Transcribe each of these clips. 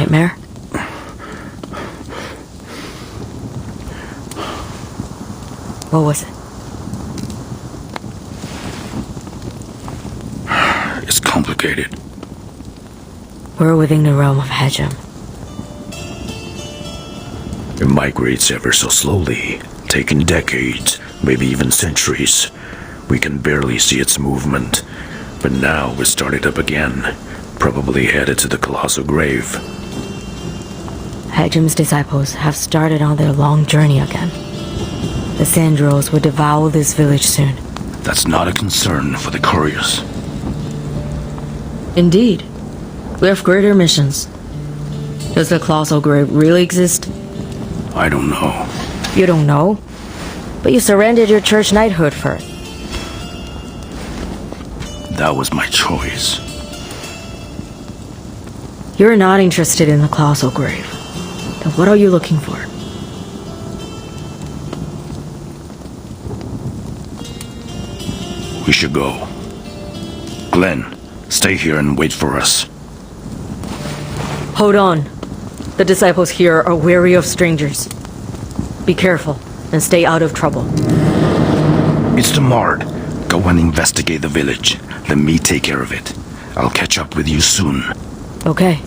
nightmare? What was it? It's complicated. We're within the realm of Hejim. It migrates ever so slowly, taking decades, maybe even centuries. We can barely see its movement, but now it started up again, probably headed to the colossal grave. Hejim's disciples have started on their long journey again. The Sandros will devour this village soon. That's not a concern for the couriers. Indeed. We have greater missions. Does the colossal grave really exist? I don't know. You don't know? But you surrendered your church knighthood for it. That was my choice. You're not interested in the colossal grave. Then what are you looking for? We should go. Glenn, stay here and wait for us. Hold on. The disciples here are wary of strangers. Be careful and stay out of trouble. It's the Mard. Go and investigate the village. Let me take care of it. I'll catch up with you soon. Okay.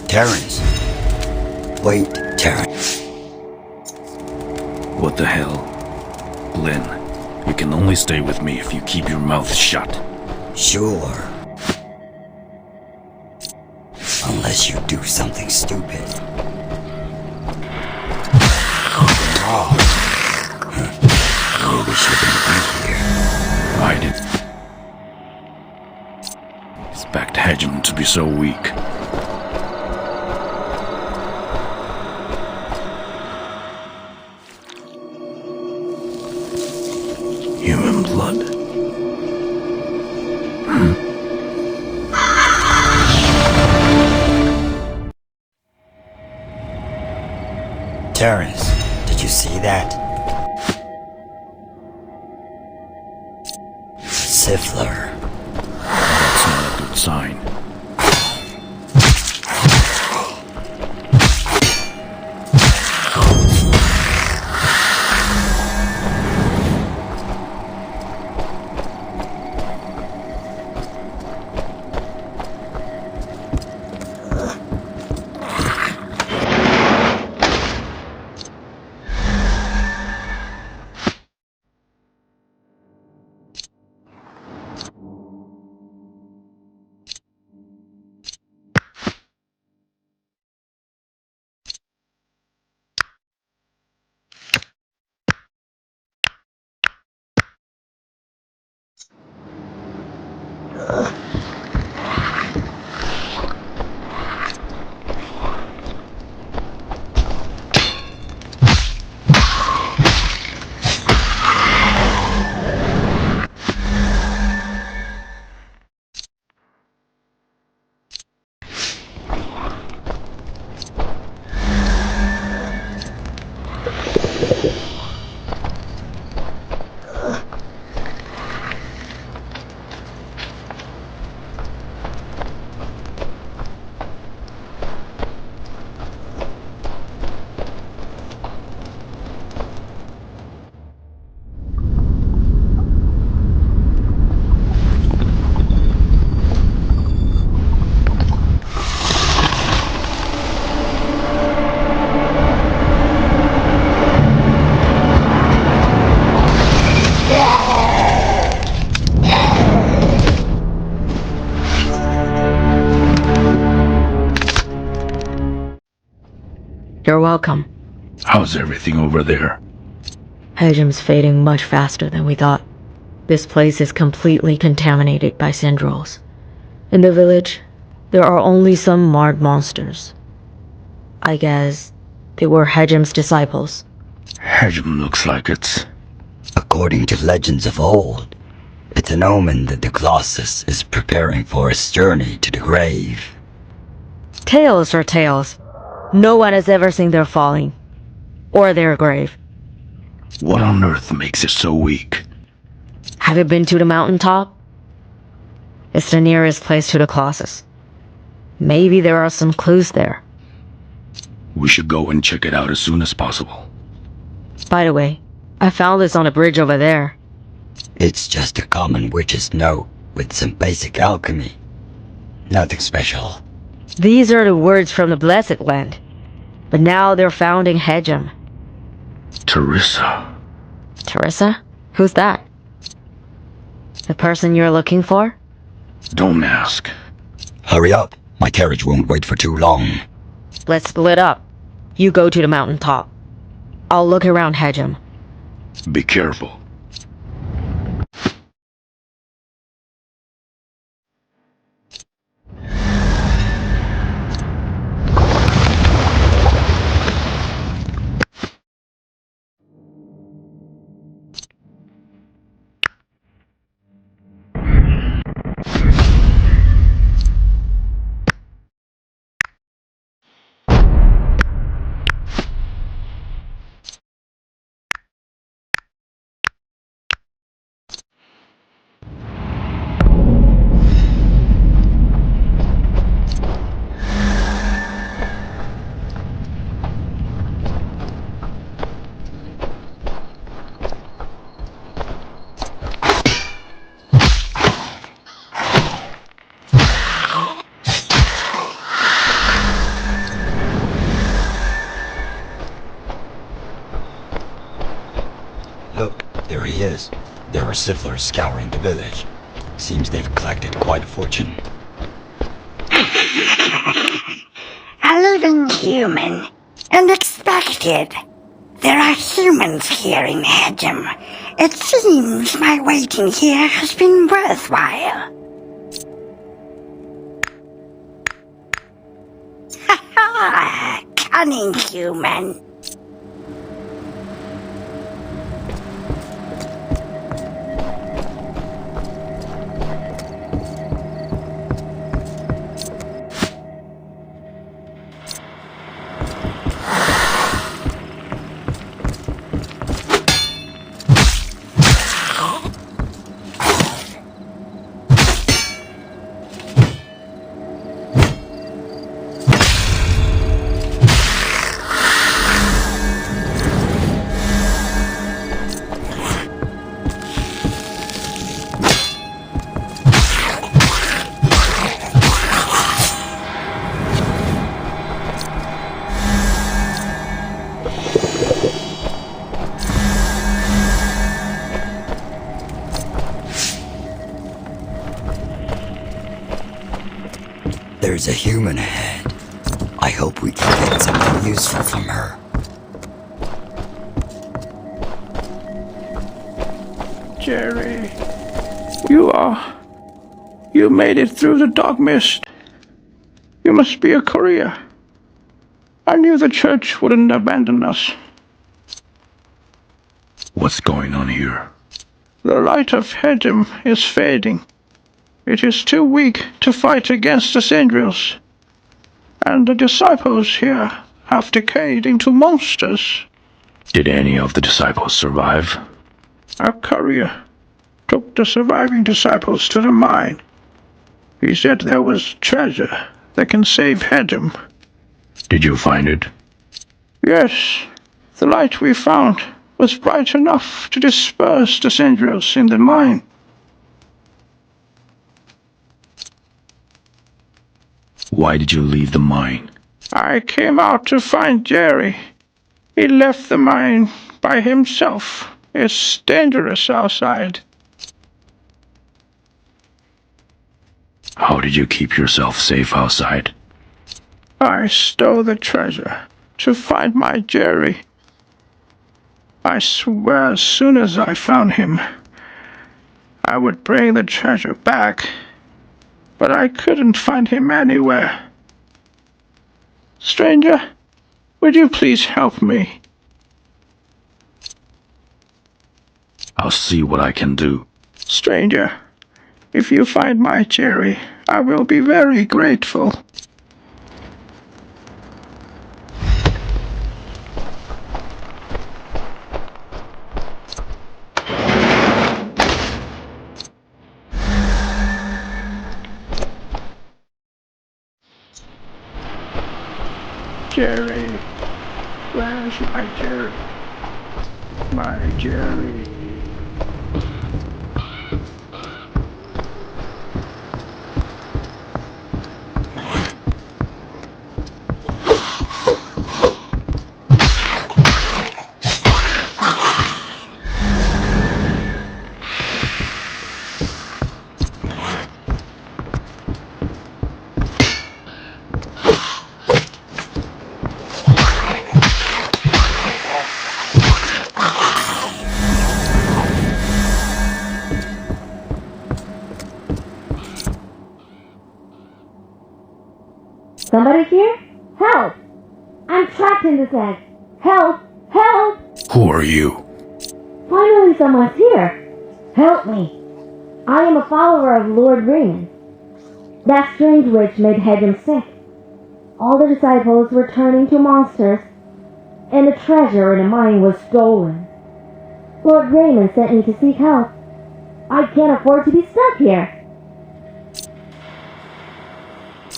Terrence. Wait, Terrence. What the hell? Glenn, you can only stay with me if you keep your mouth shut. Sure. Unless you do something stupid. Oh. Maybe we shouldn't be here. I did. Expect Hejim to be so weak. Human blood. Terrence, did you see that? Siffler. That's not a good sign. You're welcome. How's everything over there? Hejim's fading much faster than we thought. This place is completely contaminated by Sandros. In the village, there are only some marred monsters. I guess they were Hejim's disciples. Hejim looks like it's According to legends of old, it's an omen that the Colossus is preparing for its journey to the grave. Tales are tales. No one has ever seen their falling. Or their grave. What on earth makes it so weak? Have you been to the mountaintop? It's the nearest place to the Colossus. Maybe there are some clues there. We should go and check it out as soon as possible. By the way, I found this on a bridge over there. It's just a common witch's note with some basic alchemy. Nothing special. These are the words from the Blessed Land. But now they're found in Hedgem. Teresa. Teresa? Who's that? The person you're looking for? Don't ask. Hurry up. My carriage won't wait for too long. Let's split up. You go to the mountaintop. I'll look around Hedgem. Be careful. Look, there he is. There are Sifflers scouring the village. Seems they've collected quite a fortune. A living human. Unexpected. There are humans here in Hedgem. It seems my waiting here has been worthwhile. Ha ha! Cunning human. There's a human ahead. I hope we can get something useful from her. Jerry, you made it through the dark mist. You must be a courier. I knew the church wouldn't abandon us. What's going on here? The light of Hedem is fading. It is too weak to fight against the Sindrials. And the disciples here have decayed into monsters. Did any of the disciples survive? A courier took the surviving disciples to the mine. He said there was treasure that can save Hedem. Did you find it? Yes, the light we found was bright enough to disperse the Sindrials in the mine. Why did you leave the mine? I came out to find Jerry. He left the mine by himself. It's dangerous outside. How did you keep yourself safe outside? I stole the treasure to find my Jerry. I swear as soon as I found him, I would bring the treasure back. But I couldn't find him anywhere. Stranger, would you please help me? see what I can do. Stranger, if you find my Jerry, I will be very grateful. Jerry, where's my Jerry? My Jerry. Somebody here? Help! I'm trapped in this egg. Help! Help! Who are you? Finally someone's here. Help me. I am a follower of Lord Raymond. That strange witch made Hedgem sick. All the disciples were turning to monsters, and the treasure in the mine was stolen. Lord Raymond sent me to seek help. I can't afford to be stuck here.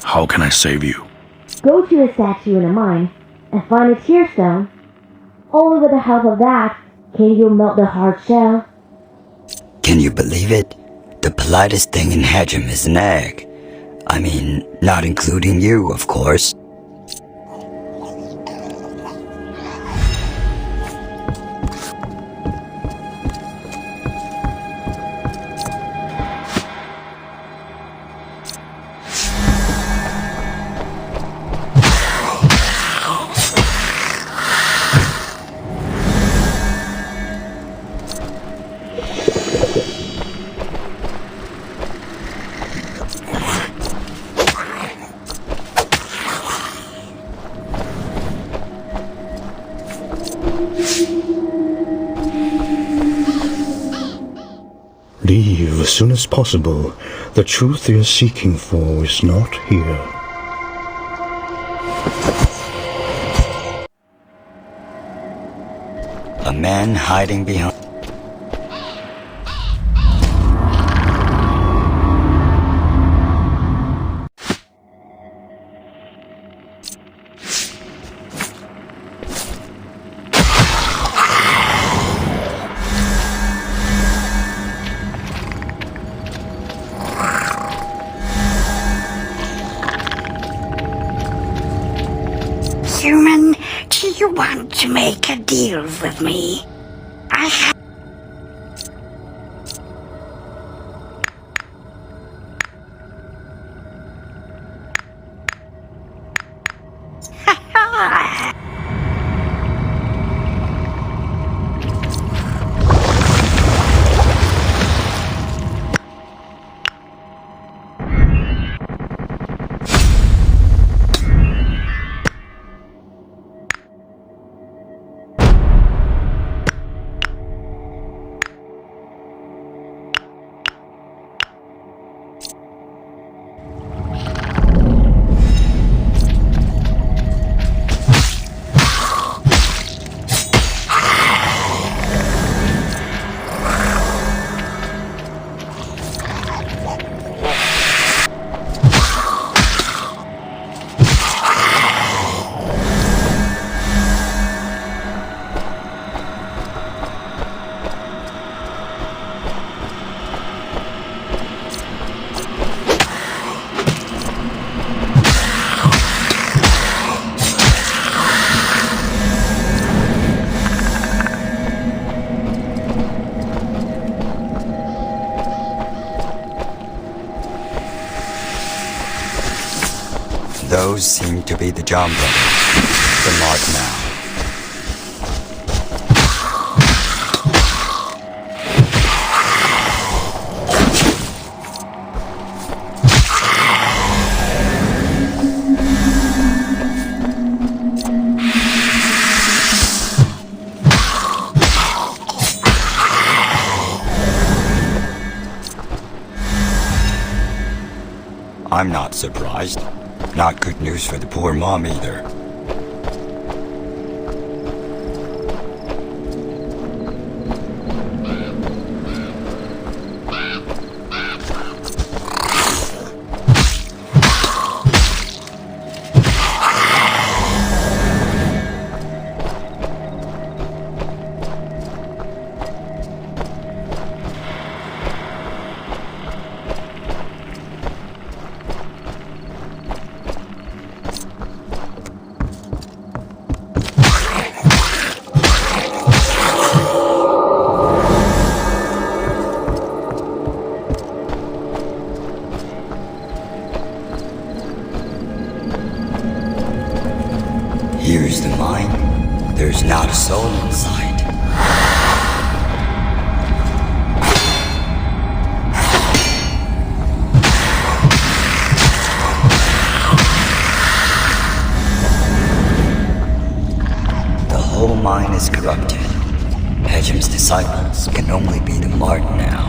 How can I save you? Go to a statue in the mine and find a tear stone. Only with the help of that can you melt the hard shell. Can you believe it? The politest thing in Hedgem is an egg. I mean, not including you, of course. Leave as soon as possible. The truth you're seeking for is not here. A man hiding behind... Human, do you want to make a deal with me? I have... Those seem to be the John brothers. The mark now. I'm not surprised. Not good news for the poor mom either. Here's the mine. There's not a soul inside. The whole mine is corrupted. Hedgem's disciples can only be the marked now.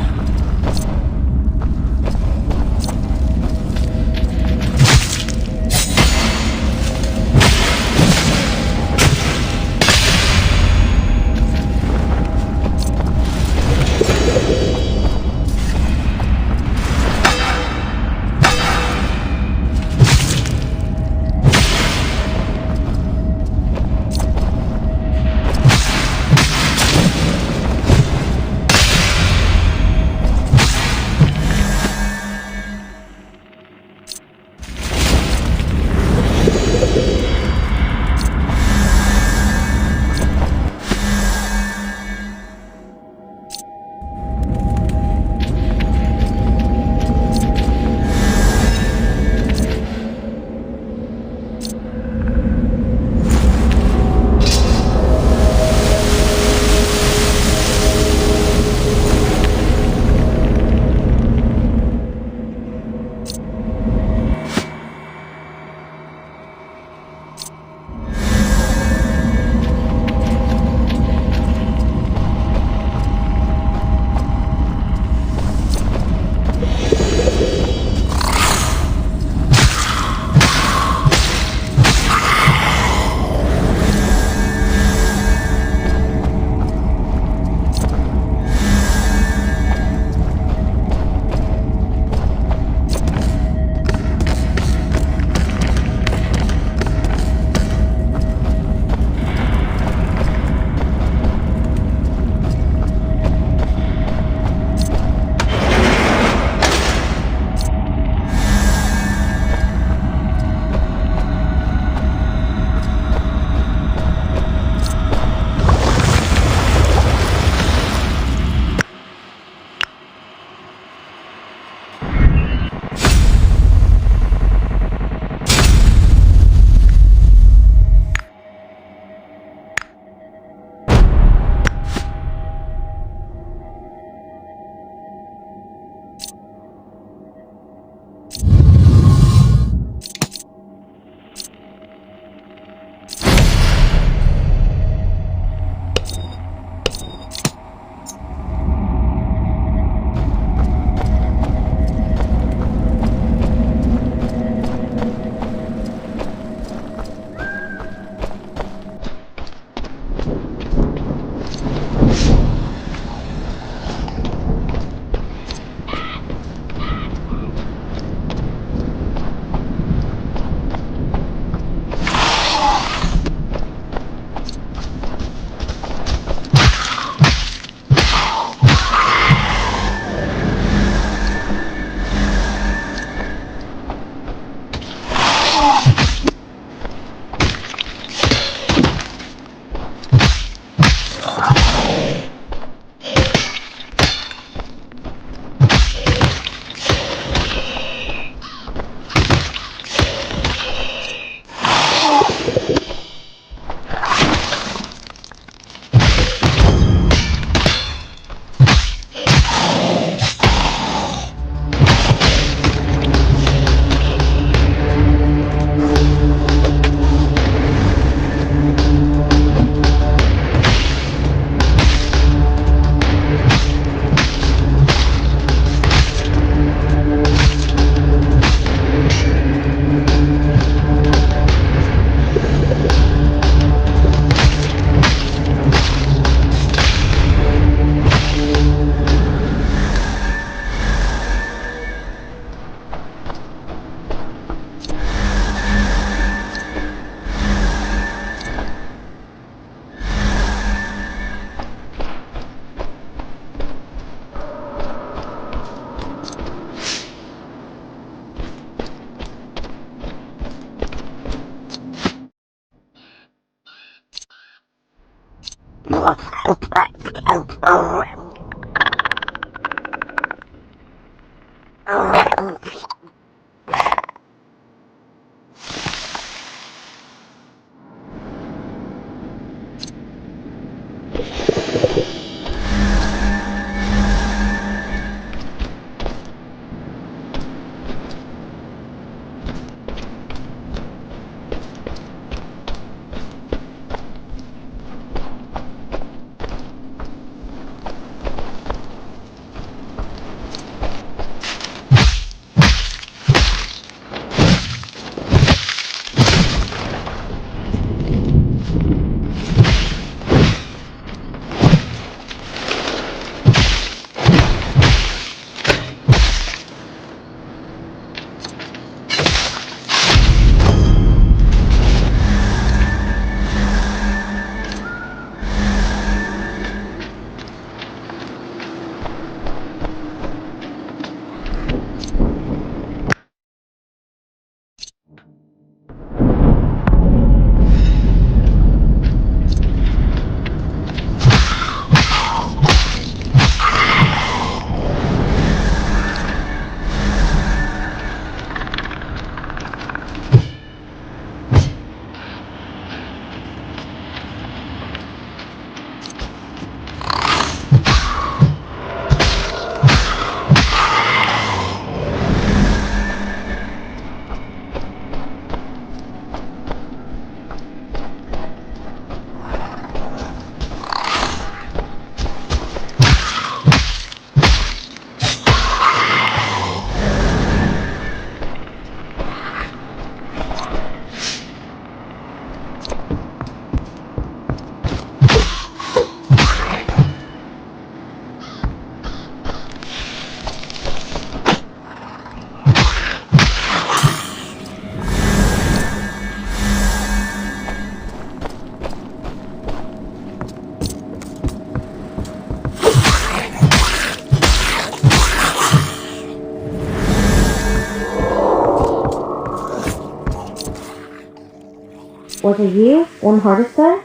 Was it you, one-hearted sir?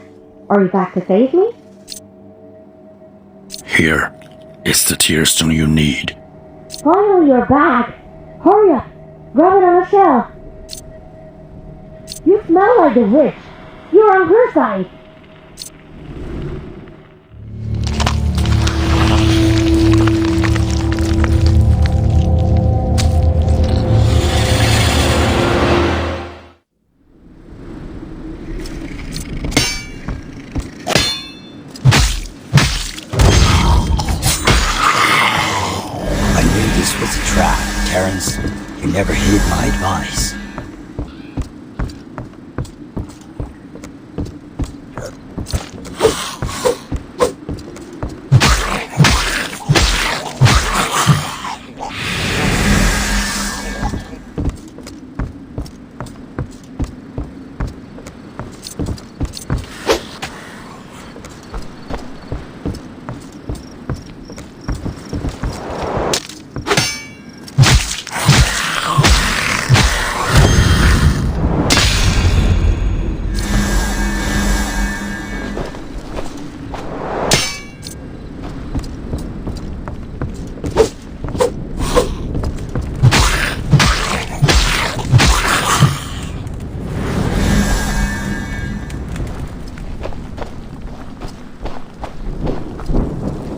Are you back to save me? Here, it's the tearstone you need. Finally, you're back! Hurry up! Grab it on a shelf! You smell like the witch! You're on her side! This was a trap, Terrence. You never heed my advice.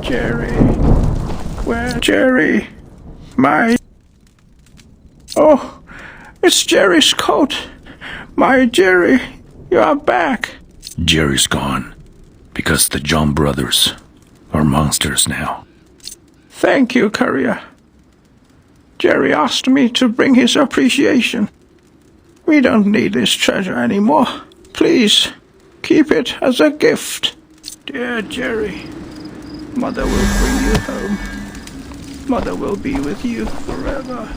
Jerry. Where? Jerry. My... Oh, it's Jerry's coat. My Jerry, you are back. Jerry's gone, because the John brothers are monsters now. Thank you, courier. Jerry asked me to bring his appreciation. We don't need this treasure anymore. Please, keep it as a gift. Dear Jerry, Mother will bring you home. Mother will be with you forever.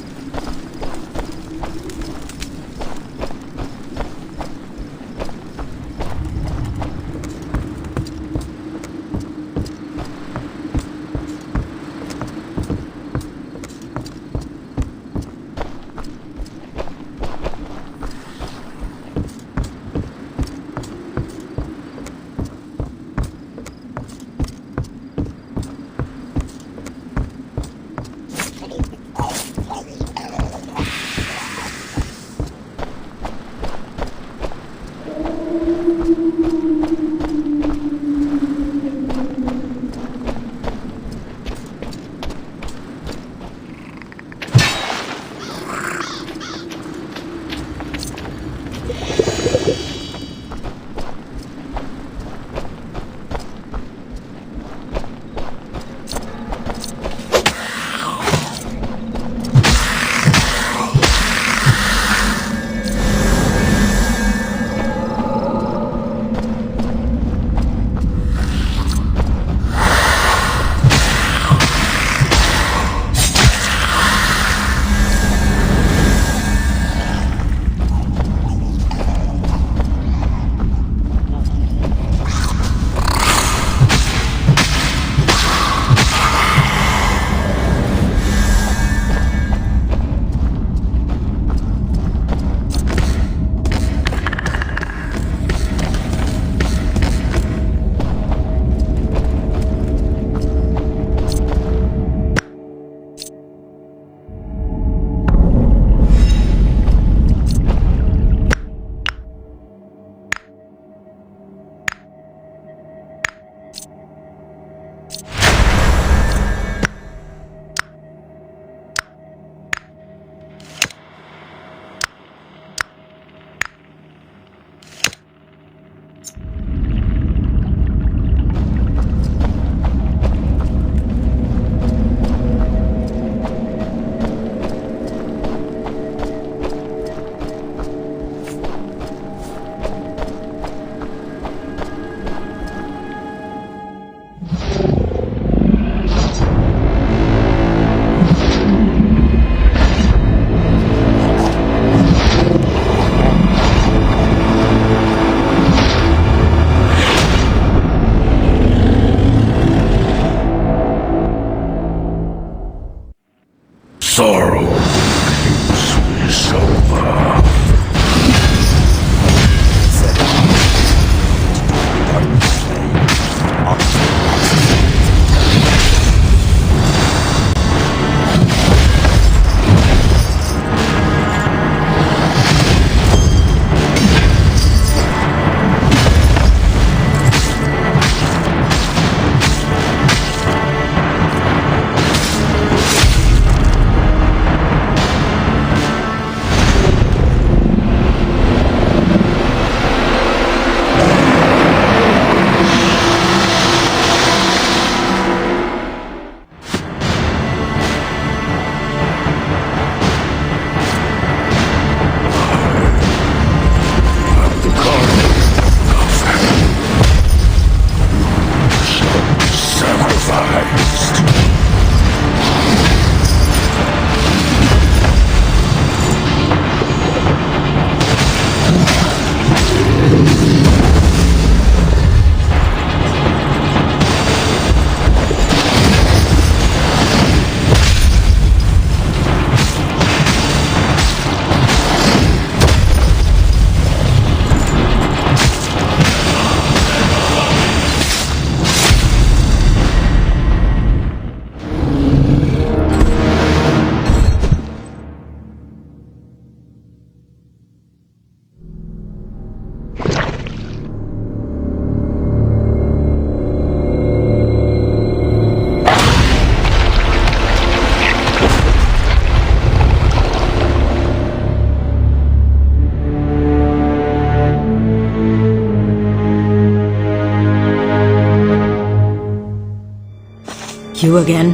You again?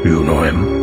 You know him?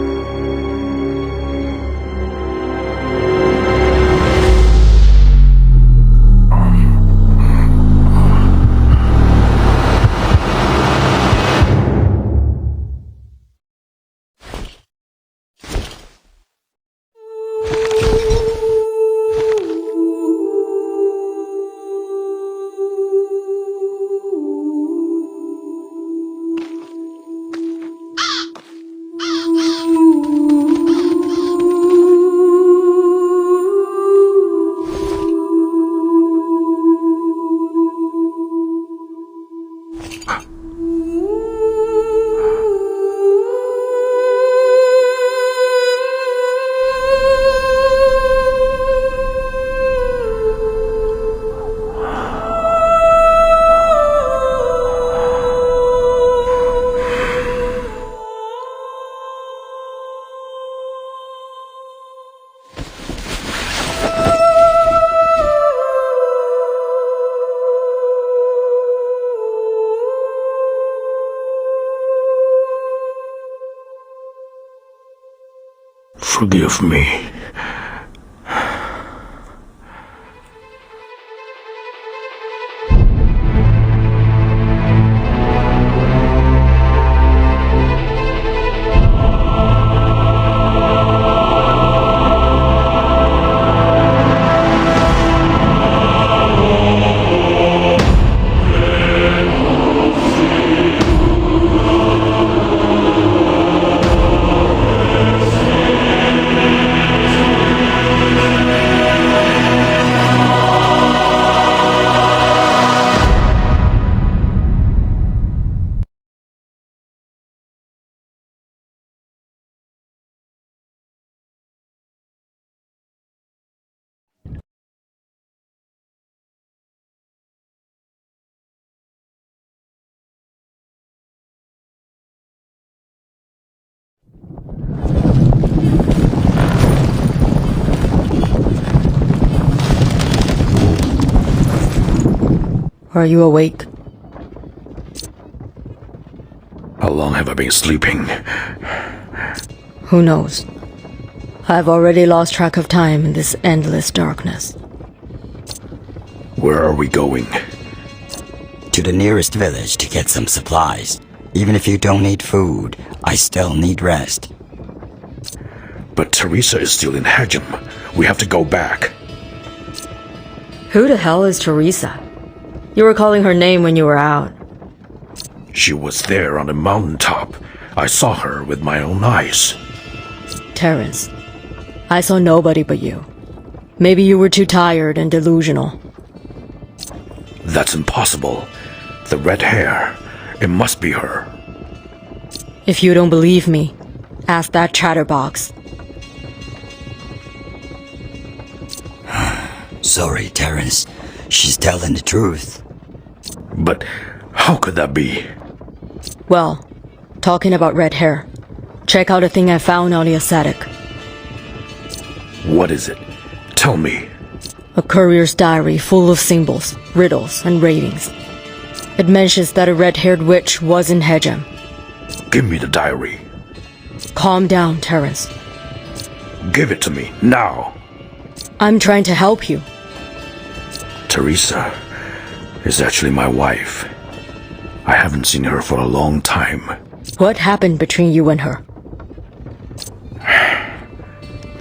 Forgive me. Are you awake? How long have I been sleeping? Who knows? I've already lost track of time in this endless darkness. Where are we going? To the nearest village to get some supplies. Even if you don't need food, I still need rest. But Teresa is still in Hajim. We have to go back. Who the hell is Teresa? You were calling her name when you were out. She was there on the mountaintop. I saw her with my own eyes. Terrence, I saw nobody but you. Maybe you were too tired and delusional. That's impossible. The red hair. It must be her. If you don't believe me, ask that chatterbox. Sorry, Terrence. She's telling the truth. But how could that be? Well, talking about red hair, check out a thing I found on the ascetic. What is it? Tell me. A courier's diary full of symbols, riddles, and ratings. It mentions that a red-haired witch was in Hejam. Give me the diary. Calm down, Terrence. Give it to me, now. I'm trying to help you. Teresa is actually my wife. I haven't seen her for a long time. What happened between you and her?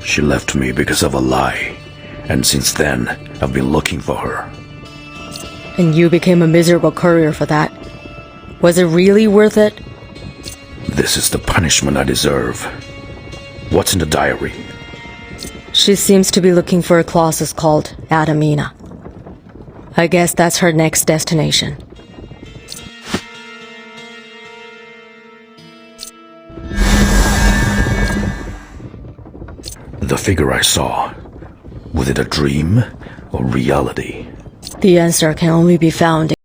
She left me because of a lie, and since then, I've been looking for her. And you became a miserable courier for that. Was it really worth it? This is the punishment I deserve. What's in the diary? She seems to be looking for a colossus called Adamina. I guess that's her next destination. The figure I saw, was it a dream or reality? The answer can only be found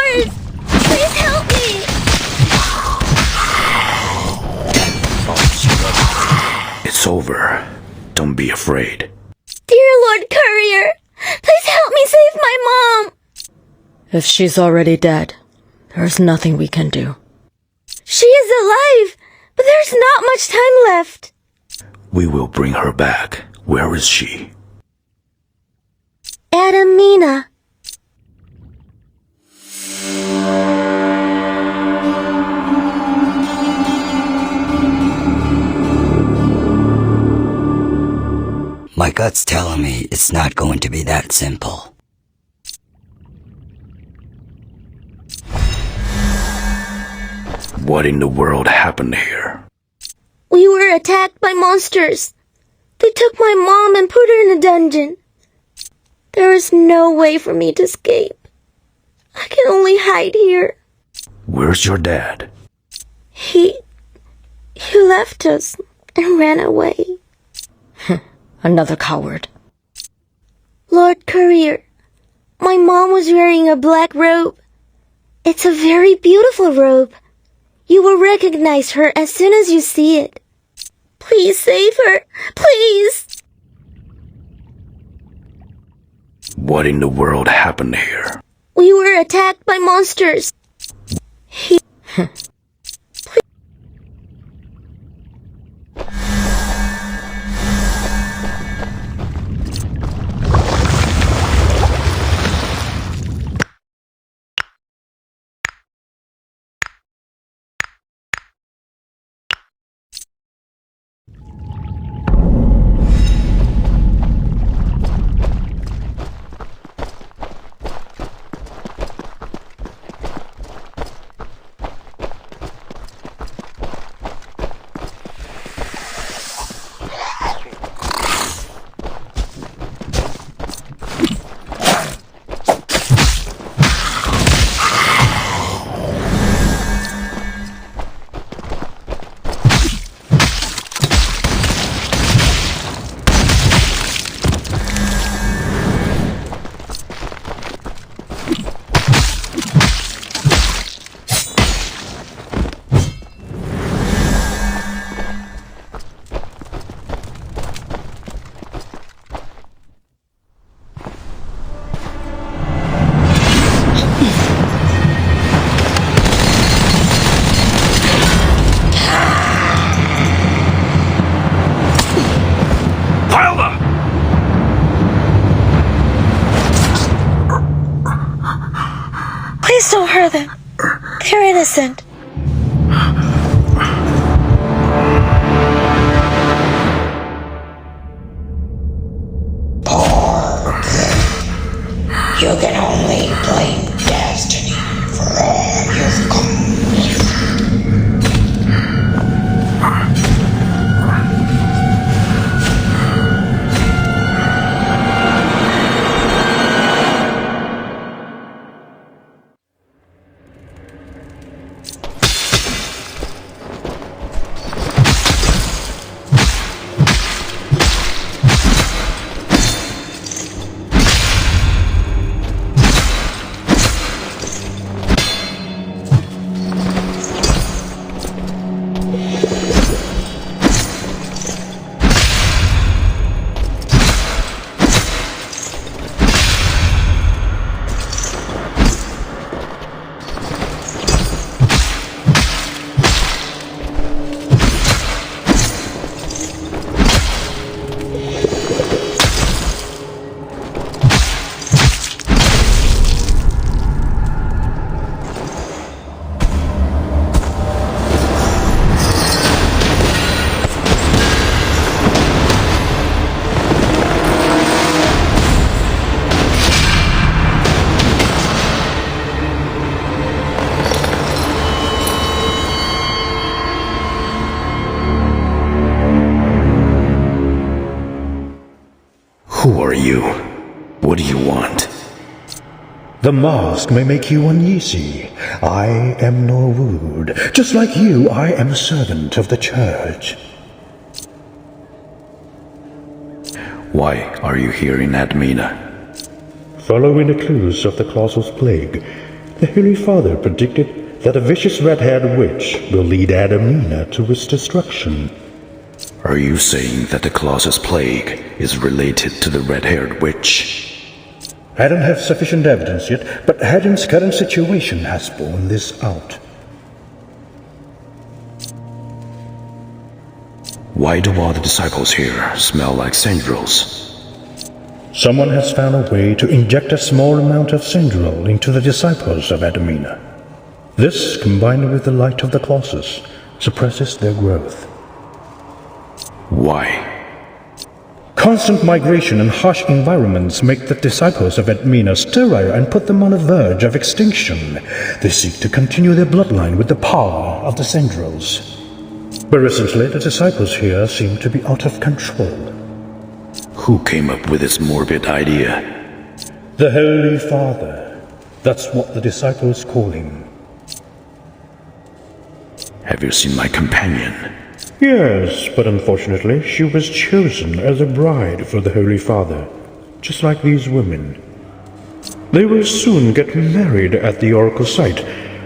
Lord! Please help me! It's over. Don't be afraid. Dear Lord Courier, please help me save my mom! If she's already dead, there's nothing we can do. She is alive, but there's not much time left. We will bring her back. Where is she? Adamina. My gut's telling me it's not going to be that simple. What in the world happened here? We were attacked by monsters. They took my mom and put her in a dungeon. There is no way for me to escape. I can only hide here. Where's your dad? He left us and ran away. Another coward. Lord Courier, my mom was wearing a black robe. It's a very beautiful robe. You will recognize her as soon as you see it. Please save her, please! What in the world happened here? We were attacked by monsters. Please don't hurt them. They're innocent. You can only blame destiny for all you've caused. Who are you? What do you want? The mask may make you uneasy. I am Norwood. Just like you, I am a servant of the church. Why are you here in Admina? Following the clues of the Colossus Plague, The Holy Father predicted that a vicious red-haired witch will lead Adamina to its destruction. Are you saying that the Colossus plague is related to the red-haired witch? I don't have sufficient evidence yet, but Hadam's current situation has borne this out. Why do all the disciples here smell like Sandrils? Someone has found a way to inject a small amount of Sandril into the disciples of Adamina. This, combined with the light of the Colossus, suppresses their growth. Why? Constant migration and harsh environments make the disciples of Adamina sterile and put them on the verge of extinction. They seek to continue their bloodline with the power of the Sandrils. But recently, the disciples here seem to be out of control. Who came up with this morbid idea? The Holy Father. That's what the disciples call him. Have you seen my companion? Yes, but unfortunately, she was chosen as a bride for the Holy Father, just like these women. They will soon get married at the Oracle site,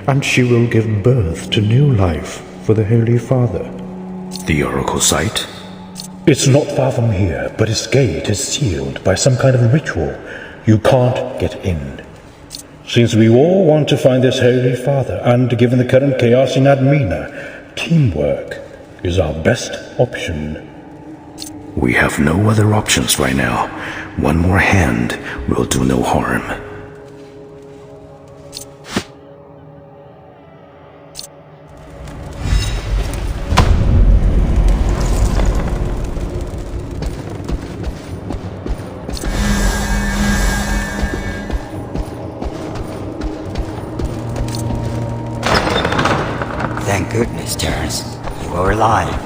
and she will give birth to new life for the Holy Father. The Oracle site? It's not far from here, but its gate is sealed by some kind of ritual. You can't get in. Since we all want to find this Holy Father, and given the current chaos in Adamina, teamwork is our best option. We have no other options right now. One more hand will do no harm. Thank goodness, Terrence. You are alive.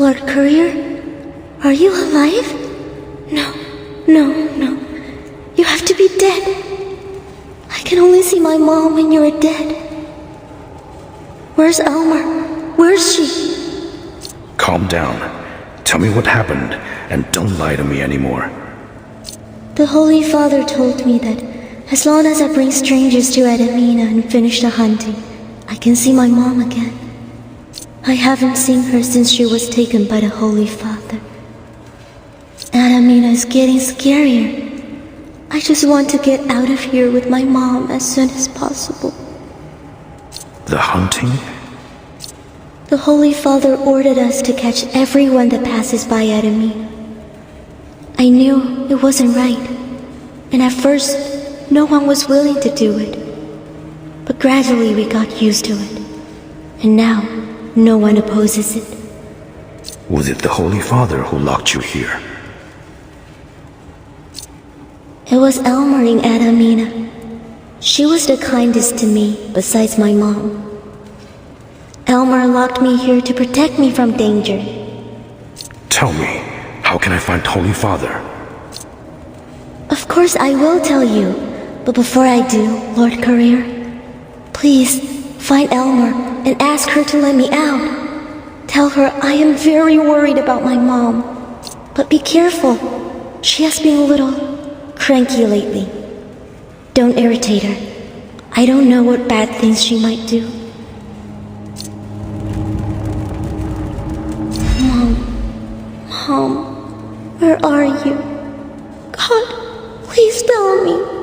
Lord Courier? Are you alive? No. You have to be dead. I can only see my mom when you're dead. Where's Elmer? Where's she? Calm down. Tell me what happened, and don't lie to me anymore. The Holy Father told me that as long as I bring strangers to Adamina and finish the hunting, I can see my mom again. I haven't seen her since she was taken by the Holy Father. Adamina is getting scarier. I just want to get out of here with my mom as soon as possible. The hunting? The Holy Father ordered us to catch everyone that passes by Adamina. I knew it wasn't right, and at first, no one was willing to do it. But gradually we got used to it, and now no one opposes it. Was it the Holy Father who locked you here? It was Elmer in Adamina. She was the kindest to me, besides my mom. Elmer locked me here to protect me from danger. Tell me, how can I find Holy Father? Of course I will tell you, but before I do, Lord Courier, please find Elmer and ask her to let me out. Tell her I am very worried about my mom. But be careful, she has been a little cranky lately. Don't irritate her. I don't know what bad things she might do. Mom, where are you? God, please tell me.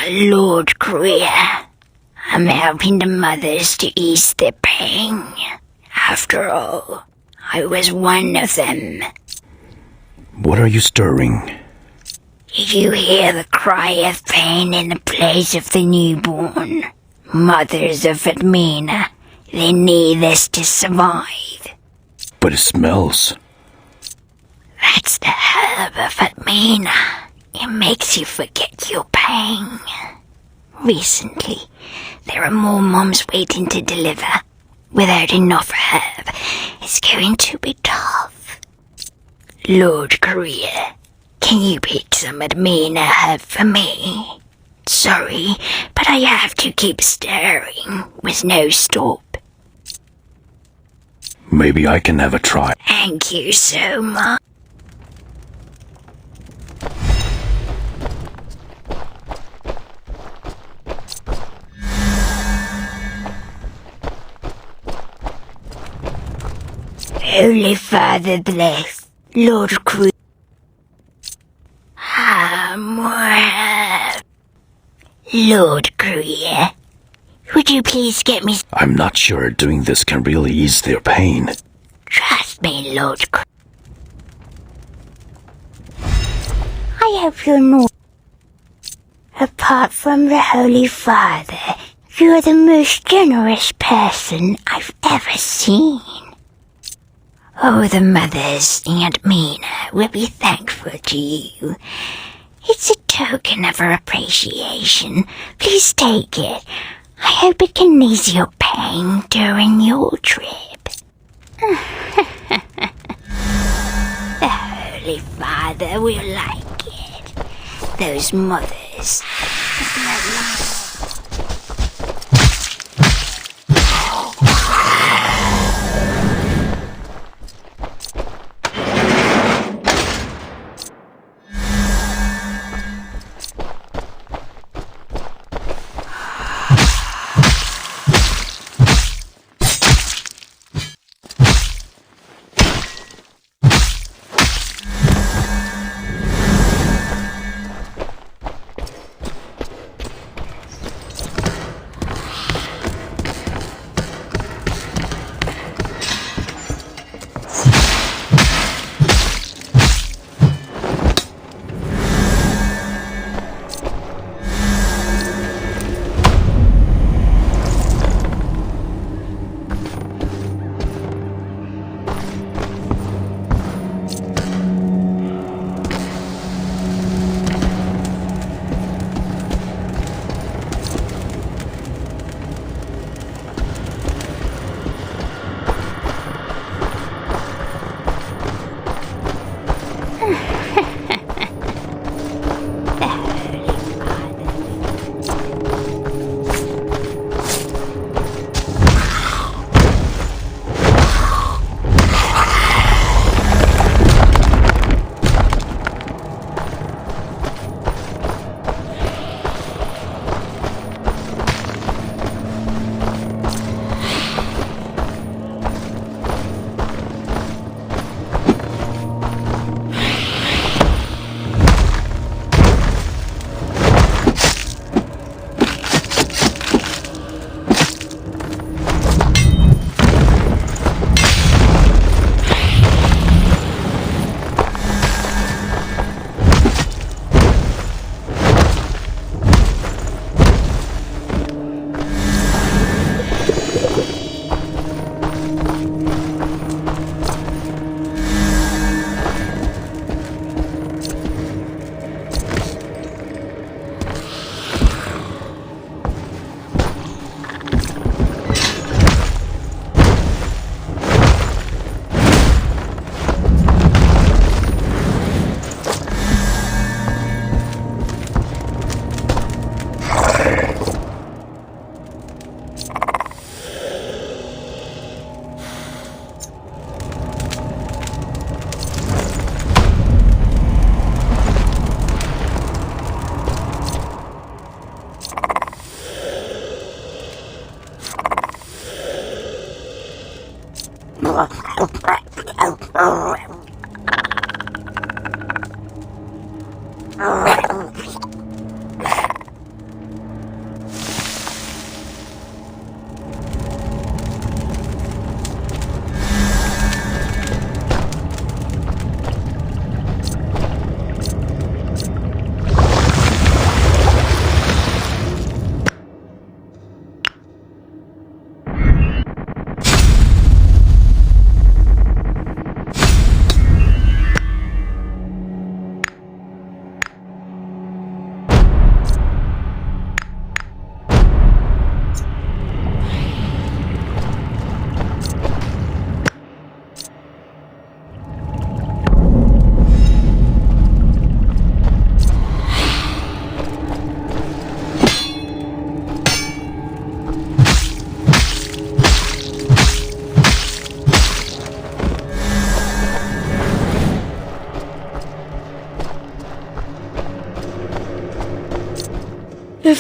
Lord Courier, I'm helping the mothers to ease their pain. After all, I was one of them. What are you stirring? Did you hear the cry of pain in the place of the newborn? Mothers of Admina, they need this to survive. But it smells. That's the herb of Admina. It makes you forget your pain. Recently, there are more moms waiting to deliver. Without enough herb, it's going to be tough. Lord Korea, can you pick some Admina herb for me? Sorry, but I have to keep stirring with no stop. Maybe I can have a try. Thank you so much. Holy Father bless, Lord Cruz. Lord Korea, would you please get me... I'm not sure doing this can really ease their pain. Trust me, Lord Korea. I hope you're not... Apart from the Holy Father, you're the most generous person I've ever seen. Oh, the mothers and Mina will be thankful to you. It's a token of our appreciation. Please take it. I hope it can ease your pain during your trip. The Holy Father will like it. Those mothers.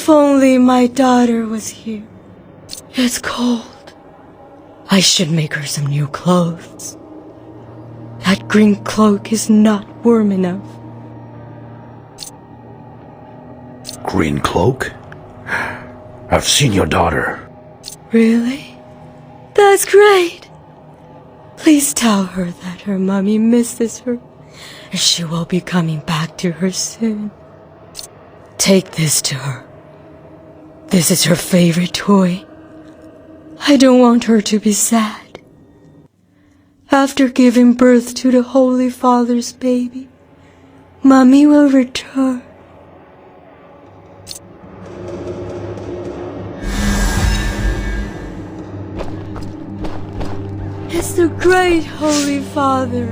If only my daughter was here. It's cold. I should make her some new clothes. That green cloak is not warm enough. Green cloak? I've seen your daughter. Really? That's great. Please tell her that her mommy misses her, and she will be coming back to her soon. Take this to her. This is her favorite toy. I don't want her to be sad. After giving birth to the Holy Father's baby, Mommy will return. It's the great Holy Father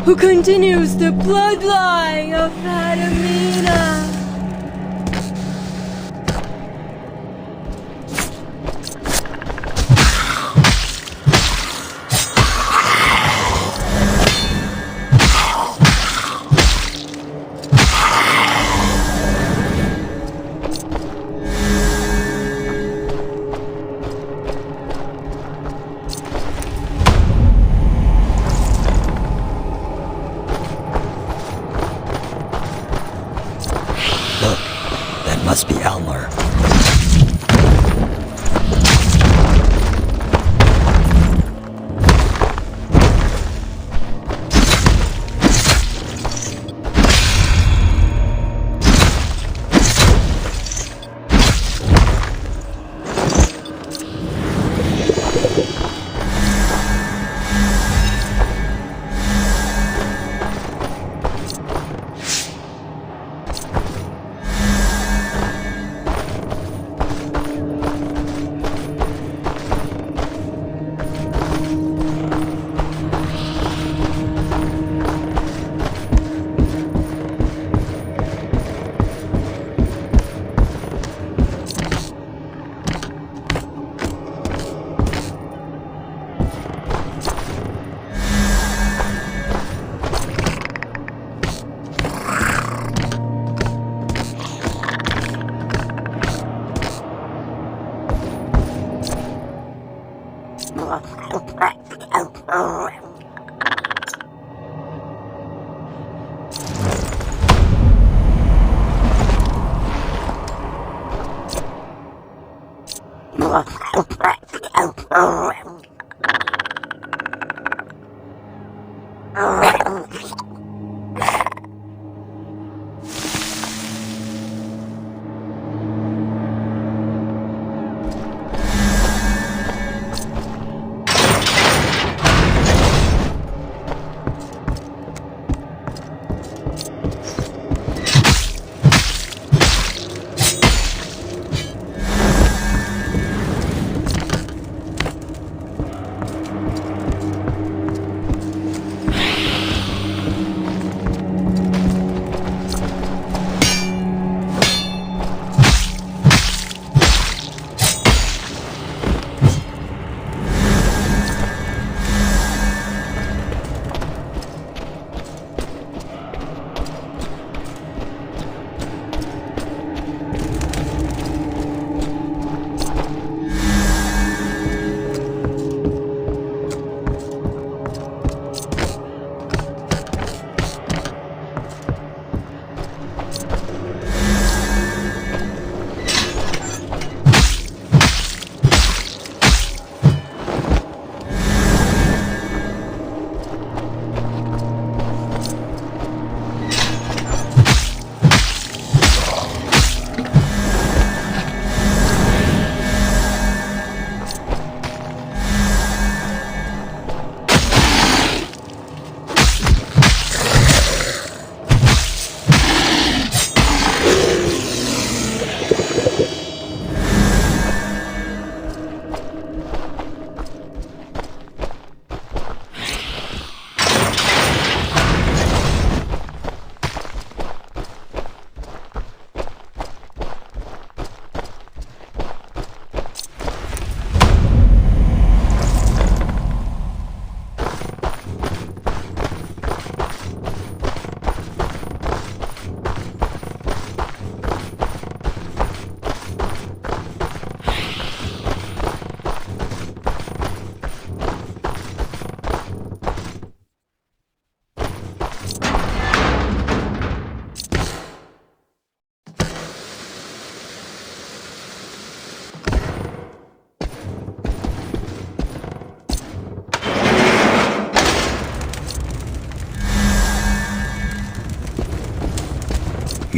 who continues the bloodline of Adamina. Must be Elmer.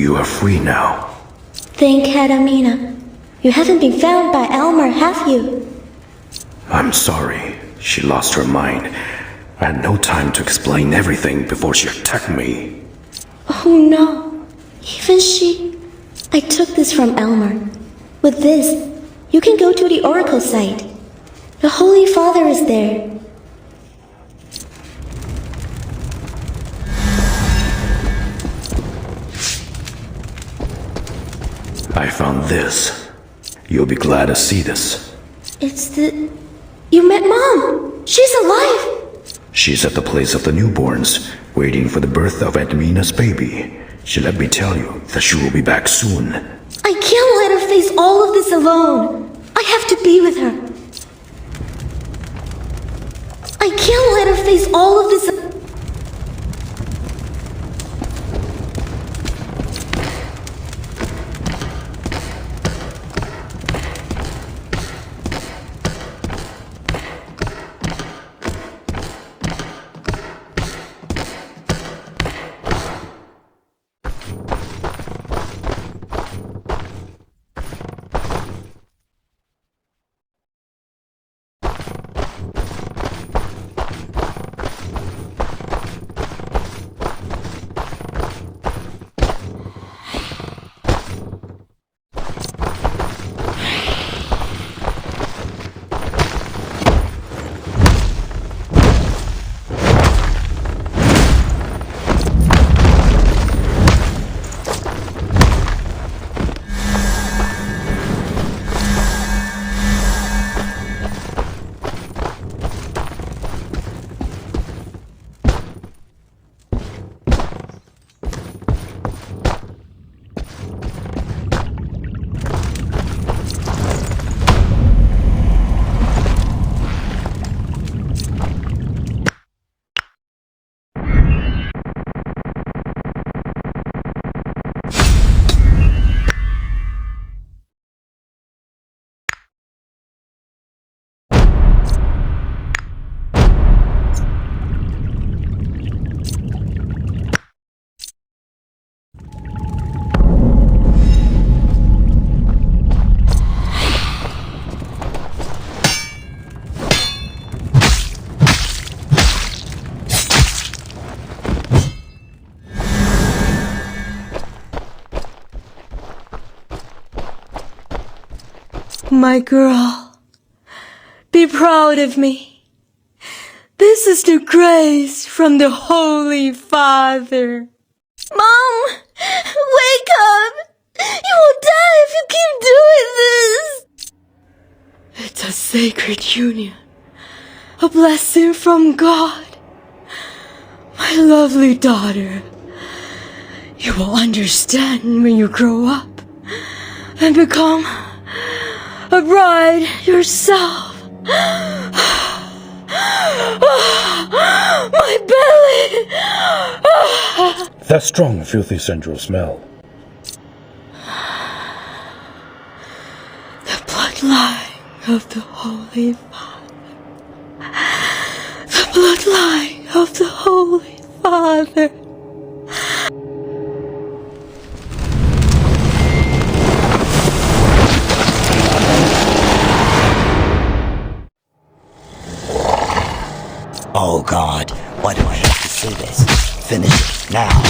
You are free now. Thank Hedamina. You haven't been found by Elmer, have you? I'm sorry. She lost her mind. I had no time to explain everything before she attacked me. Oh no. Even she... I took this from Elmer. With this, you can go to the Oracle site. The Holy Father is there. I found this. You'll be glad to see this. It's the... You met Mom! She's alive! She's at the place of the newborns, waiting for the birth of Edmina's baby. She let me tell you that she will be back soon. I can't let her face all of this alone. I have to be with her. I can't let her face all of this. My girl, be proud of me. This is the grace from the Holy Father. Mom! Wake up! You will die if you keep doing this! It's a sacred union, a blessing from God. My lovely daughter, you will understand when you grow up and become a bride yourself. My belly! That strong, filthy central smell. The bloodline of the Holy Father. The bloodline of the Holy Father. Oh God, why do I have to see this? Finish it, now.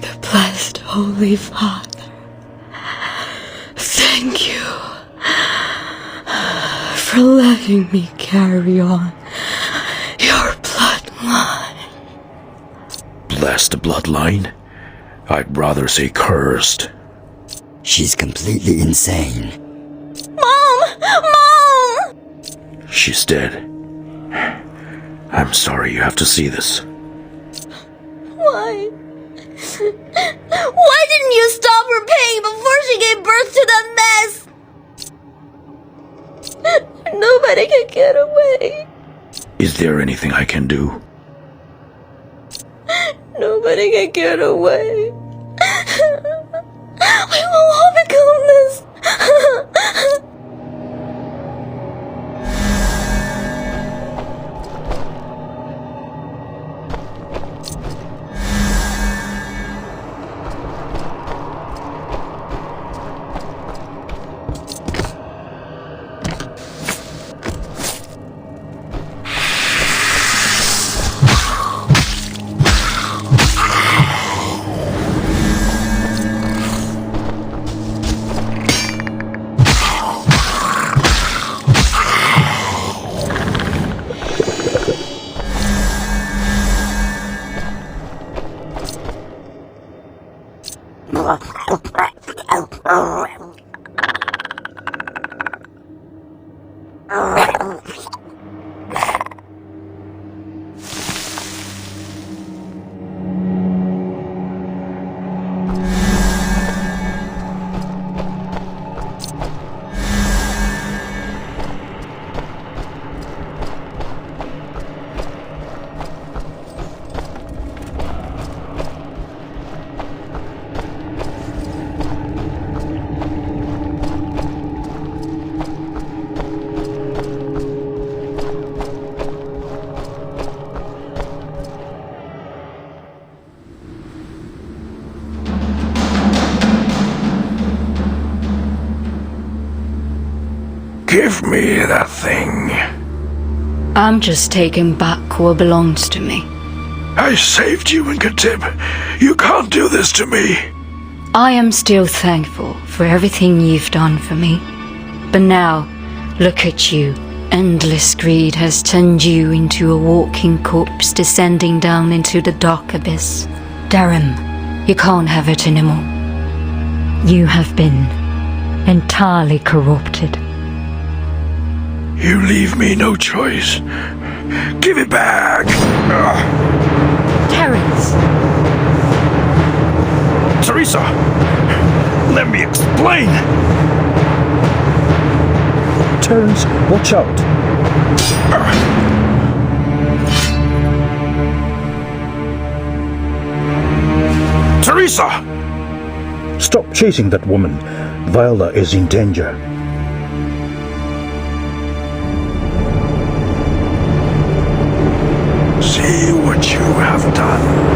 The blessed Holy Father, thank you for letting me carry on your bloodline. Blessed bloodline? I'd rather say cursed. She's completely insane. Mom! Mom! She's dead. I'm sorry you have to see this. Why? Why didn't you stop her pain before she gave birth to that mess? Nobody can get away. Is there anything I can do? Nobody can get away. We will all become this. Give me that thing. I'm just taking back what belongs to me. I saved you in Khatib. You can't do this to me. I am still thankful for everything you've done for me. But now, look at you. Endless greed has turned you into a walking corpse descending down into the dark abyss. Darim, you can't have it anymore. You have been entirely corrupted. You leave me no choice. Give it back! Terrence! Teresa! Let me explain! Terence, watch out! Teresa! Stop chasing that woman. Viola is in danger. See what you have done.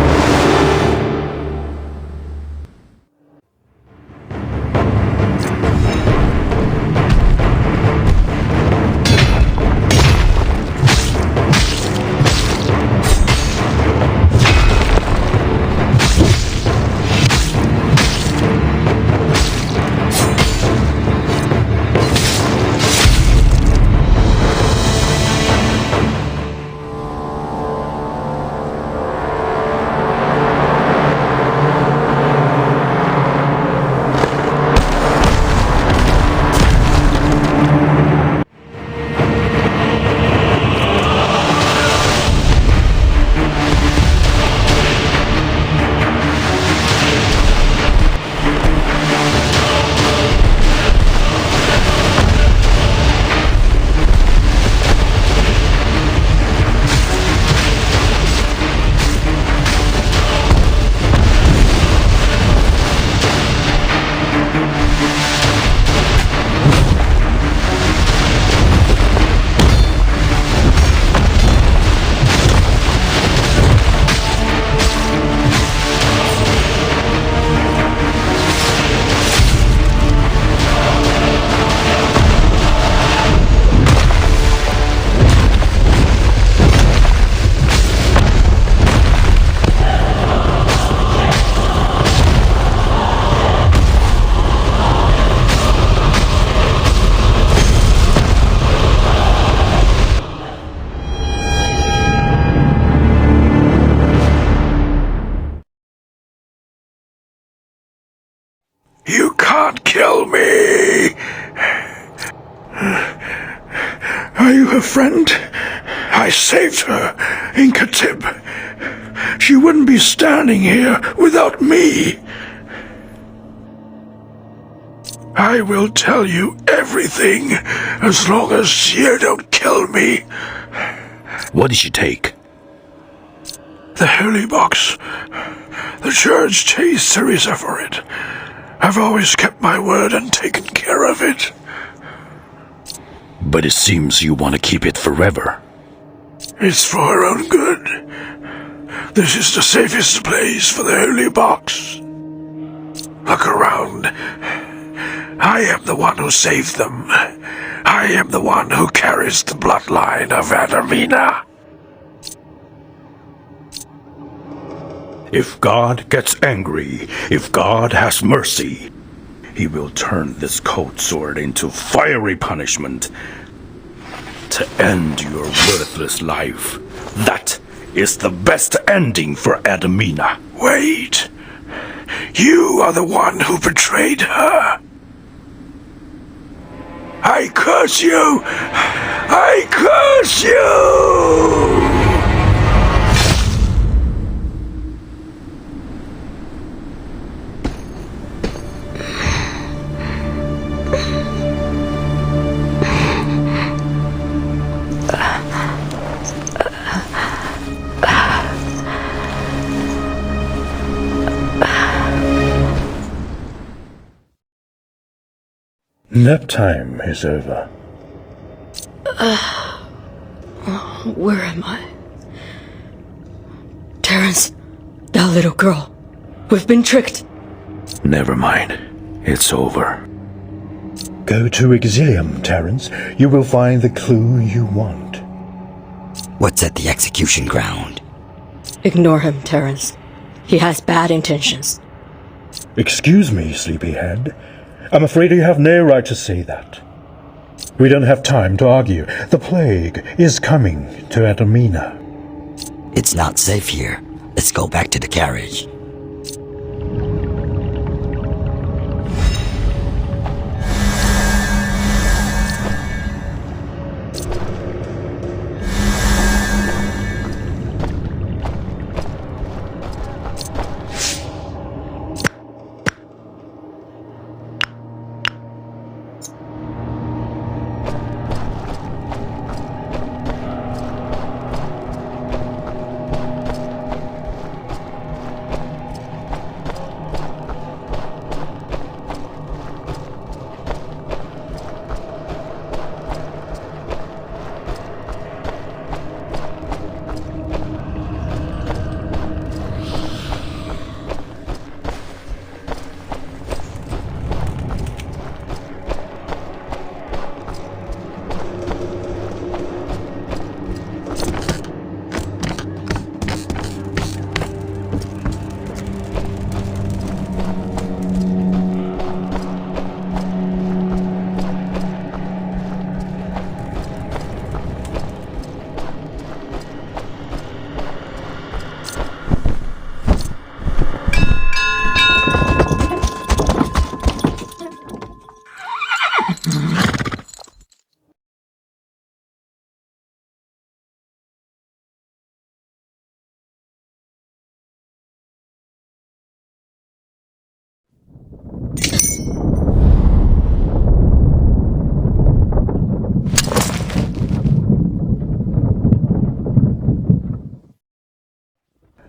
You can't kill me! Are you her friend? I saved her in Khatib. She wouldn't be standing here without me. I will tell you everything as long as you don't kill me. What did she take? The holy box. The church chased Teresa for it. I've always kept my word and taken care of it. But it seems you want to keep it forever. It's for her own good. This is the safest place for the holy box. Look around. I am the one who saved them. I am the one who carries the bloodline of Adamina. If God gets angry, if God has mercy, he will turn this cold sword into fiery punishment to end your worthless life. That is the best ending for Adamina. Wait. You are the one who betrayed her. I curse you! I curse you! Nap time is over. Where am I? Terence, that little girl. We've been tricked. Never mind. It's over. Go to Exilium, Terence. You will find the clue you want. What's at the execution ground? Ignore him, Terence. He has bad intentions. Excuse me, sleepyhead. I'm afraid you have no right to say that. We don't have time to argue. The plague is coming to Adomina. It's not safe here. Let's go back to the carriage.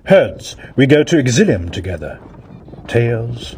Heads, we go to Exilium together. Tails,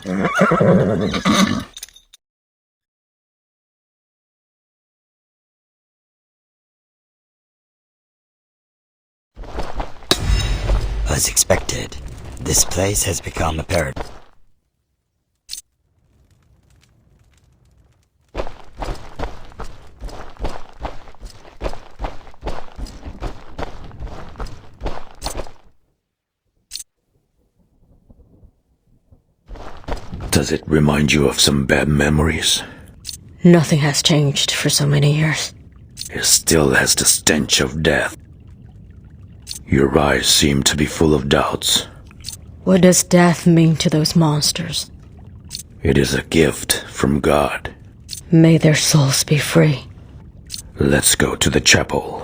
As expected, this place has become a paradise. Does it remind you of some bad memories? Nothing has changed for so many years. It still has the stench of death. Your eyes seem to be full of doubts. What does death mean to those monsters? It is a gift from God. May their souls be free. Let's go to the chapel.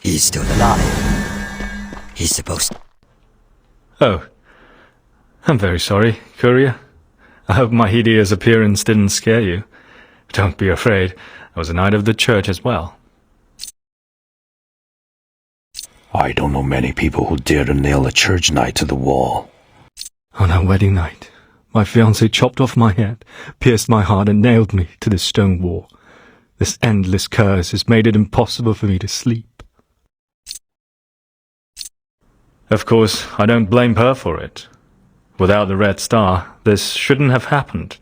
He's still alive. He's supposed to... Oh. I'm very sorry, Courier. I hope my hideous appearance didn't scare you. Don't be afraid. I was a knight of the church as well. I don't know many people who dare to nail a church knight to the wall. On our wedding night, my fiancé chopped off my head, pierced my heart and nailed me to this stone wall. This endless curse has made it impossible for me to sleep. Of course, I don't blame her for it. Without the Red Star, this shouldn't have happened.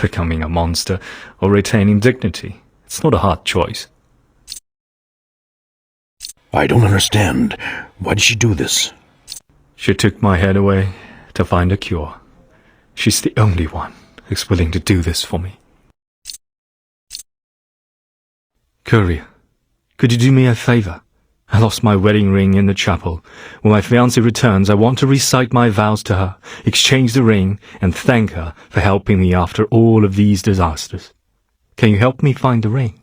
Becoming a monster or retaining dignity, it's not a hard choice. I don't understand. Why did she do this? She took my head away to find a cure. She's the only one who's willing to do this for me. Courier, could you do me a favor? I lost my wedding ring in the chapel. When my fiancée returns, I want to recite my vows to her, exchange the ring, and thank her for helping me after all of these disasters. Can you help me find the ring?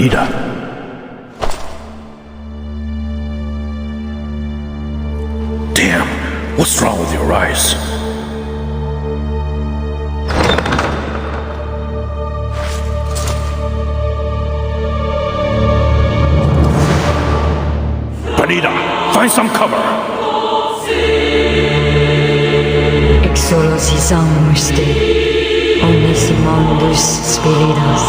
Bonita. Damn, what's wrong with your eyes? Bonita, find some cover! Exolos musti, omnissimandus spiritus.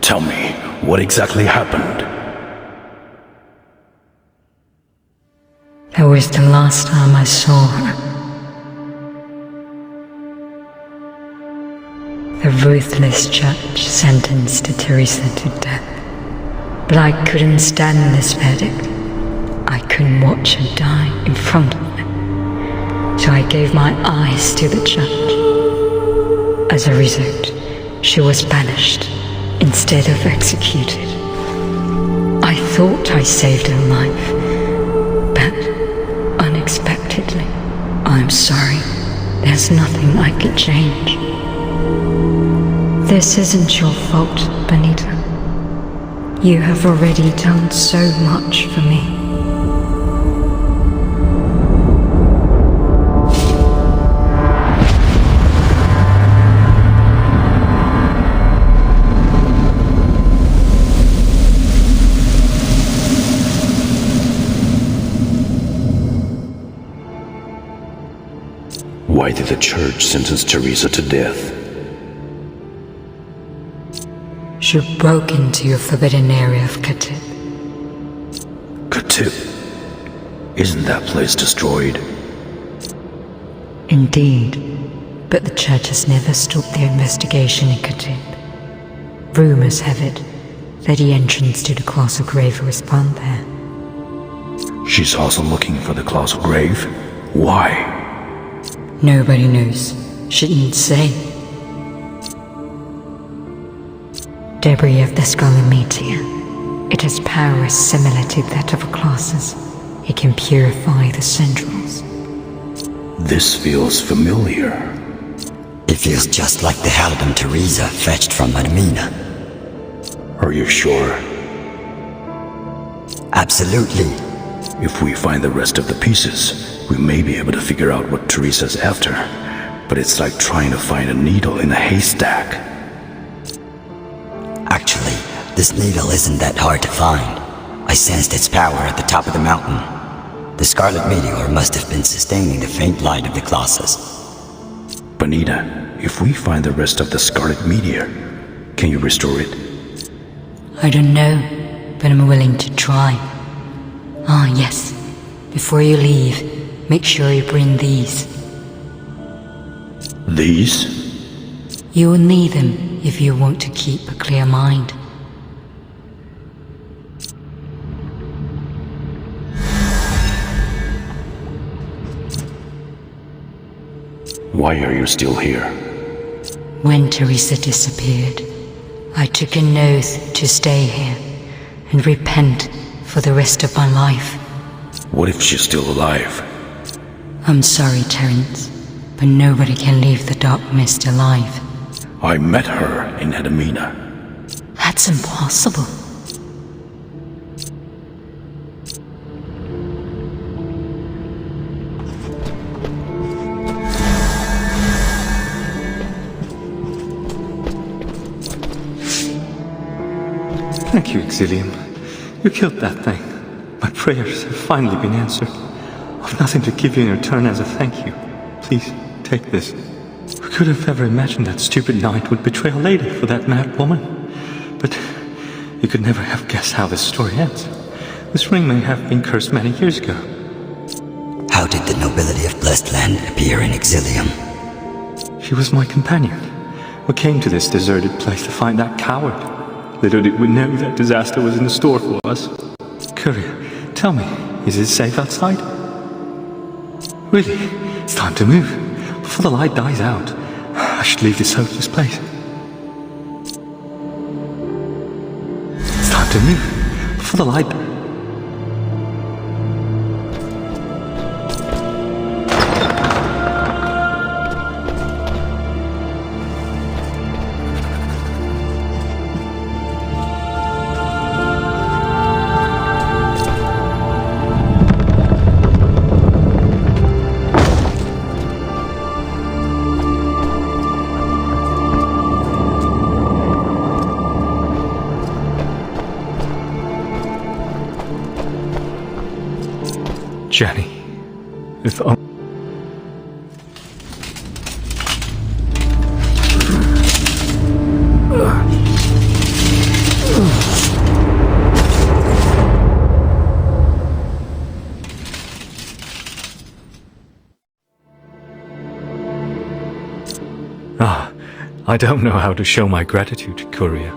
Tell me, what exactly happened? That was the last time I saw her. The ruthless judge sentenced Teresa to death. But I couldn't stand this verdict. I couldn't watch her die in front of me. So I gave my eyes to the judge. As a result, she was banished instead of executed. I thought I saved her life, but unexpectedly, I'm sorry, there's nothing I could change. This isn't your fault, Bonita. You have already done so much for me. Why did the church sentence Teresa to death? She broke into a forbidden area of Katib. Katib? Isn't that place destroyed? Indeed, but the church has never stopped their investigation in Katib. Rumors have it that the entrance to the colossal grave was found there. She's also looking for the colossal grave? Why? Nobody knows. She didn't say. Debris of the scarlet meteor. It has powers similar to that of a colossus. It can purify the centrals. This feels familiar. It feels just like the Halidum Teresa fetched from Madamina. Are you sure? Absolutely. If we find the rest of the pieces, we may be able to figure out what Teresa's after. But it's like trying to find a needle in a haystack. Actually, this needle isn't that hard to find. I sensed its power at the top of the mountain. The scarlet meteor must have been sustaining the faint light of the Colossus. Bonita, if we find the rest of the scarlet meteor, can you restore it? I don't know, but I'm willing to try. Ah, yes. Before you leave, make sure you bring these. These? You will need them if you want to keep a clear mind. Why are you still here? When Teresa disappeared, I took an oath to stay here and repent for the rest of my life. What if she's still alive? I'm sorry, Terence, but nobody can leave the dark mist alive. I met her in Edamina. That's impossible. Thank you, Exilium. You killed that thing. My prayers have finally been answered. I've nothing to give you in return as a thank you. Please, take this. Who could have ever imagined that stupid knight would betray a lady for that mad woman? But you could never have guessed how this story ends. This ring may have been cursed many years ago. How did the nobility of Blessed Land appear in Exilium? She was my companion. We came to this deserted place to find that coward. Little did we know that disaster was in store for us. Courier, tell me, is it safe outside? Really? It's time to move. Before the light dies out, I should leave this hopeless place. have to move before the light... Jenny, if only... I don't know how to show my gratitude, Courier.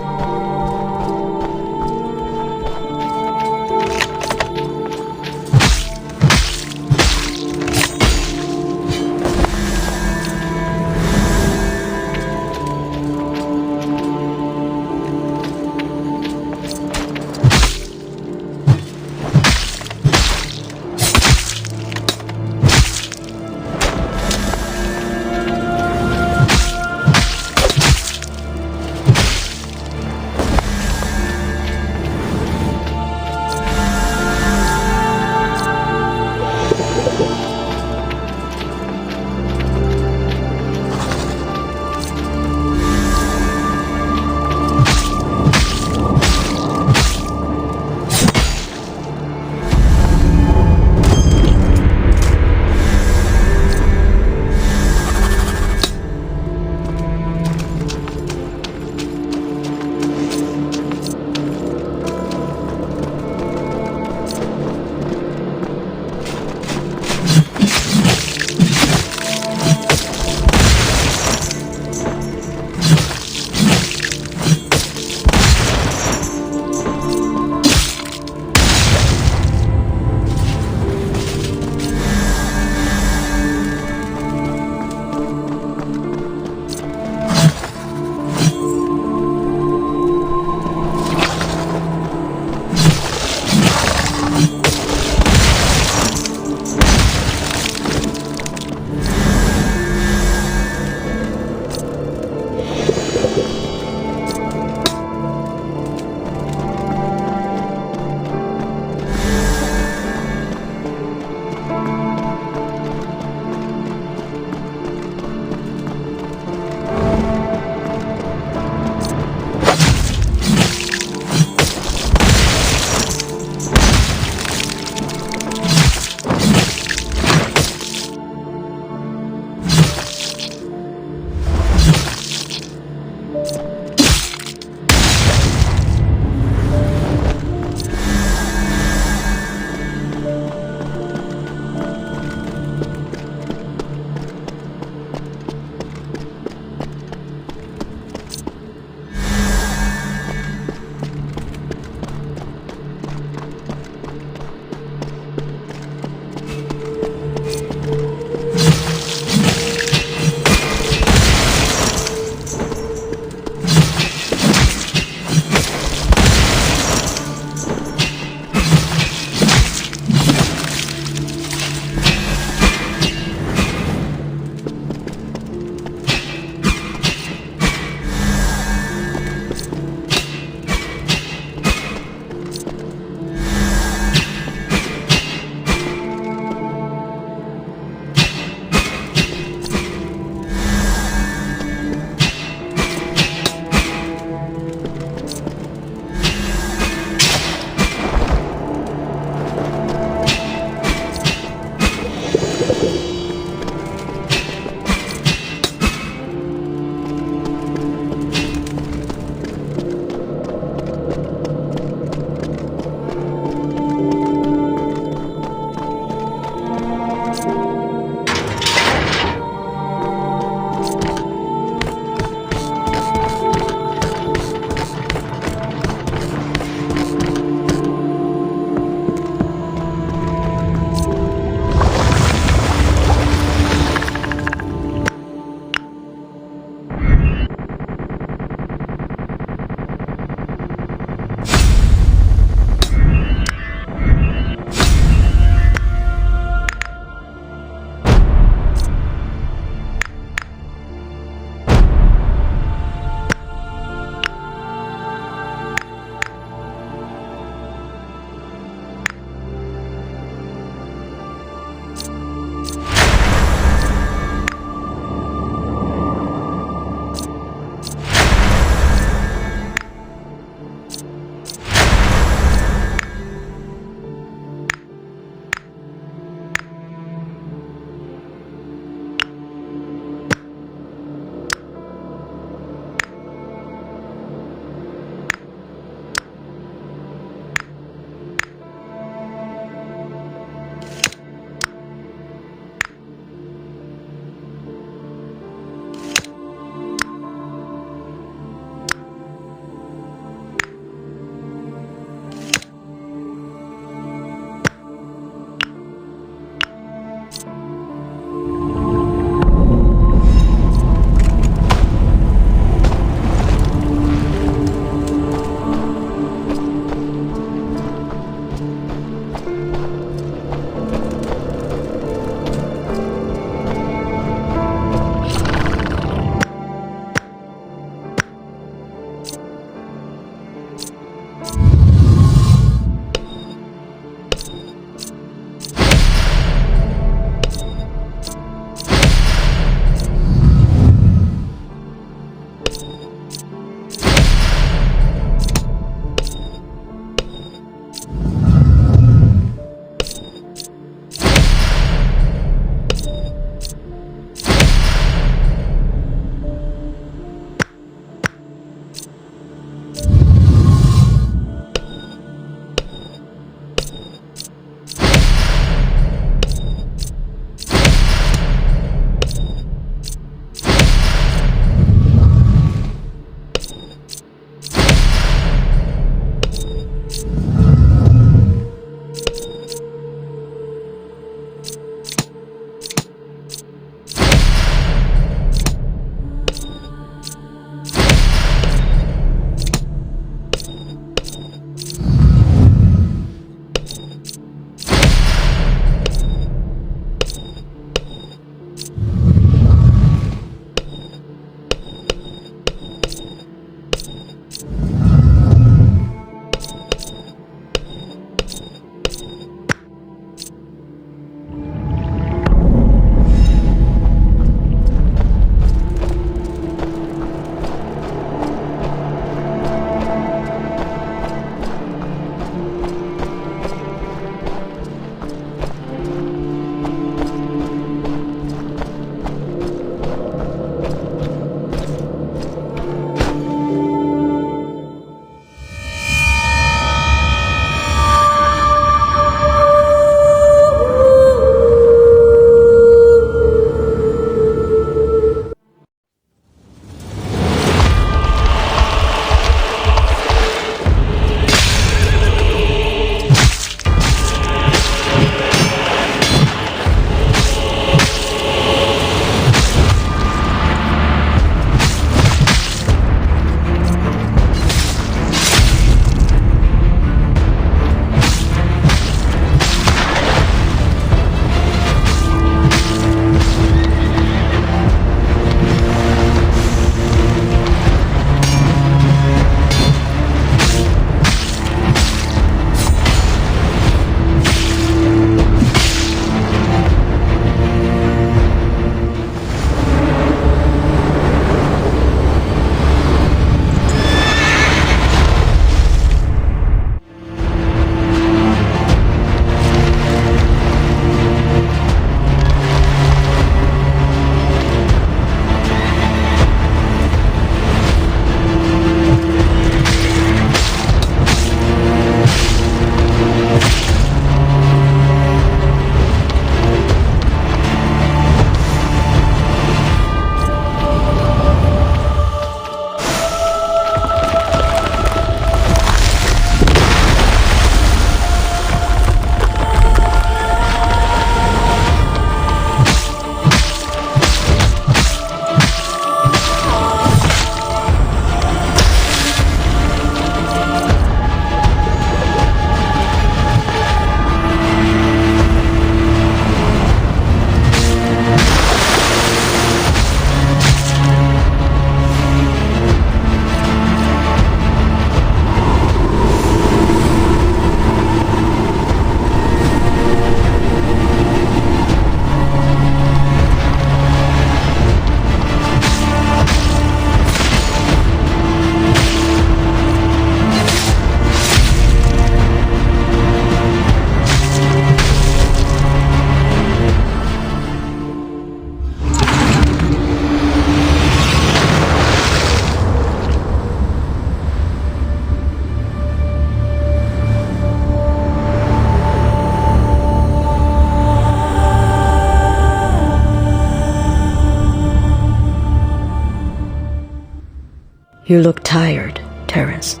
You look tired, Terence.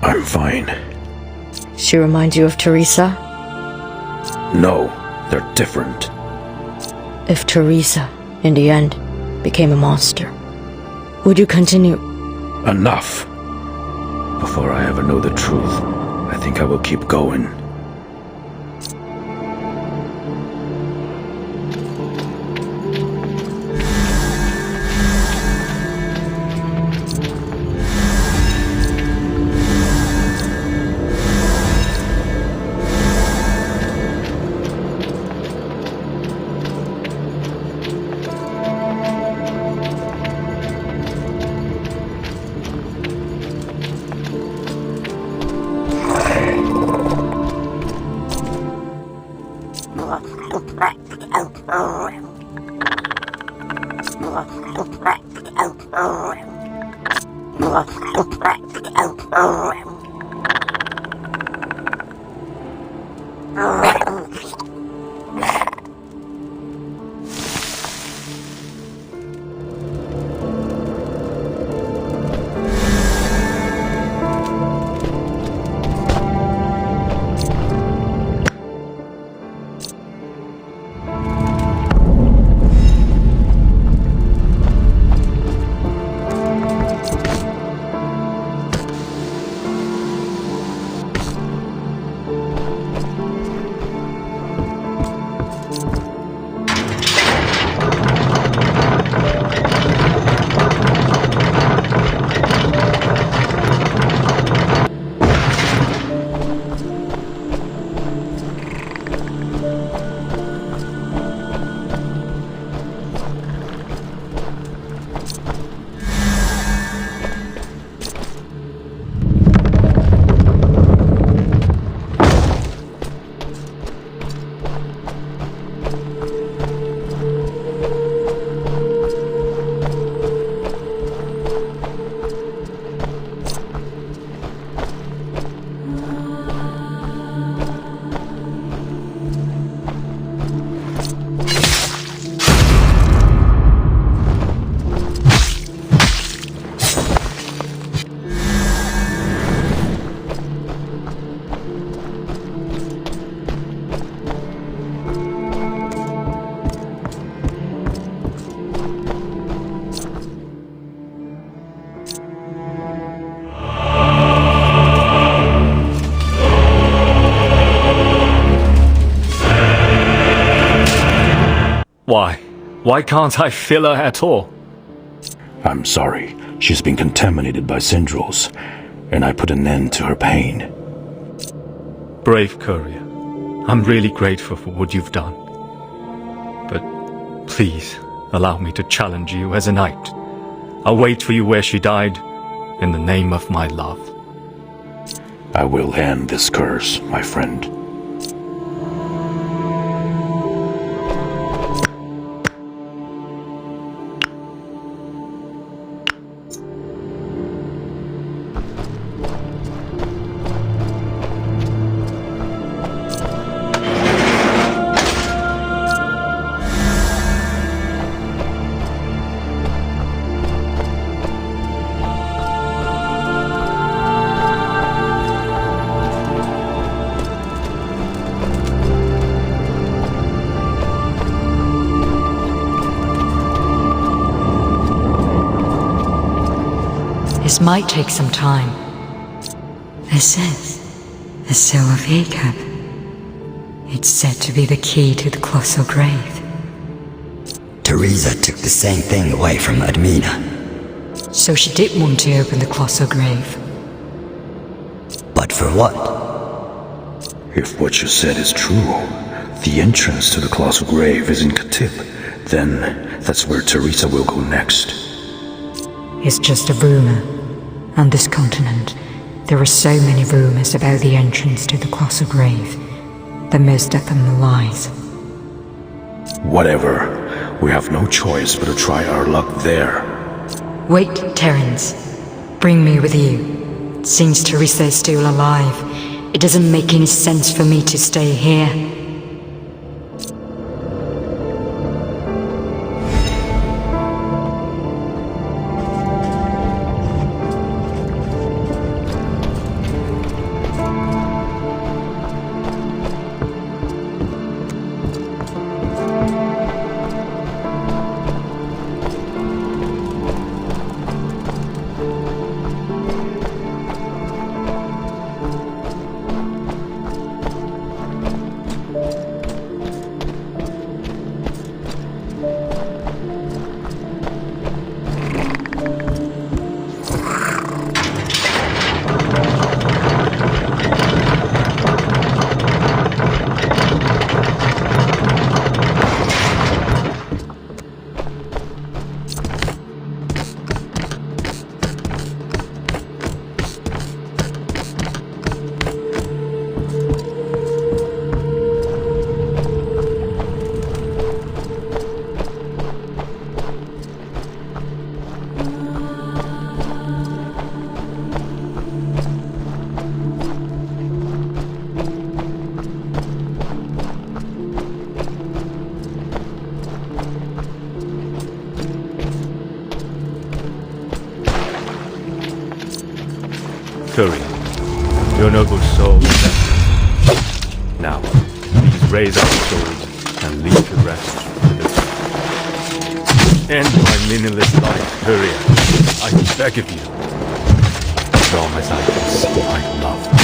I'm fine. She reminds you of Teresa? No, they're different. If Teresa, in the end, became a monster, would you continue? Enough! Before I ever know the truth, I think I will keep going. Why can't I feel her at all? I'm sorry. She's been contaminated by syndromes, and I put an end to her pain. Brave courier. I'm really grateful for what you've done. But please, allow me to challenge you as a knight. I'll wait for you where she died, in the name of my love. I will end this curse, my friend. This might take some time. This is the Seal of Jacob. It's said to be the key to the colossal grave. Teresa took the same thing away from Elena. So she did want to open the colossal grave. But for what? If what you said is true, the entrance to the colossal grave is in Katip, then that's where Teresa will go next. It's just a rumor. On this continent, there are so many rumors about the entrance to the colossal grave, that most of them are lies. Whatever. We have no choice but to try our luck there. Wait, Terence. Bring me with you. Since Teresa is still alive, it doesn't make any sense for me to stay here. Courier, your noble soul is empty. Now, please raise our swords and leave the rest to the gods. End my meaningless life, Courier. I beg of you. As long as I can see my love.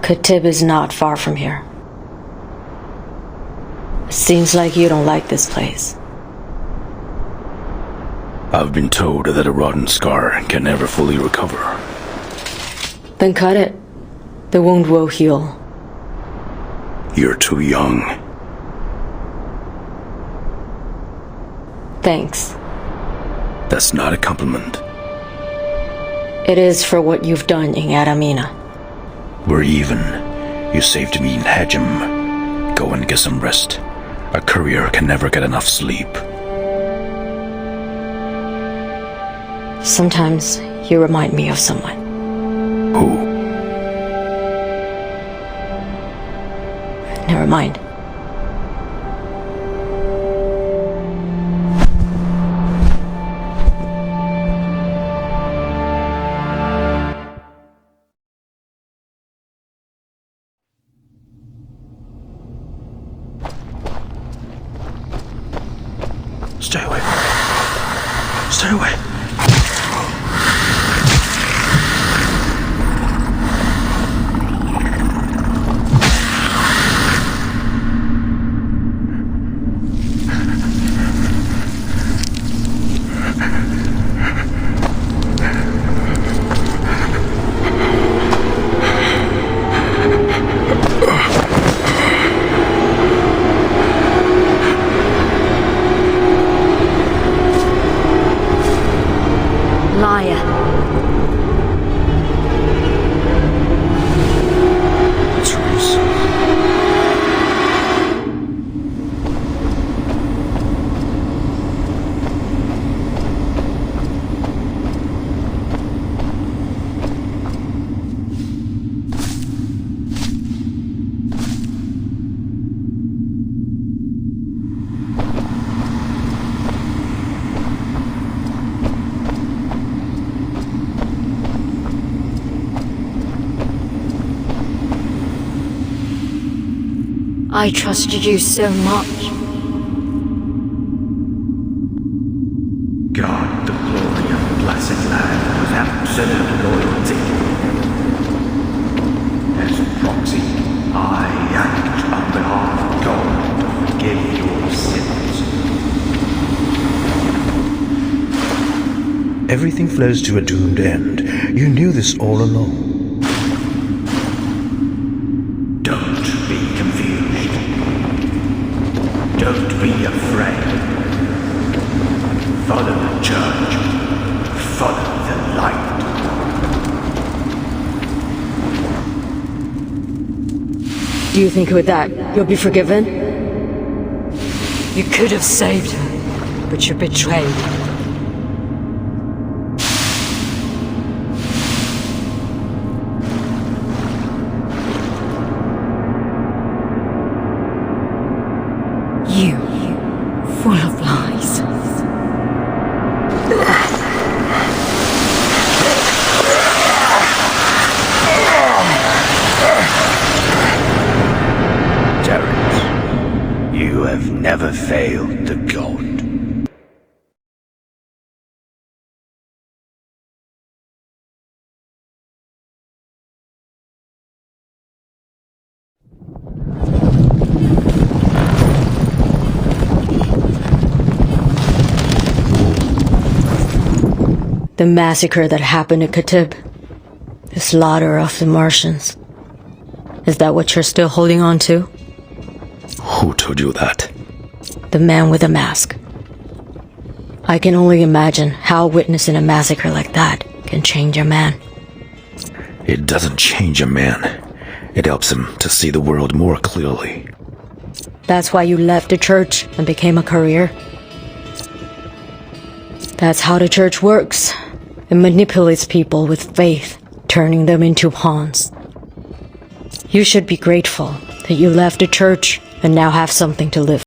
Khatib is not far from here. Seems like you don't like this place. I've been told that a rotten scar can never fully recover. Then cut it. The wound will heal. You're too young. Thanks. That's not a compliment. It is for what you've done in Adamina. We're even. You saved me in Hejim. Go and get some rest. A courier can never get enough sleep. Sometimes you remind me of someone. Who? Never mind. Stay away. Liar. Therese. I trusted you so much. God, the glory of the blessed land was absolute loyalty. As a proxy, I act on behalf of God to forgive your sins. Everything flows to a doomed end. You knew this all along. Don't be confused. Don't be afraid. Follow the church. Follow the light. Do you think with that, you'll be forgiven? You could have saved her, but you betrayed. You, full of lies. Terrence, you have never failed the god. The massacre that happened at Katib. The slaughter of the Martians. Is that what you're still holding on to? Who told you that? The man with a mask. I can only imagine how witnessing a massacre like that can change a man. It doesn't change a man. It helps him to see the world more clearly. That's why you left the church and became a career? That's how the church works. It manipulates people with faith, turning them into pawns. You should be grateful that you left the church and now have something to live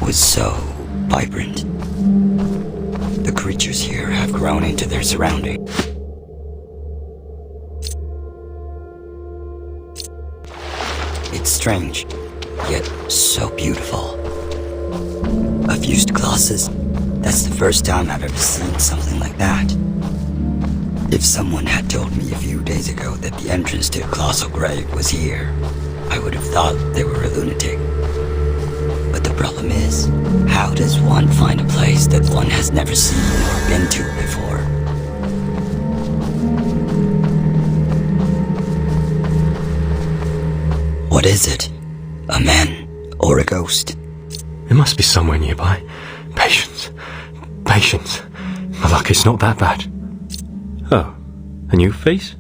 was so vibrant. The creatures here have grown into their surroundings. It's strange, yet so beautiful. A fused colossus? That's the first time I've ever seen something like that. If someone had told me a few days ago that the entrance to a colossal grave was here, I would have thought they were a lunatic. But the problem is, how does one find a place that one has never seen or been to before? What is it? A man or a ghost? It must be somewhere nearby. Patience. Patience. My luck is not that bad. Oh, a new face?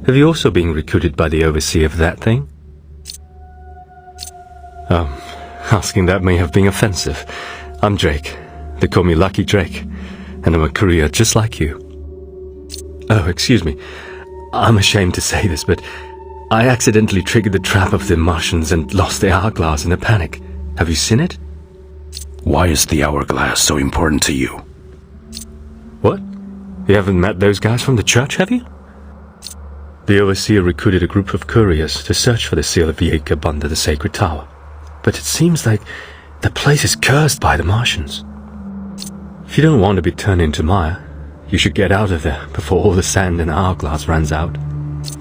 Have you also been recruited by the overseer of that thing? Asking that may have been offensive. I'm Drake. They call me Lucky Drake, and I'm a courier just like you. Oh, excuse me. I'm ashamed to say this, but I accidentally triggered the trap of the Martians and lost the hourglass in a panic. Have you seen it? Why is the hourglass so important to you? What? You haven't met those guys from the church, have you? The overseer recruited a group of couriers to search for the seal of Jacob under the sacred tower. But it seems like the place is cursed by the Martians. If you don't want to be turned into mire, you should get out of there before all the sand in the hourglass runs out.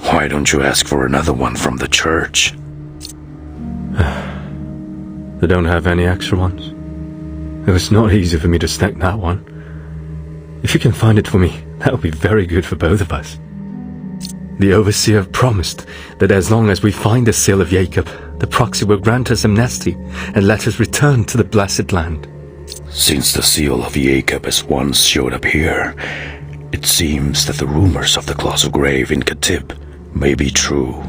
Why don't you ask for another one from the church? They don't have any extra ones. It was not easy for me to snag that one. If you can find it for me, that would be very good for both of us. The overseer promised that as long as we find the seal of Jacob, the proxy will grant us amnesty and let us return to the blessed land. Since the seal of Jacob has once showed up here, it seems that the rumors of the colossal grave in Katib may be true.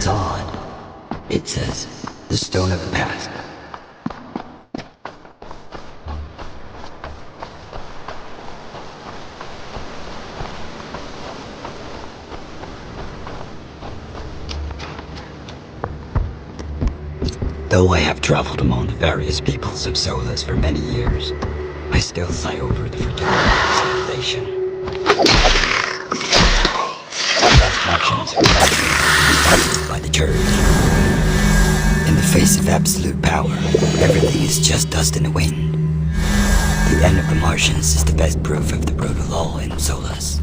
It's odd. It says, the stone of the past. Though I have traveled among the various peoples of Solas for many years, I still sigh over the fertility civilization. Actions are by the church. In the face of absolute power, everything is just dust in the wind. The end of the Martians is the best proof of the brutal law in Solas.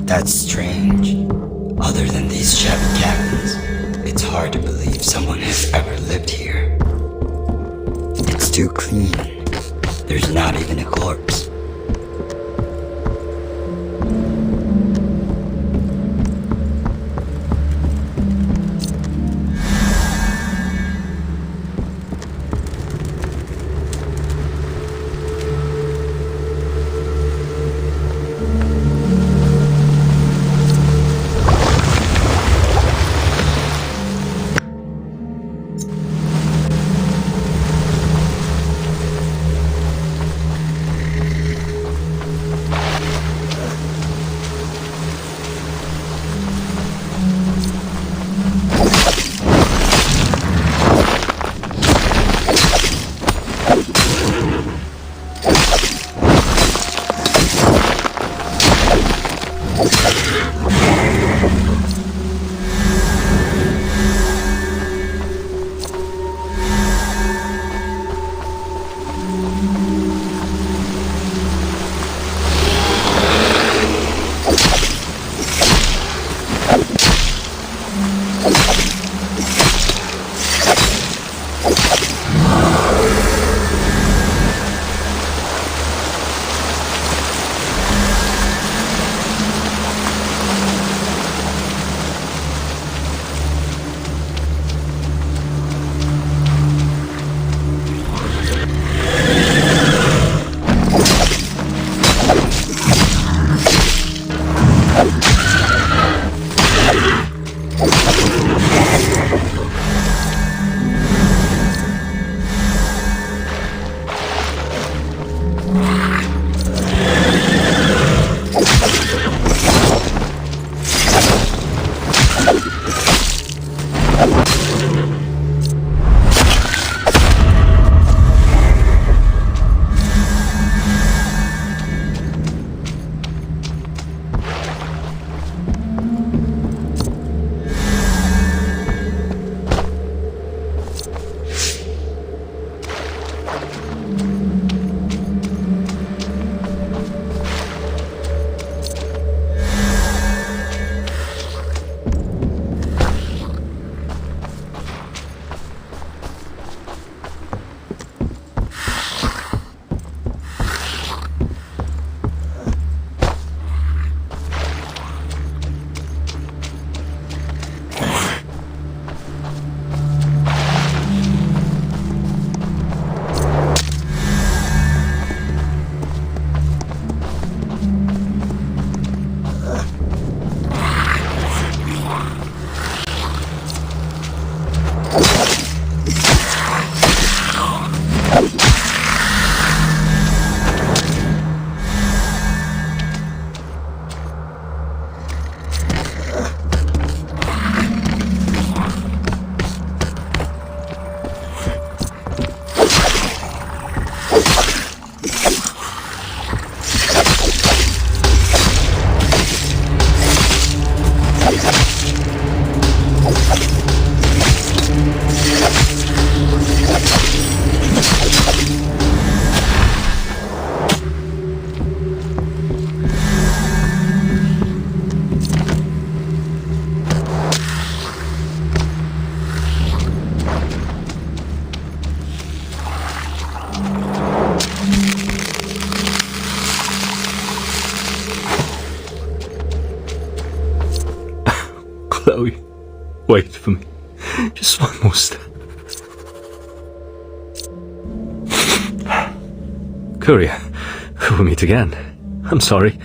That's strange. Other than these shabby cabins, it's hard to believe someone has ever lived here. It's too clean. There's not even a corpse. Wait for me. Just one more step. Courier, we'll meet again. I'm sorry.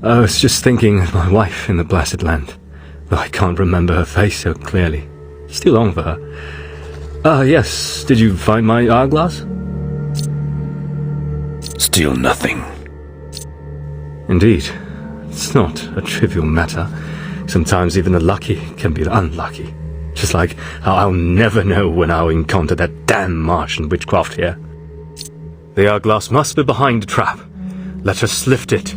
I was just thinking of my wife in the Blessed Land, though I can't remember her face so clearly. It's too long for her. Yes, did you find my hourglass? Still nothing. Indeed. It's not a trivial matter. Sometimes even the lucky can be unlucky. Just like how I'll never know when I'll encounter that damn Martian witchcraft here. The hourglass must be behind the trap. Let us lift it.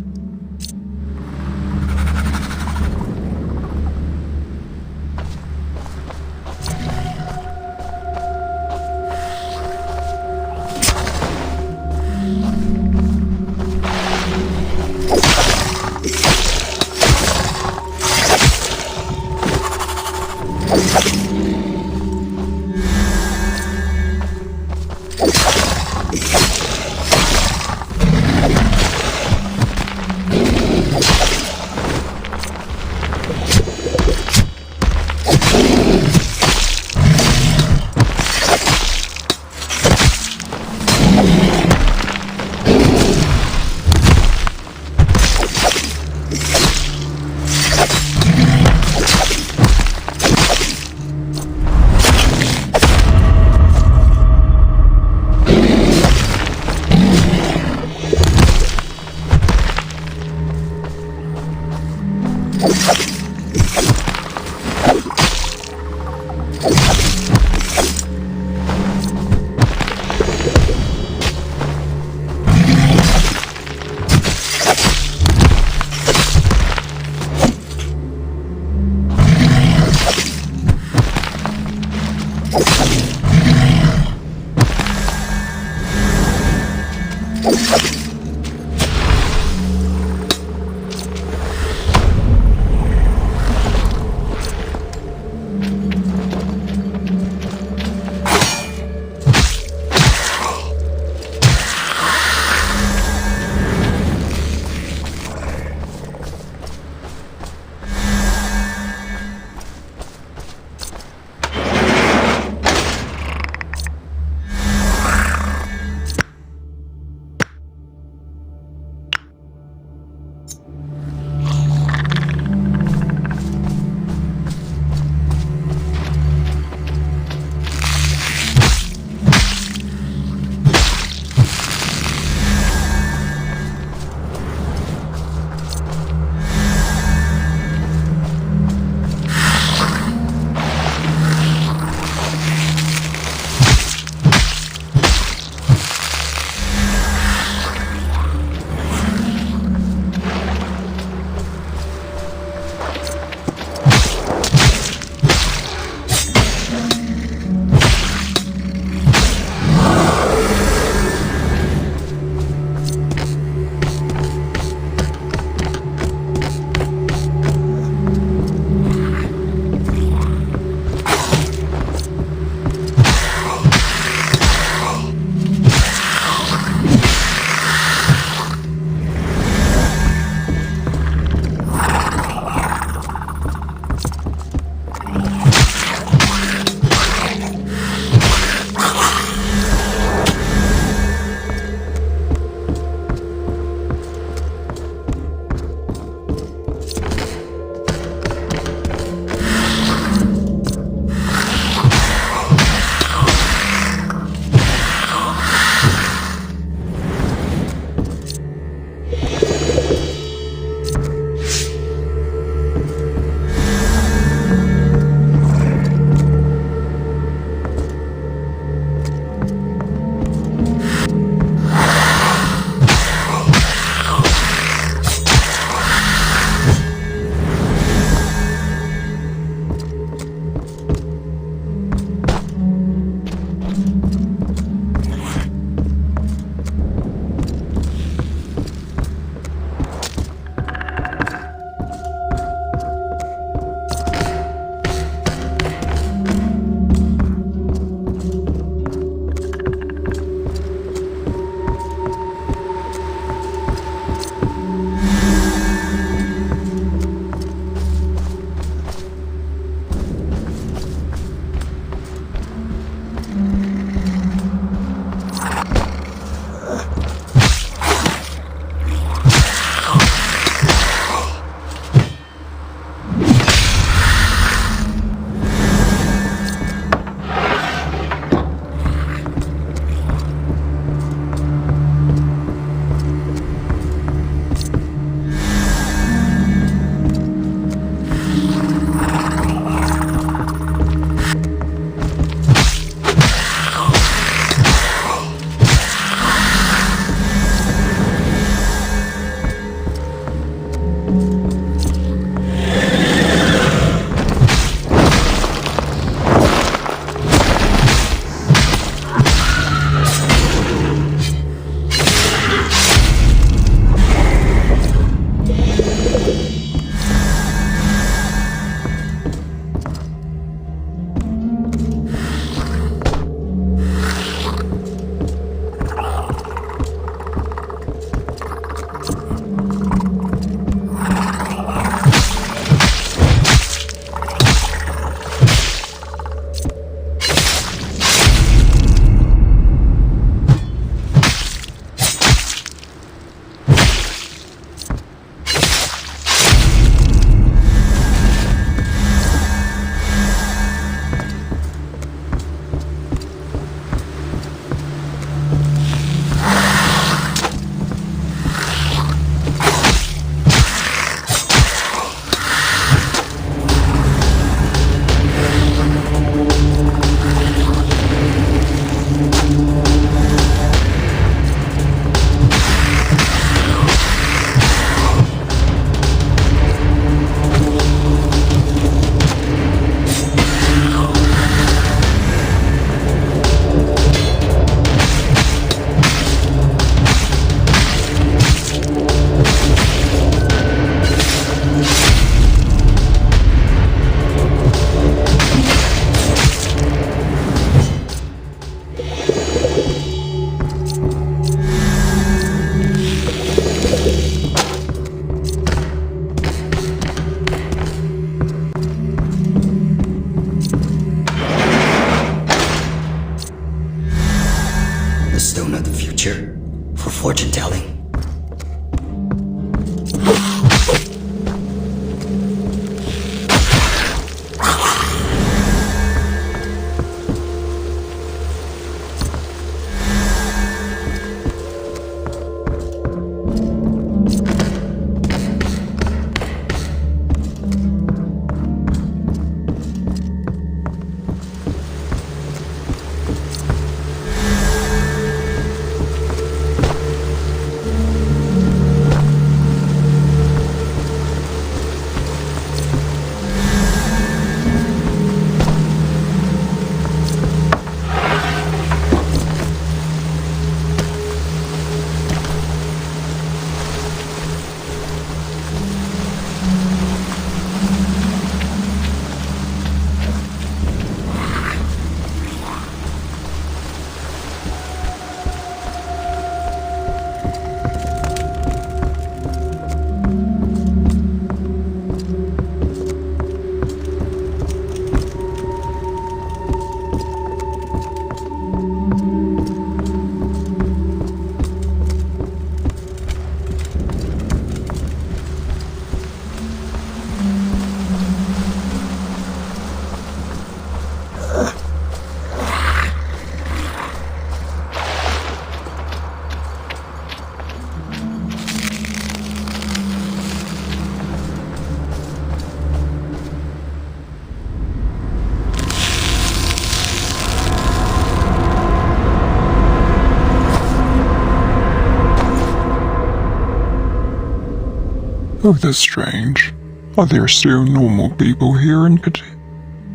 Oh, that's strange. Are there still normal people here in Cadiz?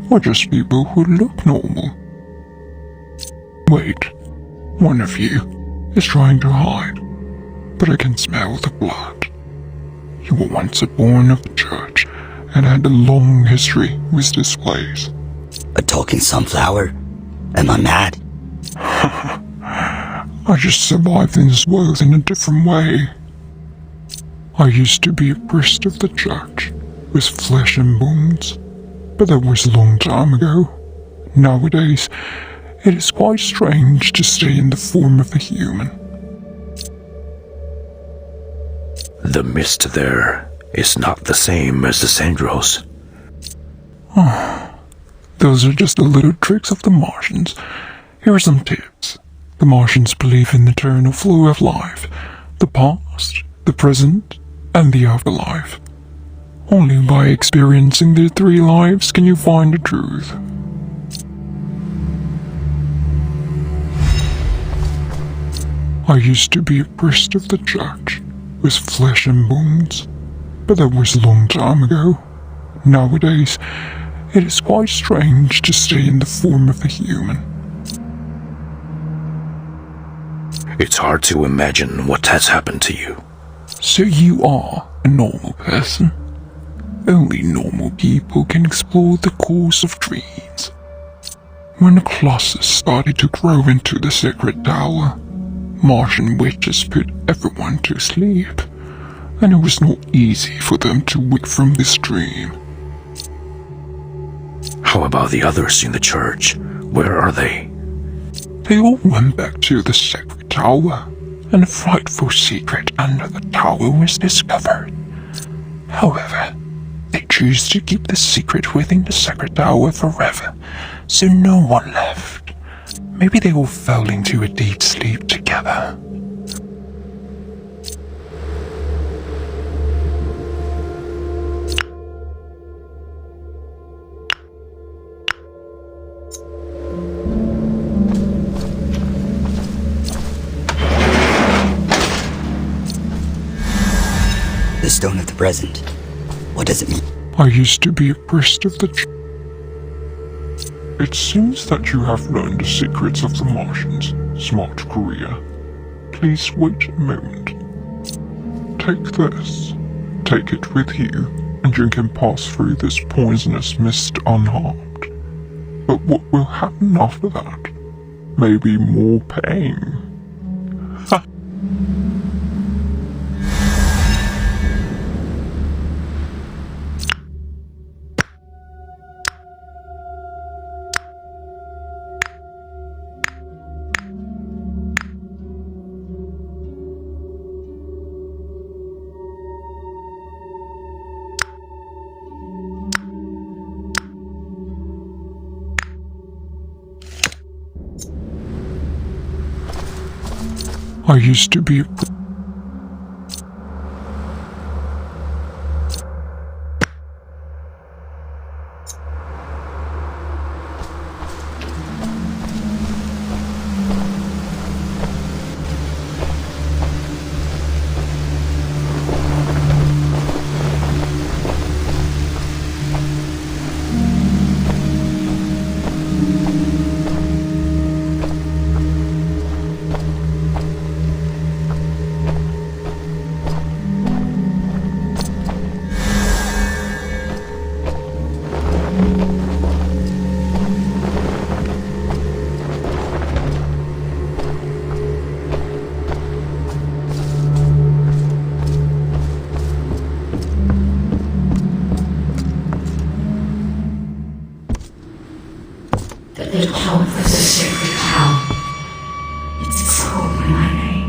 Or just people who look normal? Wait, one of you is trying to hide, but I can smell the blood. You were once a born of the church and had a long history with this place. A talking sunflower? Am I mad? I just survived in this world in a different way. I used to be a priest of the church, with flesh and bones, but that was a long time ago. Nowadays, it is quite strange to stay in the form of a human. The mist there is not the same as the Sandros. Those are just the little tricks of the Martians. Here are some tips. The Martians believe in the eternal flow of life, the past, the present, and the afterlife. Only by experiencing the three lives can you find the truth. I used to be a priest of the church, with flesh and bones, but that was a long time ago. Nowadays, it is quite strange to stay in the form of a human. It's hard to imagine what has happened to you. So you are a normal person? Only normal people can explore the course of dreams. When the Colossus started to grow into the sacred tower, Martian witches put everyone to sleep, and it was not easy for them to wake from this dream. How about the others in the church? Where are they? They all went back to the sacred tower, and a frightful secret under the tower was discovered. However, they choose to keep the secret within the sacred tower forever, so no one left. Maybe they all fell into a deep sleep together. The stone of the present. What does it mean? I used to be a priest of the It seems that you have learned the secrets of the Martians, smart courier. Please wait a moment. Take this. Take it with you, and you can pass through this poisonous mist unharmed. But what will happen after that? Maybe more pain. I used to be a The top of the sacred tower. It's called my name.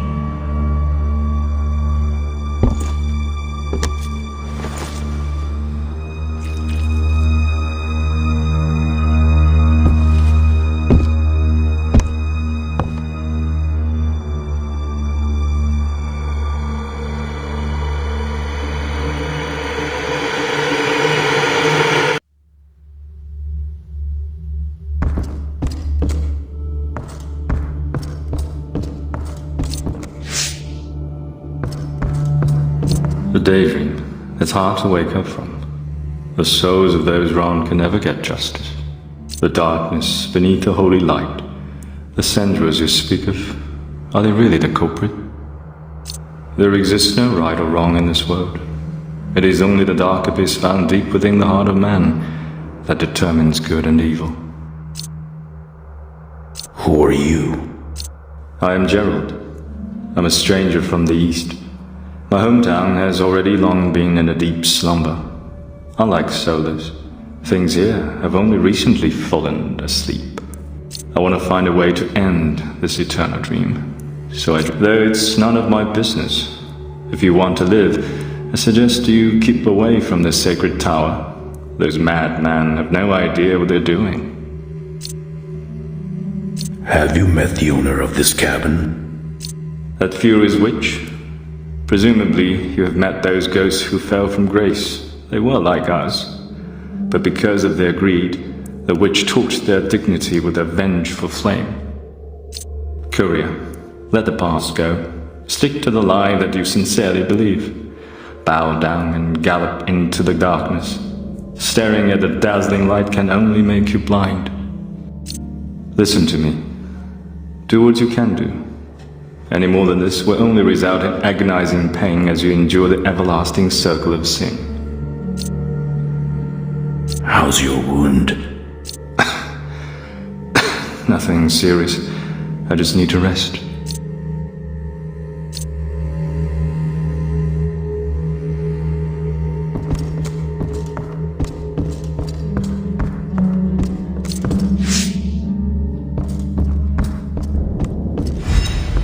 The daydream. It's hard to wake up from. The souls of those wronged can never get justice. The darkness beneath the holy light, the cendrils you speak of, are they really the culprit? There exists no right or wrong in this world. It is only the dark abyss found deep within the heart of man that determines good and evil. Who are you? I am Gerald. I'm a stranger from the east. My hometown has already long been in a deep slumber. Unlike Solas, things here have only recently fallen asleep. I want to find a way to end this eternal dream. Though it's none of my business. If you want to live, I suggest you keep away from the sacred tower. Those madmen have no idea what they're doing. Have you met the owner of this cabin? That Fury's witch? Presumably, you have met those ghosts who fell from grace. They were like us. But because of their greed, the witch torched their dignity with a vengeful flame. Courier, let the past go. Stick to the lie that you sincerely believe. Bow down and gallop into the darkness. Staring at the dazzling light can only make you blind. Listen to me. Do what you can do. Any more than this will only result in agonizing pain as you endure the everlasting circle of sin. How's your wound? Nothing serious. I just need to rest.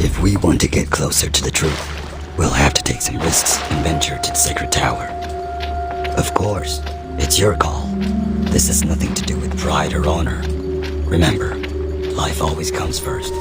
If we want to get closer to the truth, we'll have to take some risks and venture to the sacred tower. Of course, it's your call. This has nothing to do with pride or honor. Remember, life always comes first.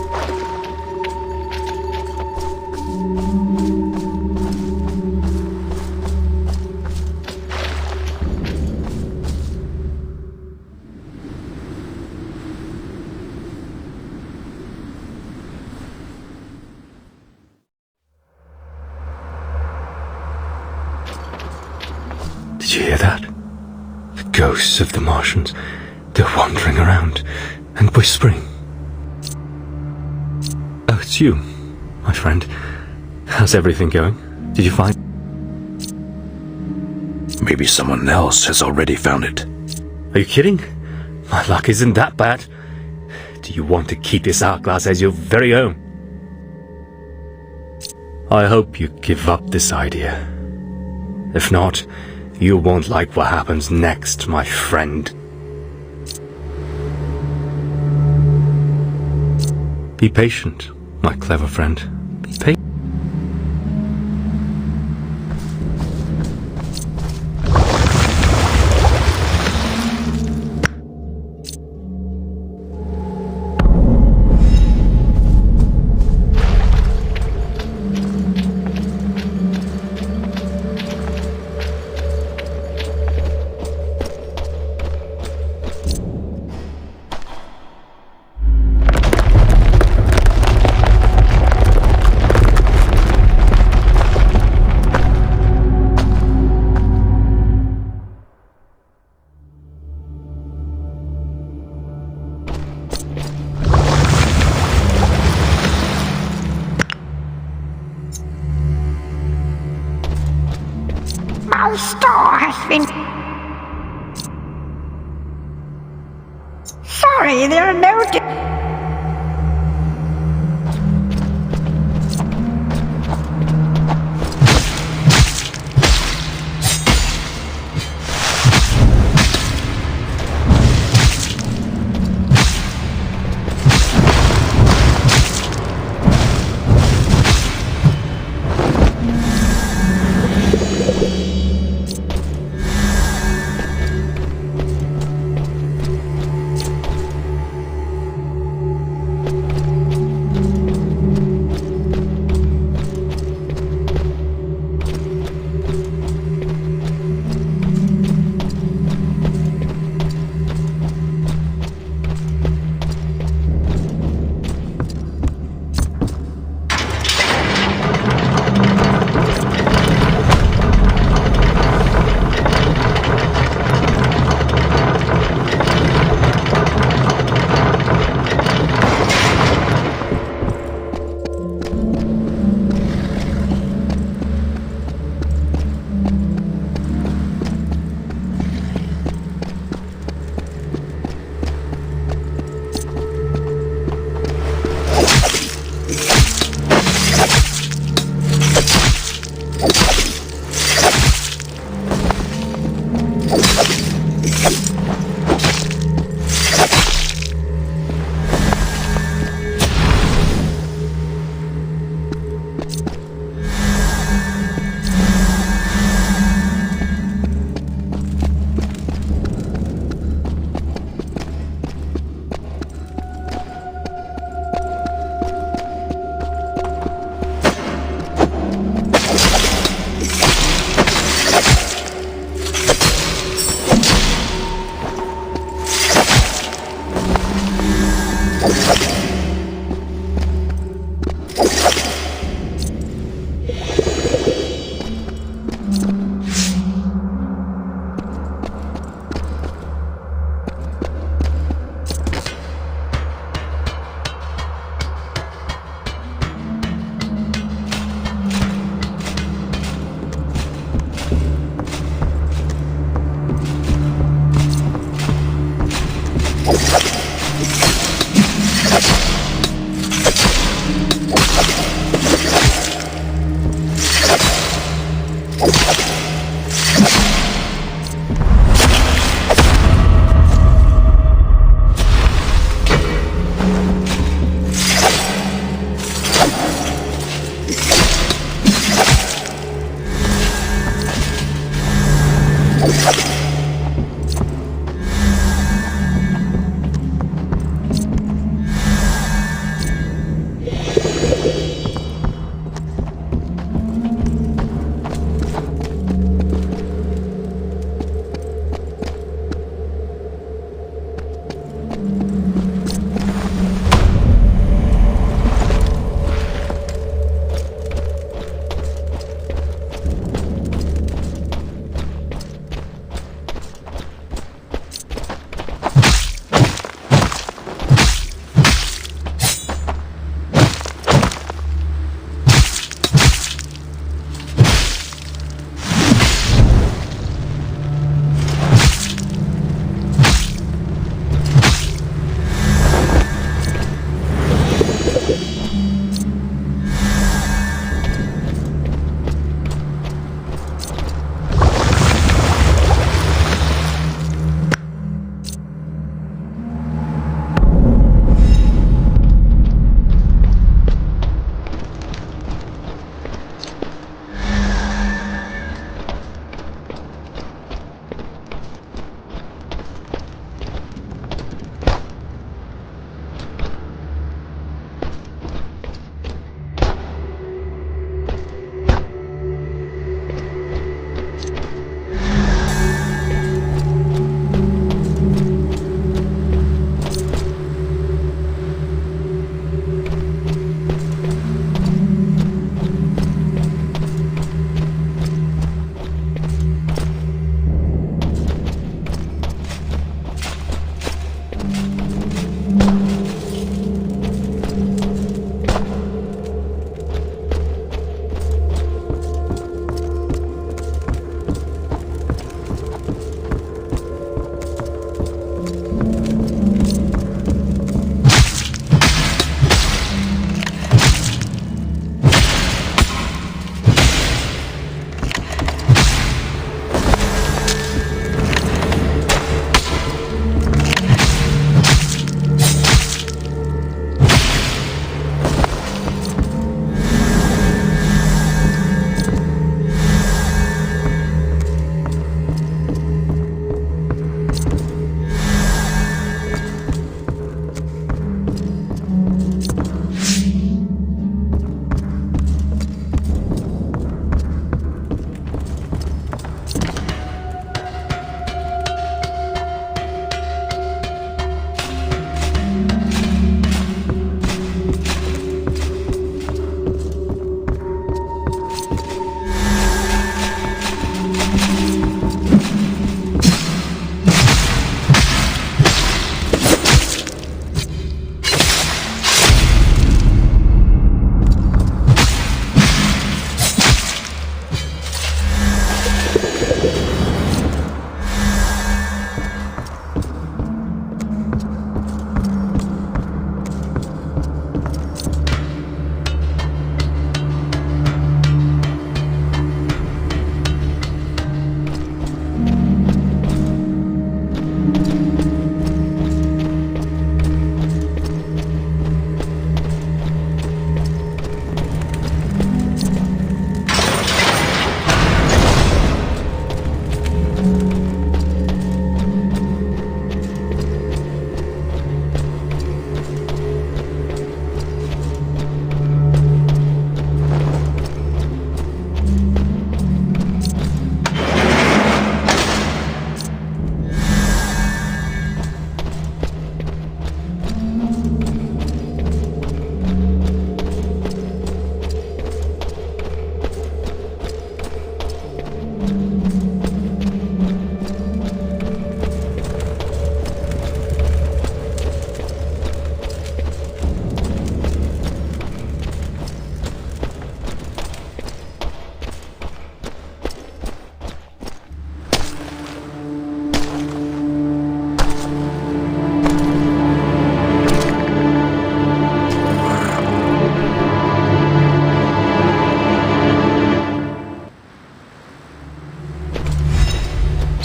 Did you hear that? The ghosts of the Martians. They're wandering around and whispering. Oh, it's you, my friend. How's everything going? Did you find... Maybe someone else has already found it. Are you kidding? My luck isn't that bad. Do you want to keep this hourglass as your very own? I hope you give up this idea. If not, you won't like what happens next, my friend. Be patient, my clever friend. Be patient. My store has been... Sorry, there are no...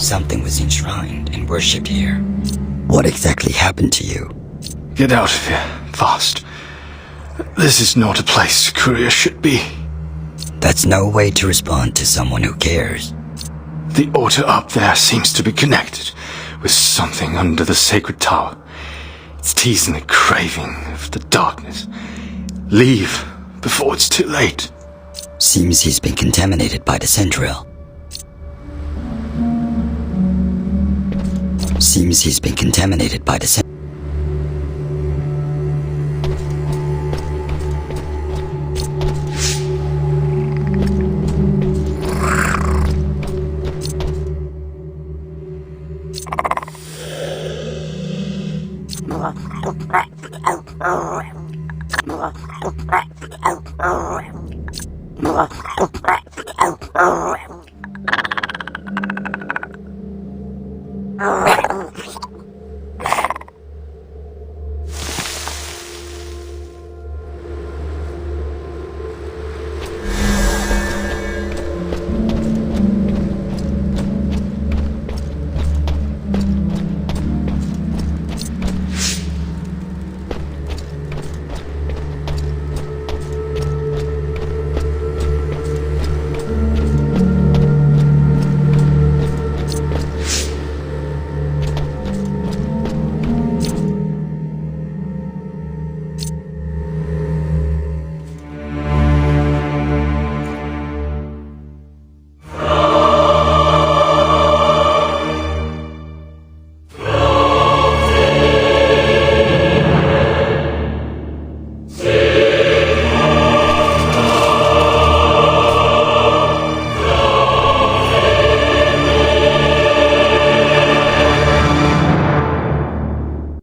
something was enshrined and worshipped here. What exactly happened to you? Get out of here, fast. This is not a place Courier should be. That's no way to respond to someone who cares. The altar up there seems to be connected with something under the sacred tower. It's teasing the craving of the darkness. Leave before it's too late. Seems he's been contaminated by the central. Seems he's been contaminated by the central.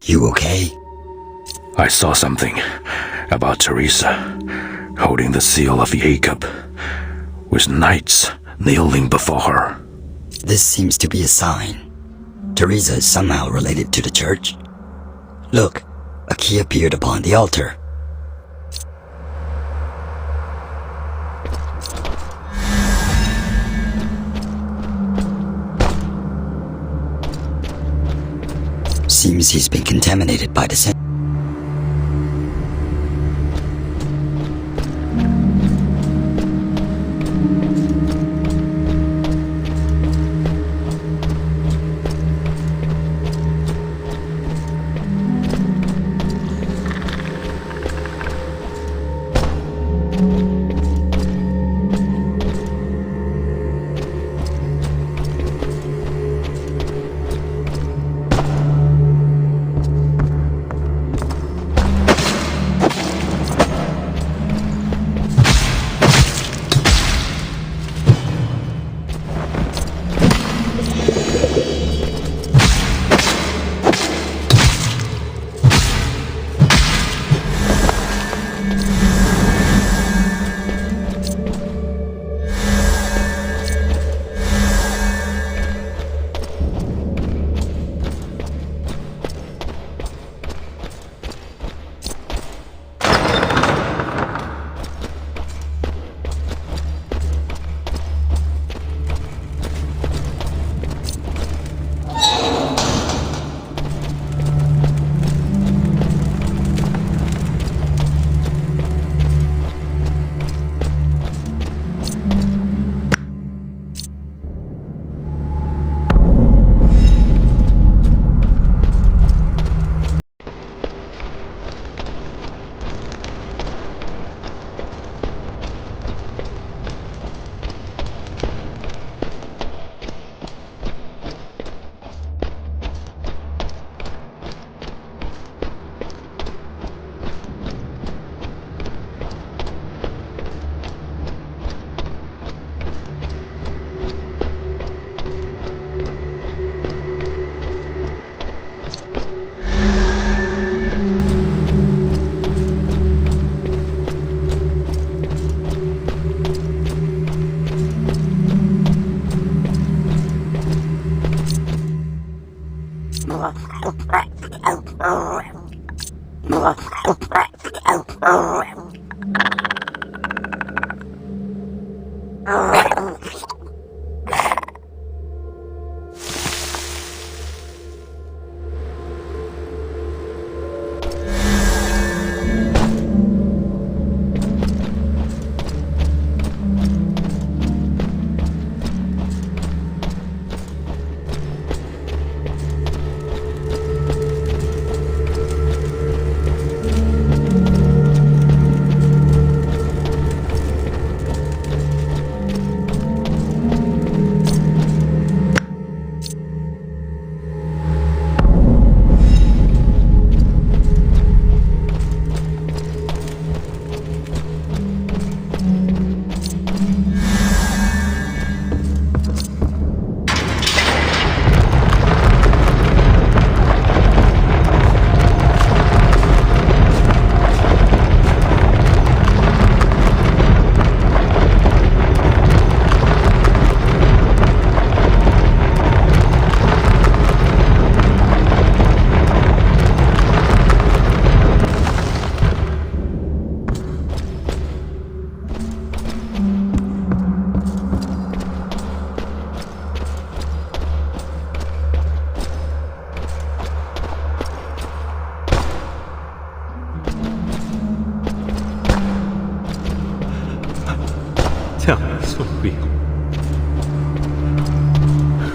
You okay? I saw something about Teresa holding the seal of Jacob, with knights kneeling before her. This seems to be a sign. Teresa is somehow related to the church. Look, a key appeared upon the altar. Seems he's been contaminated by the sin.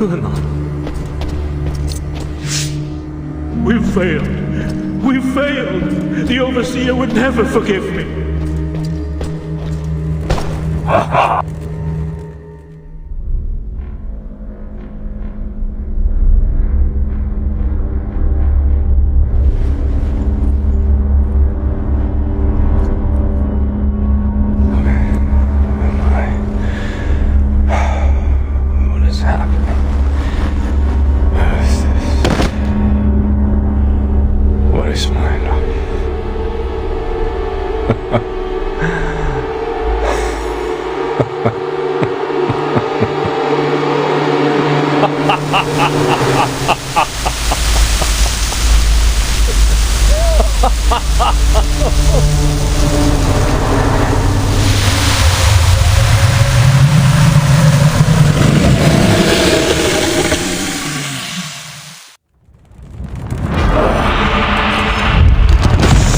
Who am I? We failed. We failed. The Overseer would never forgive me.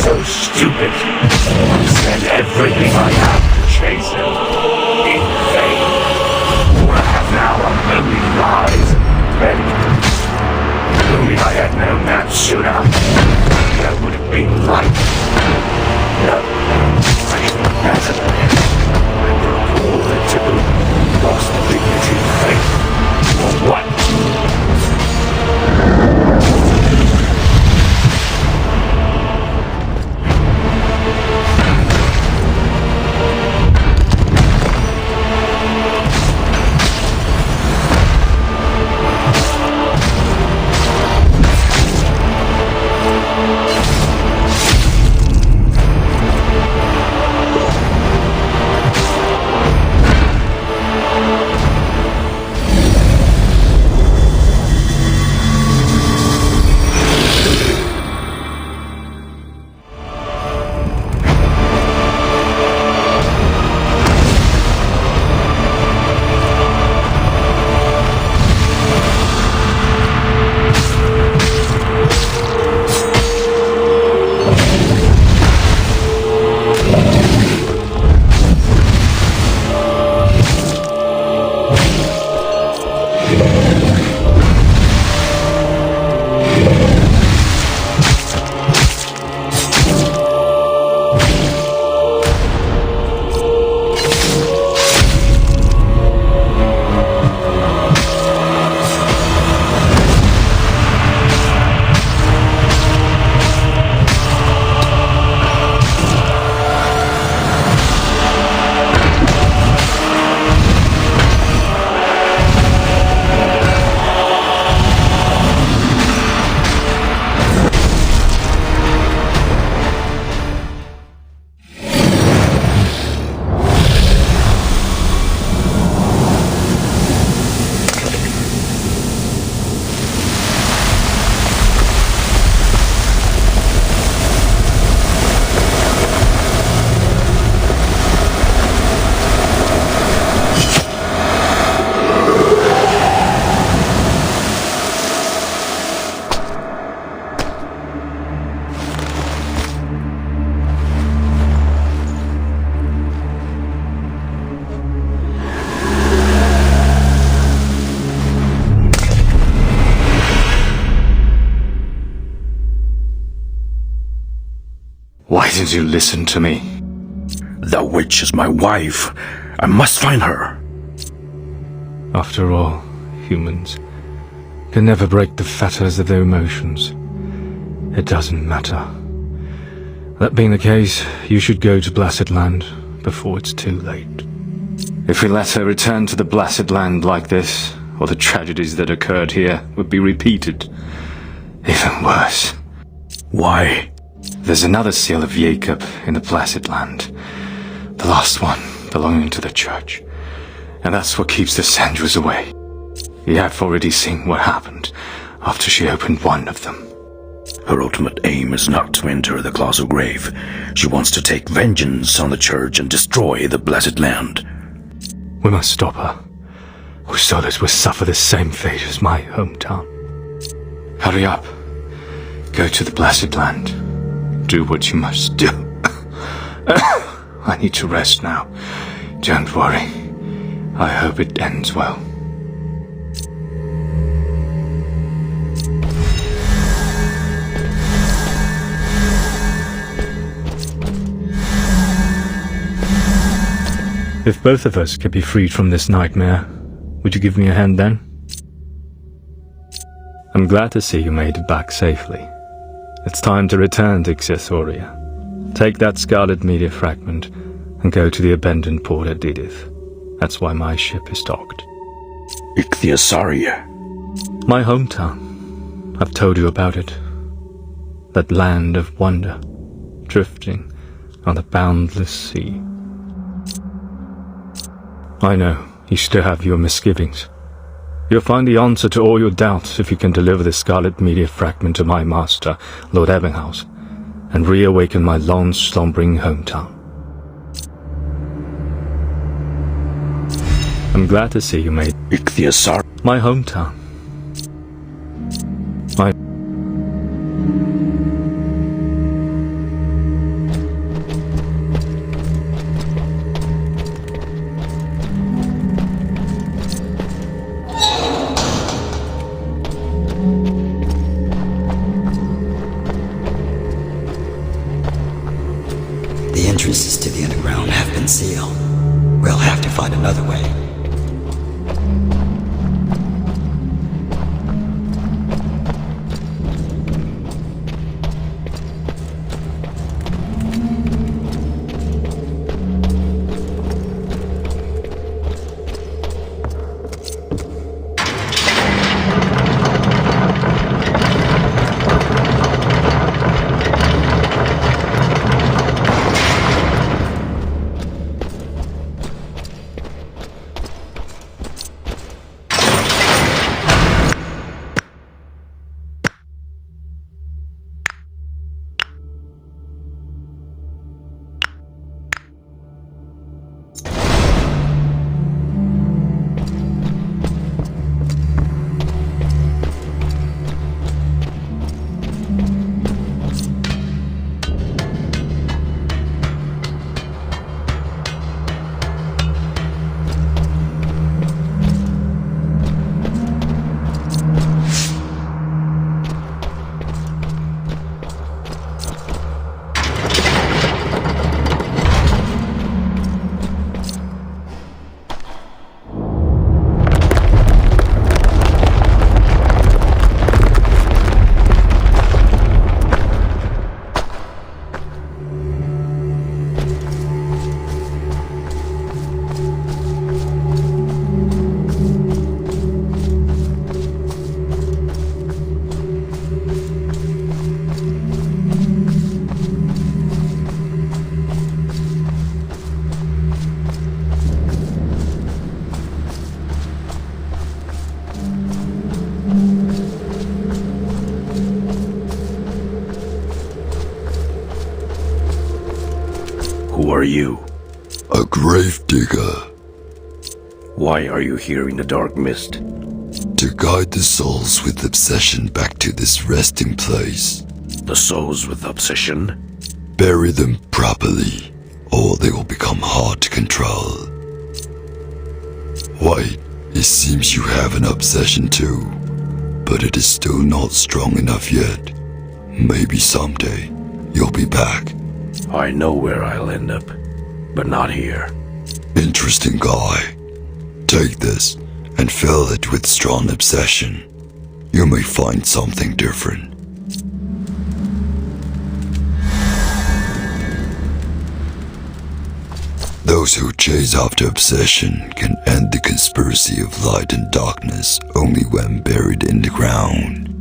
So stupid. I spent everything I have to chase him. In vain. All I have now are lonely lies and vengeance. If only I had known that sooner, that would have been right. No, I didn't matter to him. I broke all the taboo, lost dignity, faith. For what? Why didn't you listen to me? The witch is my wife. I must find her. After all, humans can never break the fetters of their emotions. It doesn't matter. That being the case, you should go to Blessed Land before it's too late. If we let her return to the Blessed Land like this, all the tragedies that occurred here would be repeated. Even worse. Why? There's another seal of Jacob in the Blessed Land. The last one belonging to the church. And that's what keeps the Sandras away. You have already seen what happened after she opened one of them. Her ultimate aim is not to enter the colossal grave. She wants to take vengeance on the church and destroy the Blessed Land. We must stop her, or Solas will suffer the same fate as my hometown. Hurry up. Go to the Blessed Land. Do what you must do. I need to rest now. Don't worry. I hope it ends well. If both of us can be freed from this nightmare, would you give me a hand then? I'm glad to see you made it back safely. It's time to return to Xethoria. Take that scarlet meteor fragment and go to the abandoned port at Didith. That's why my ship is docked. Ichthyosaria. My hometown. I've told you about it. That land of wonder, drifting on the boundless sea. I know, you still have your misgivings. You'll find the answer to all your doubts if you can deliver the scarlet meteor fragment to my master, Lord Ebbinghaus, and reawaken my long-slumbering hometown. I'm glad to see you made Ichthyosaria. my hometown. My The entrances to the underground have been sealed. We'll have to find another way. Who are you? A grave digger. Why are you here in the dark mist? To guide the souls with obsession back to this resting place. The souls with obsession? Bury them properly, or they will become hard to control. Wait, it seems you have an obsession too, but it is still not strong enough yet. Maybe someday, you'll be back. I know where I'll end up, but not here. Interesting guy. Take this, and fill it with strong obsession. You may find something different. Those who chase after obsession can end the conspiracy of light and darkness only when buried in the ground.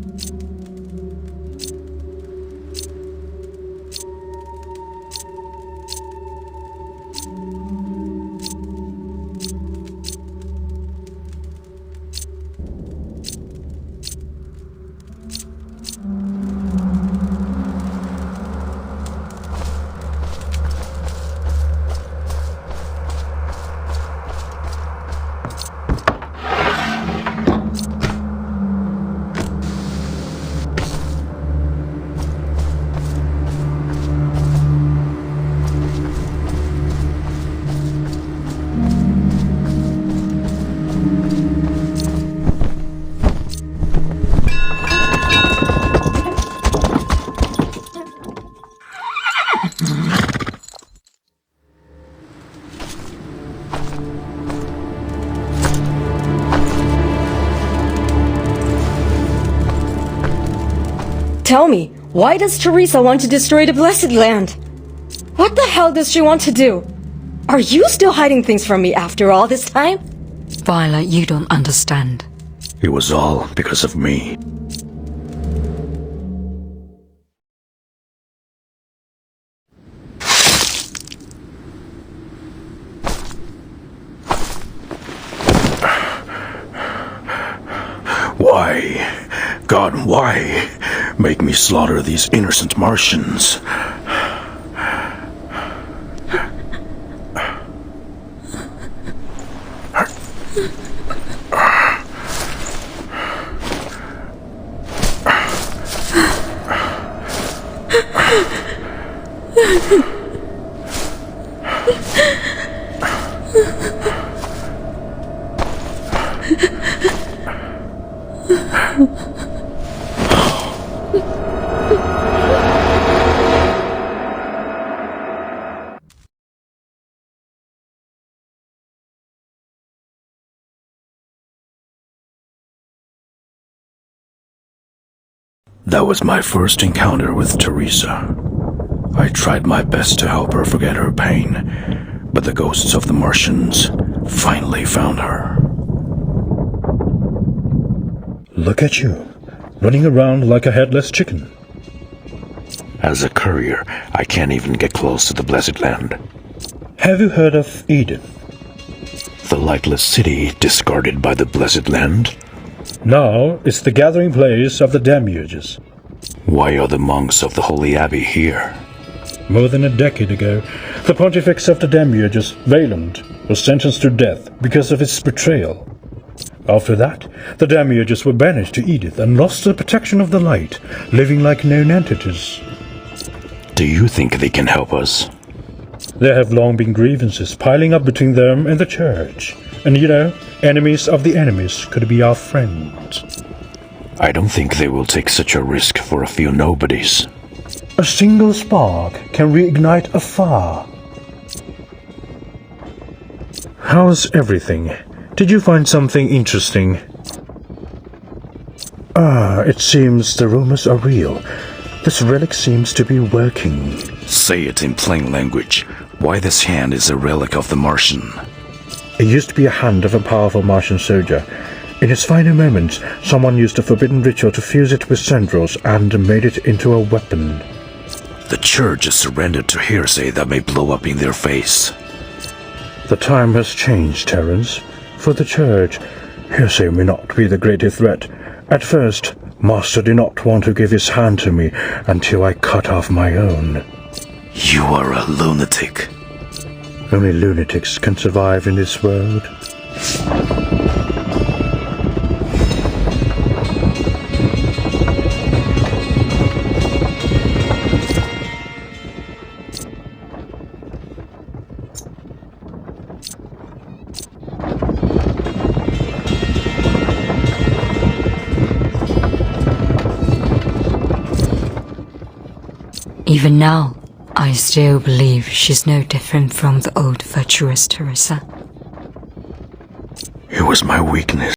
Tell me, why does Teresa want to destroy the Blessed Land? What the hell does she want to do? Are you still hiding things from me after all this time? Violet, you don't understand. It was all because of me. Why? God, why? Make me slaughter these innocent Martians. That was my first encounter with Teresa. I tried my best to help her forget her pain, but the ghosts of the Martians finally found her. Look at you, running around like a headless chicken. As a courier, I can't even get close to the Blessed Land. Have you heard of Eden? The lightless city discarded by the Blessed Land? Now it's the gathering place of the Demiurges. Why are the monks of the Holy Abbey here? More than a decade ago, the Pontifex of the Demiurges, Valand, was sentenced to death because of his betrayal. After that, the Demiurges were banished to Edith and lost the protection of the light, living like known entities. Do you think they can help us? There have long been grievances piling up between them and the Church. And enemies of the enemies could be our friends. I don't think they will take such a risk for a few nobodies. A single spark can reignite a fire. How's everything? Did you find something interesting? It seems the rumors are real. This relic seems to be working. Say it in plain language. Why this hand is a relic of the Martian? It used to be a hand of a powerful Martian soldier. In his final moments, someone used a forbidden ritual to fuse it with centrals and made it into a weapon. The Church has surrendered to hearsay that may blow up in their face. The time has changed, Terrence. For the Church, hearsay may not be the greatest threat. At first, Master did not want to give his hand to me until I cut off my own. You are a lunatic. Only lunatics can survive in this world. Even now, I still believe she's no different from the old virtuous Teresa. It was my weakness.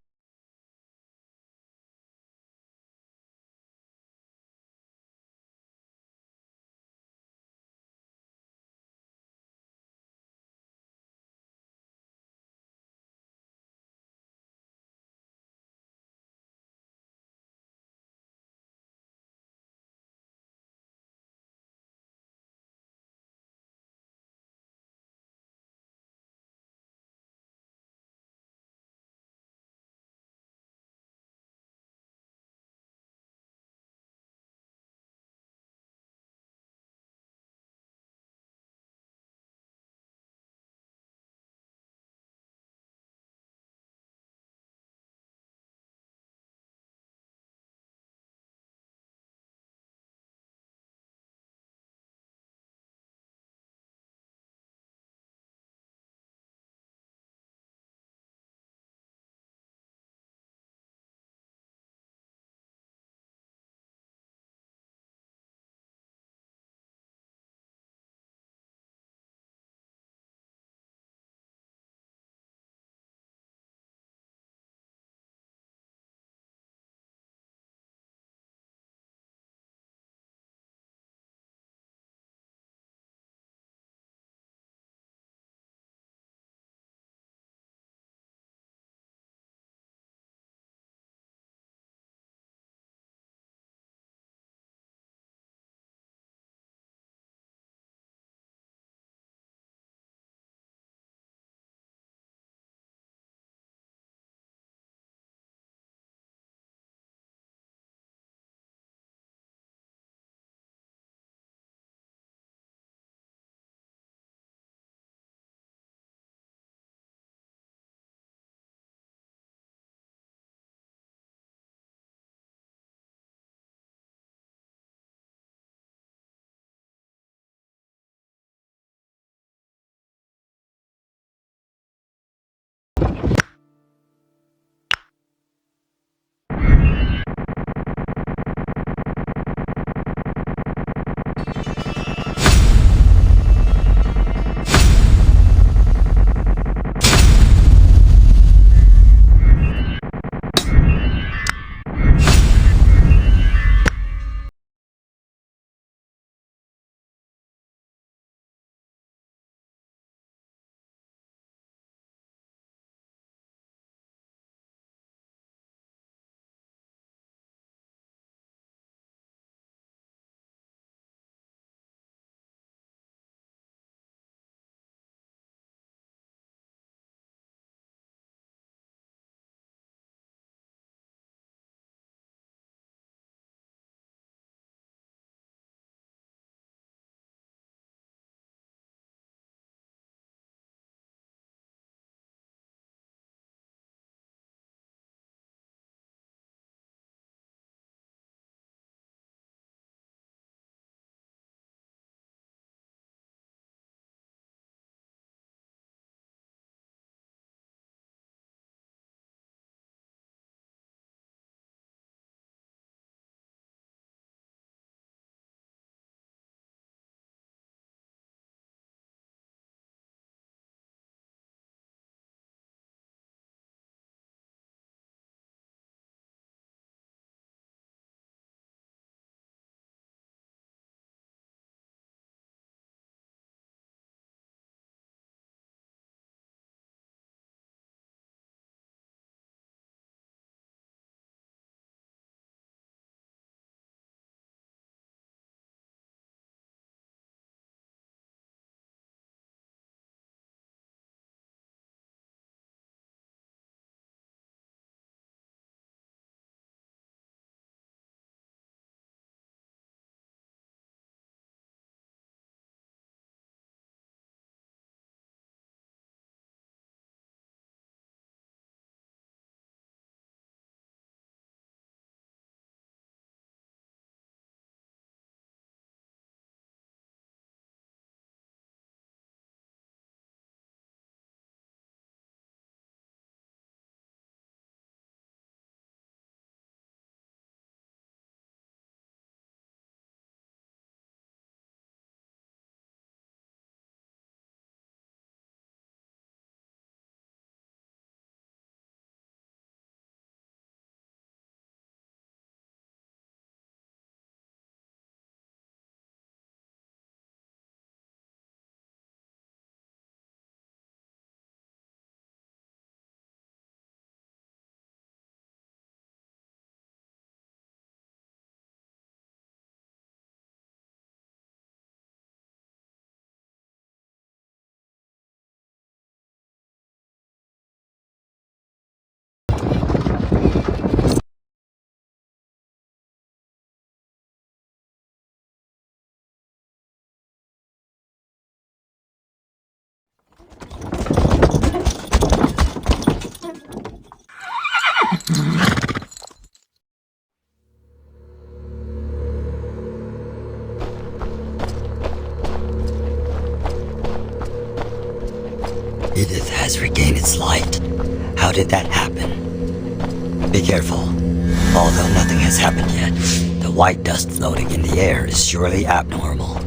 Edith has regained its light. How did that happen? Be careful. Although nothing has happened yet, the white dust floating in the air is surely abnormal.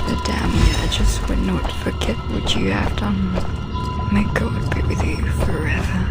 The Demiurges would not forget what you have done. May God be with you forever.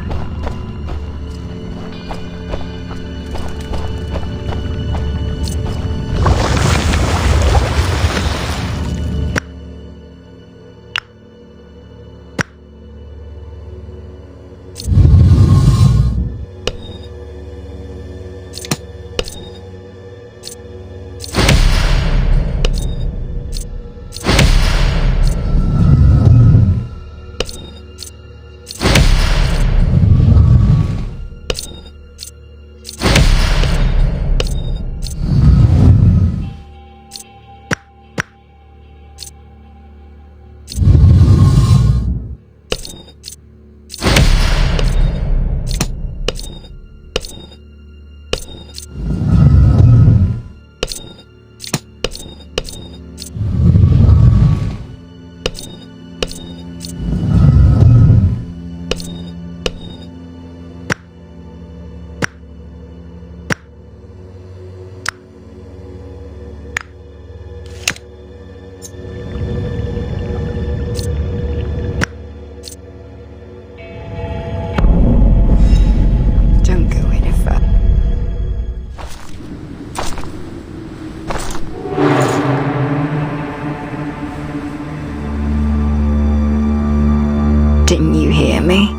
Didn't you hear me?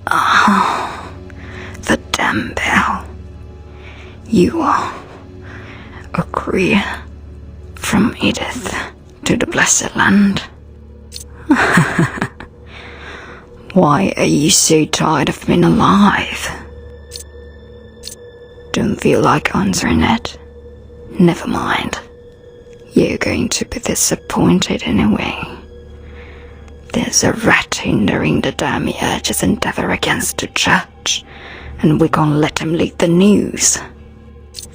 Oh, the damn bell. You are a courier from Edith to the Blessed Land. Why are you so tired of being alive? Don't feel like answering it. Never mind. You're going to be disappointed anyway. There's a rat hindering the Demiurge's endeavor against the church, and we can't let him leak the news.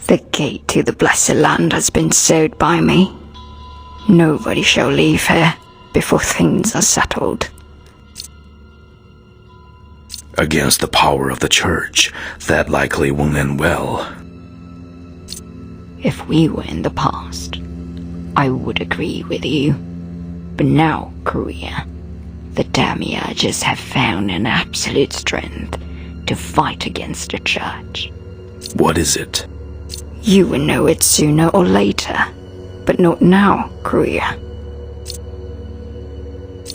The gate to the Blessed Land has been sealed by me. Nobody shall leave here before things are settled. Against the power of the church, that likely won't end well. If we were in the past, I would agree with you. But now, Korea, the Demiurges have found an absolute strength to fight against the church. What is it? You will know it sooner or later, but not now, Korea.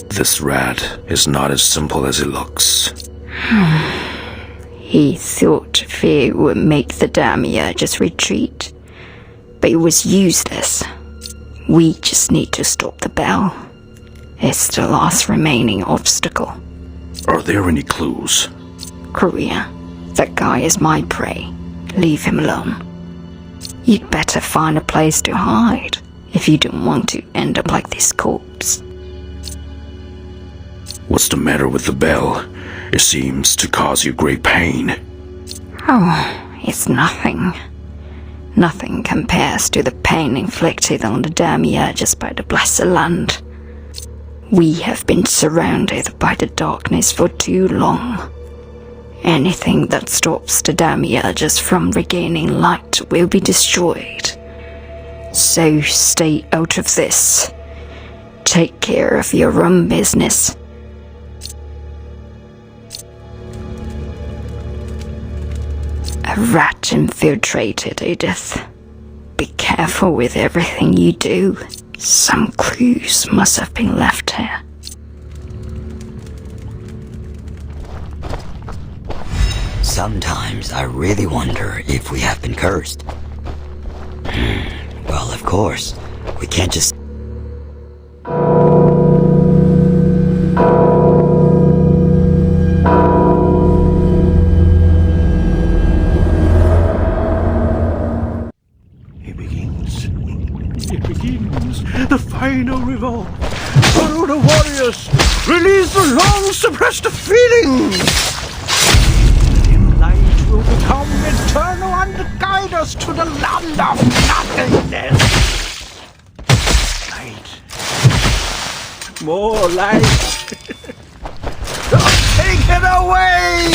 This rat is not as simple as it looks. He thought fear would make the Demiurges retreat, but it was useless. We just need to stop the bell. It's the last remaining obstacle. Are there any clues? Korea, that guy is my prey. Leave him alone. You'd better find a place to hide if you don't want to end up like this corpse. What's the matter with the bell? It seems to cause you great pain. Oh, it's nothing. Nothing compares to the pain inflicted on the Demiurges by the Blessed Land. We have been surrounded by the darkness for too long. Anything that stops the Demiurges from regaining light will be destroyed. So stay out of this. Take care of your own business. A rat infiltrated, Edith. Be careful with everything you do. Some clues must have been left here. Sometimes I really wonder if we have been cursed. Of course. We can't just... It begins. The final revolt. Follow the warriors. Release the long-suppressed feelings. In light will become eternal and guide us to the land of nothingness. Light. More light. Take it away!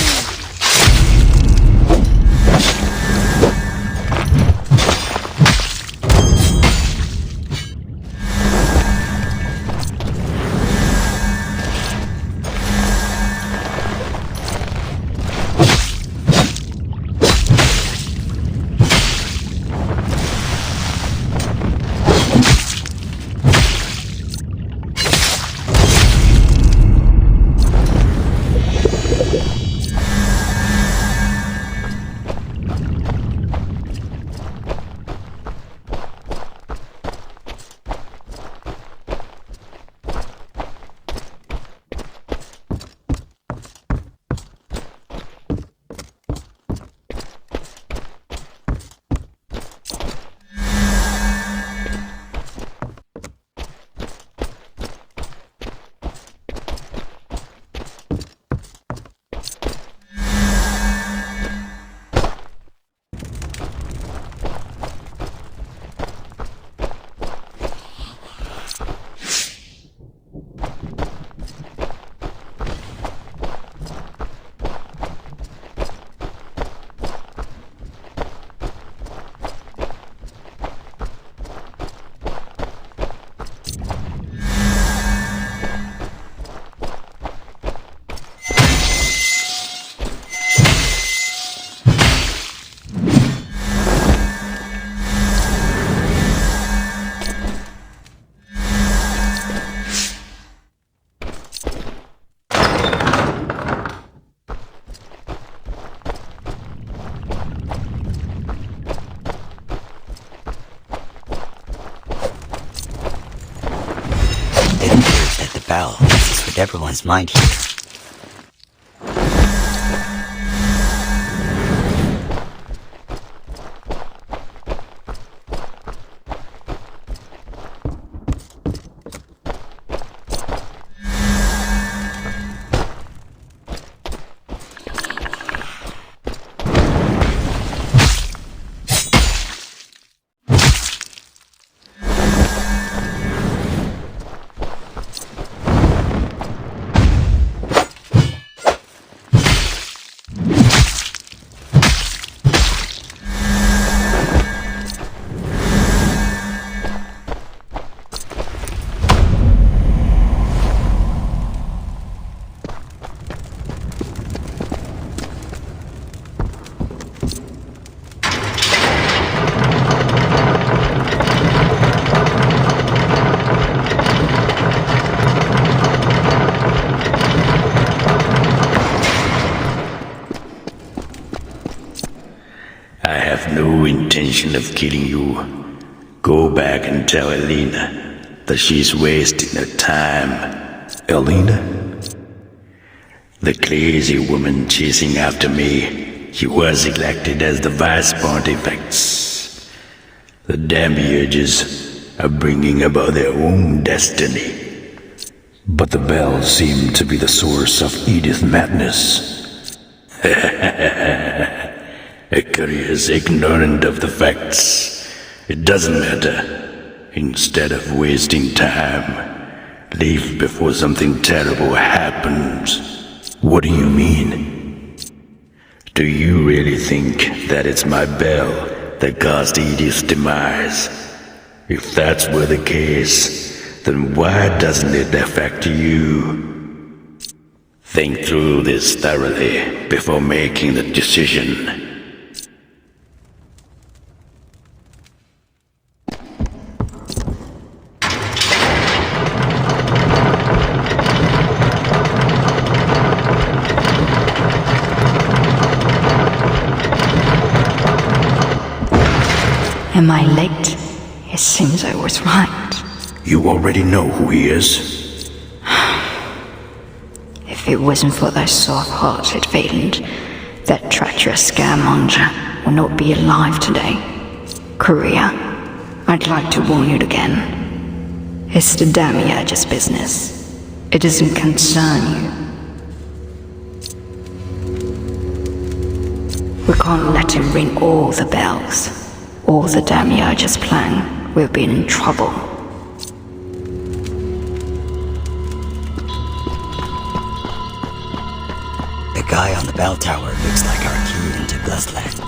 Bell messes with everyone's mind here. Intention of killing you. Go back and tell Elena that she's wasting her time. Elena? The crazy woman chasing after me. She was elected as the Vice Pontifex. The Demiurges are bringing about their own destiny. But the bells seem to be the source of Edith's madness. A courier's ignorant of the facts. It doesn't matter. Instead of wasting time, leave before something terrible happens. What do you mean? Do you really think that it's my bell that caused Edith's demise? If that were the case, then why doesn't it affect you? Think through this thoroughly before making the decision. Am I late? It seems I was right. You already know who he is. If it wasn't for thy soft-hearted Valand, that treacherous scaremonger would not be alive today. Korea, I'd like to warn you again. It's the Demiurge's business. It doesn't concern you. We can't let him ring all the bells. All the Demiurge's plan. We'll be in trouble. The guy on the bell tower looks like our key into Blessland.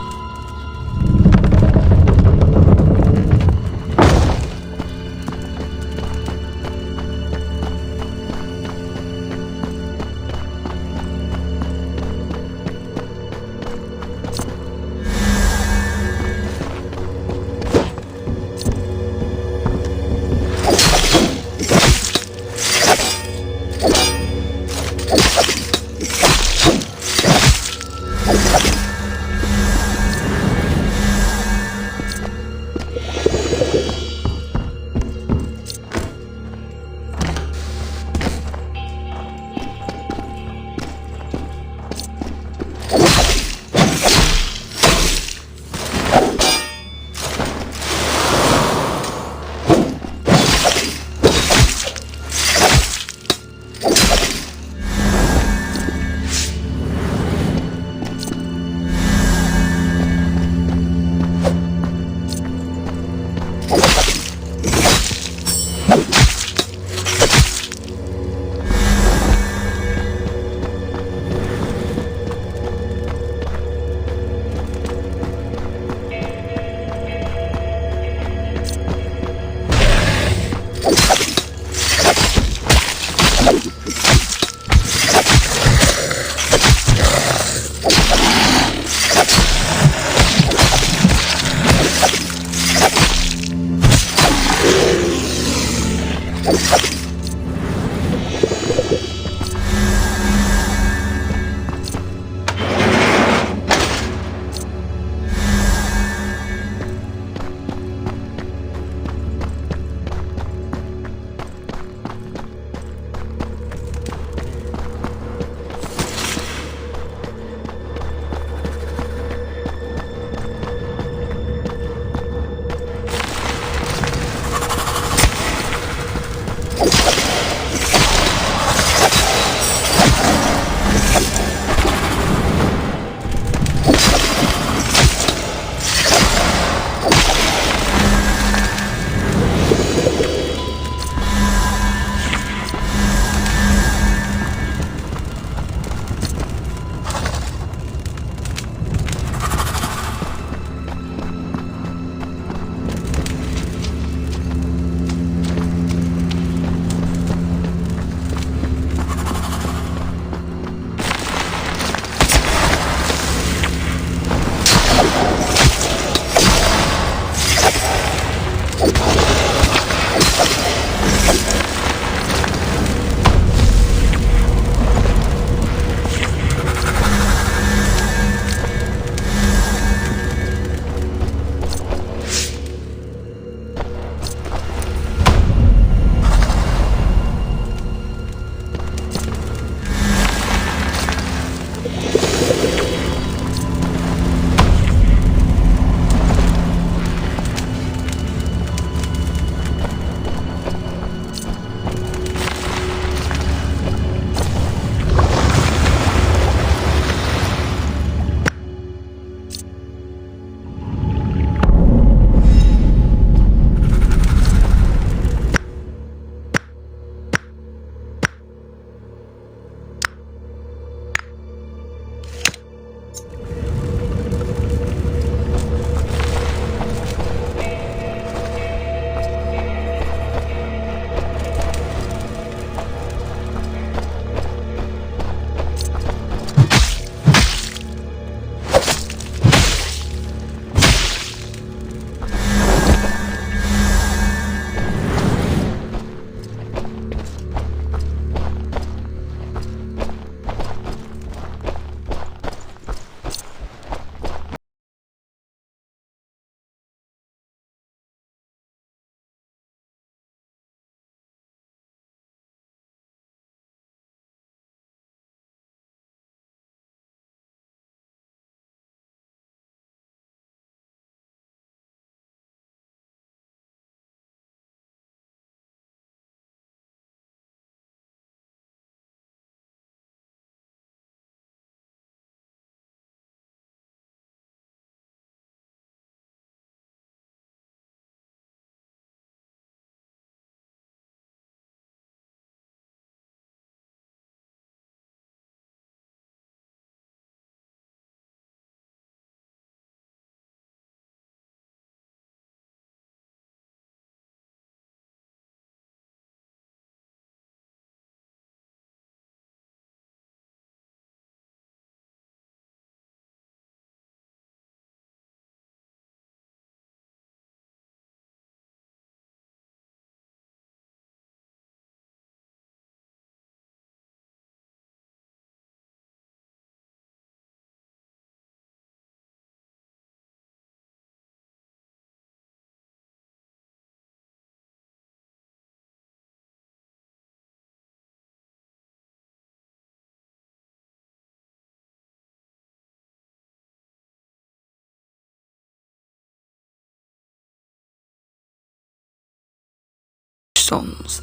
sons.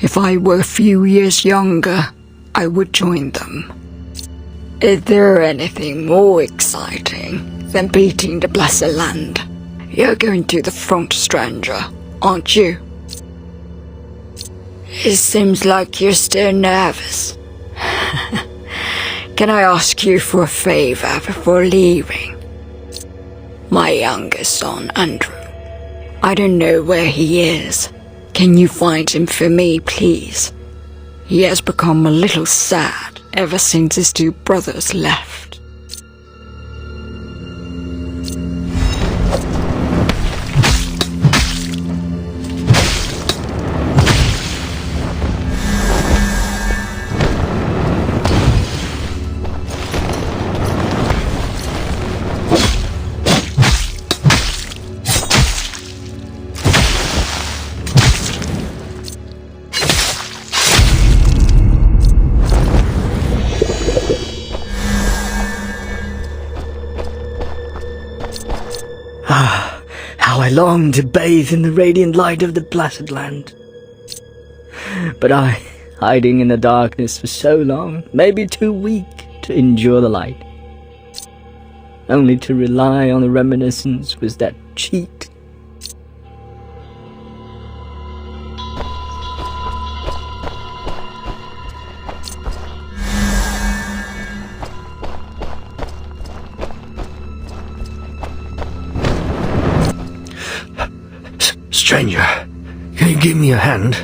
If I were a few years younger, I would join them. Is there anything more exciting than beating the blessed land? You're going to the front, stranger, aren't you? It seems like you're still nervous. Can I ask you for a favor before leaving? My youngest son, Andrew. I don't know where he is. Can you find him for me, please? He has become a little sad ever since his two brothers left. How I long to bathe in the radiant light of the blessed land. But I, hiding in the darkness for so long, may be too weak to endure the light. Only to rely on the reminiscence was that cheat. Stranger, can you give me a hand?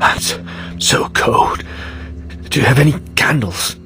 It's so cold. Do you have any candles?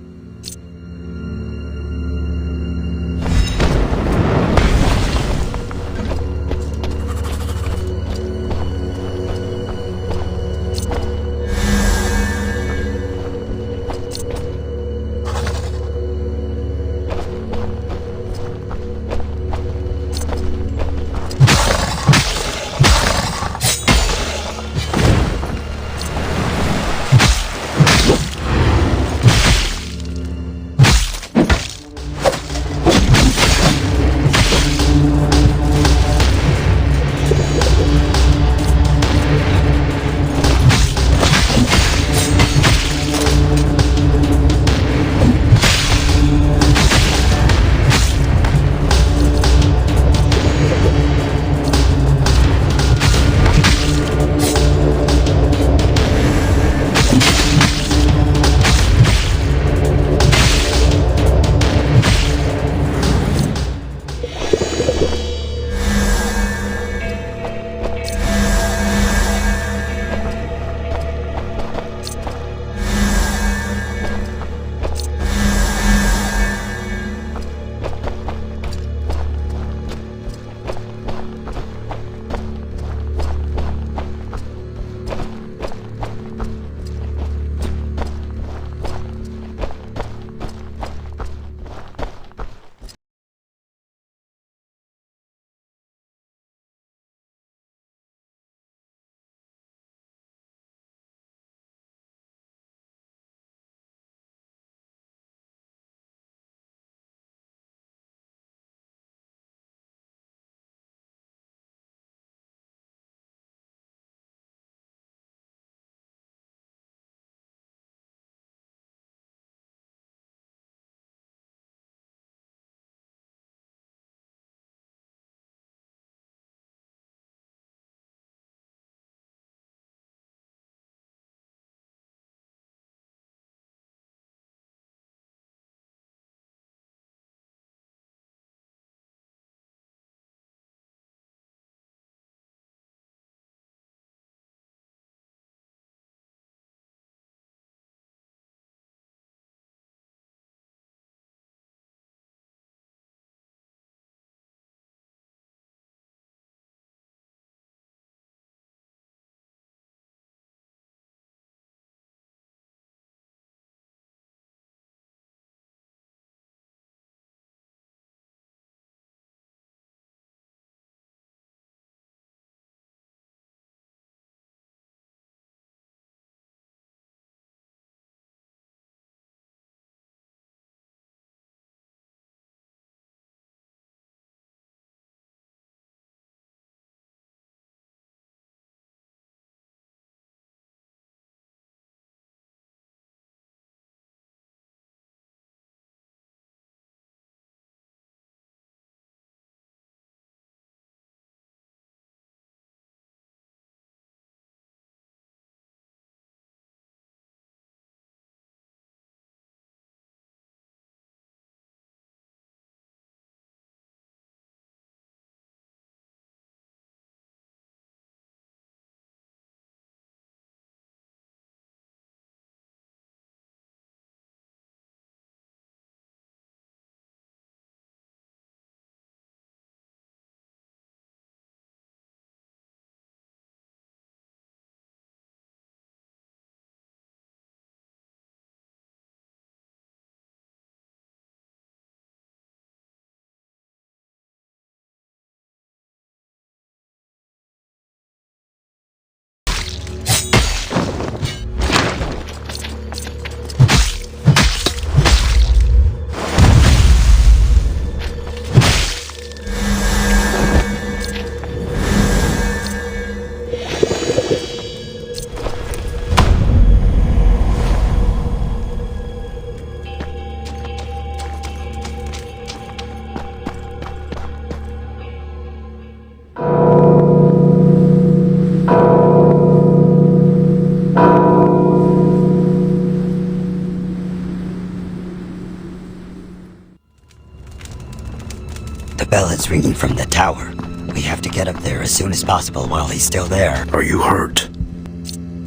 is ringing from the tower. We have to get up there as soon as possible while he's still there. Are you hurt?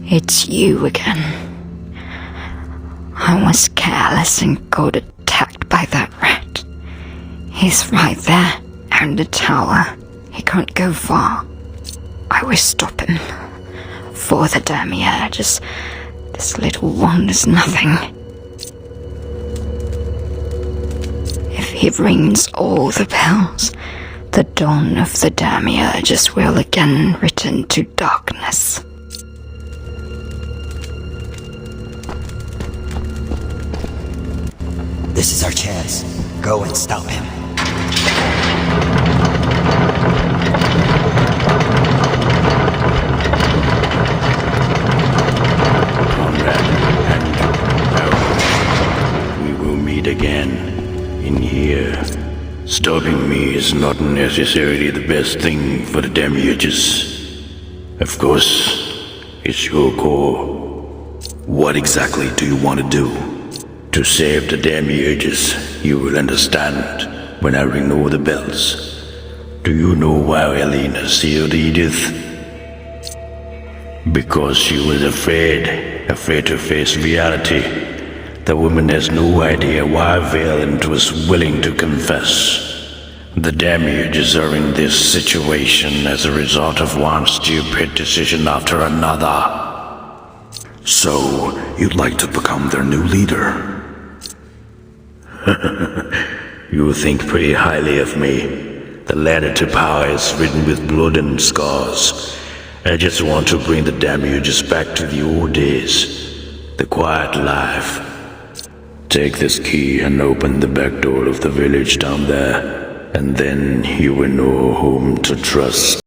It's you again. I was careless and got attacked by that rat. He's right there, in the tower. He can't go far. I will stop him. For the Demiurges, this little one is nothing. If he rings all the bells, the dawn of the Demiurges will again return to darkness. This is our chance. Go and stop him. We will meet again in here. Stopping me is not necessarily the best thing for the Demiurges. Of course, it's your call. What exactly do you want to do? To save the Demiurges, you will understand when I ring all the bells. Do you know why Elena sealed Edith? Because she was afraid to face reality. The woman has no idea why Valent was willing to confess. The Demiurges are in this situation as a result of one stupid decision after another. So, you'd like to become their new leader? You think pretty highly of me. The ladder to power is written with blood and scars. I just want to bring the Demiurges back to the old days. The quiet life. Take this key and open the back door of the village down there, and then you will know whom to trust.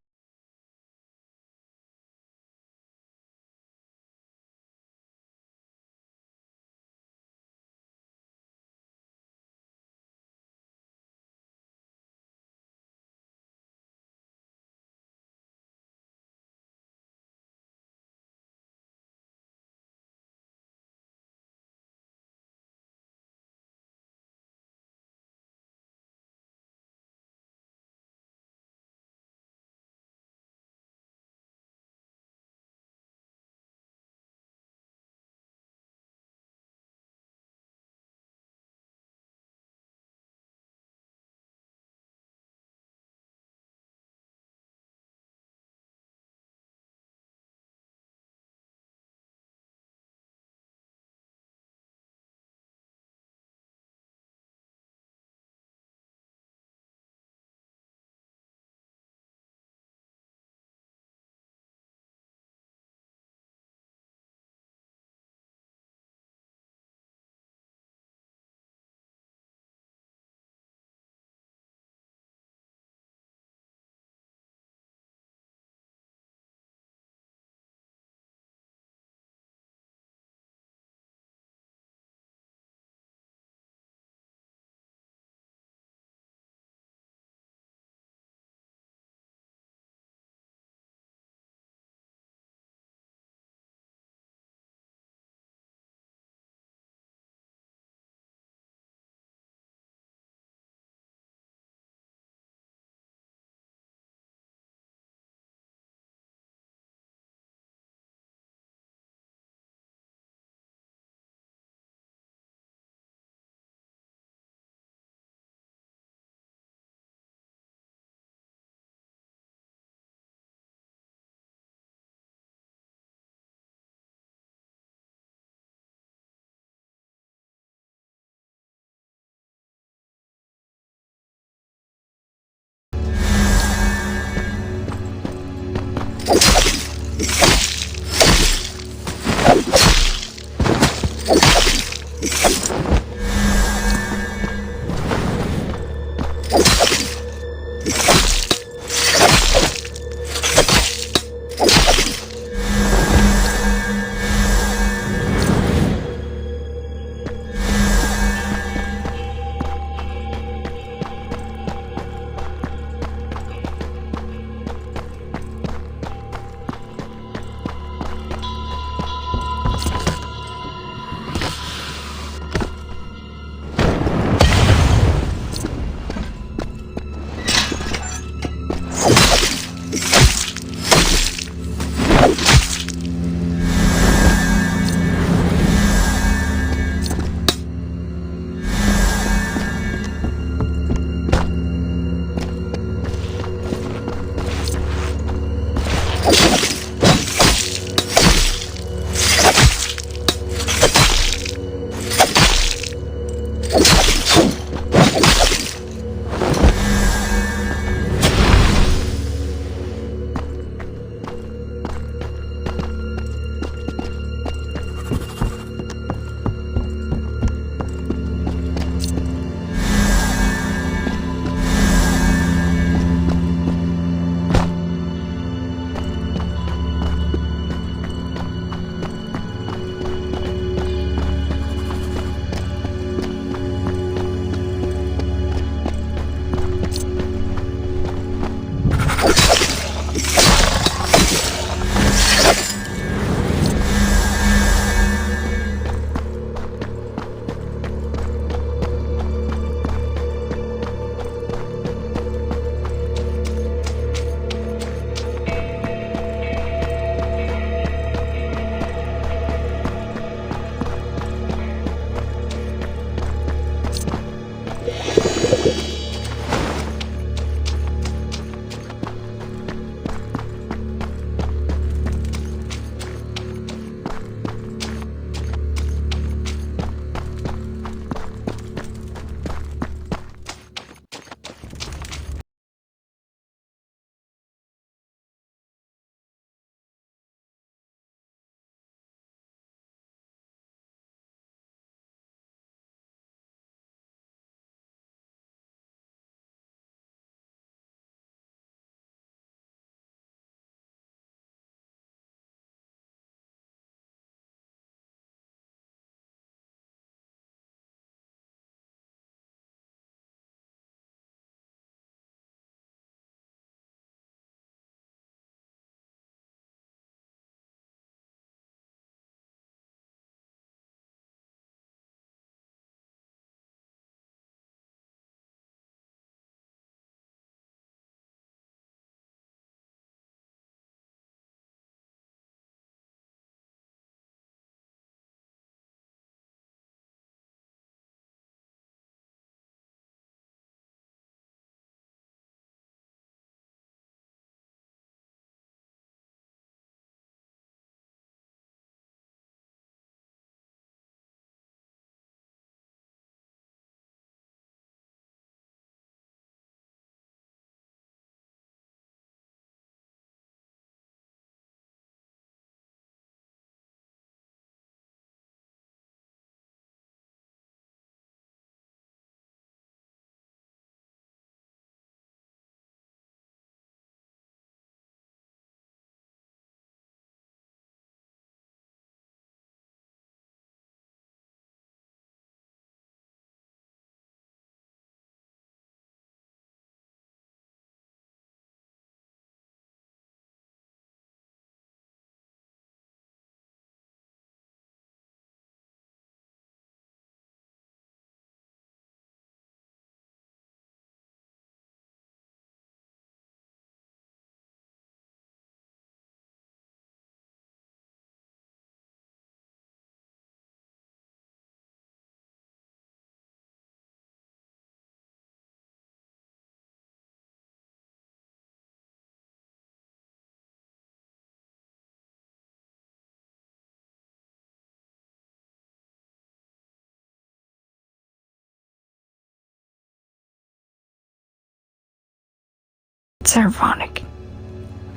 It's ironic.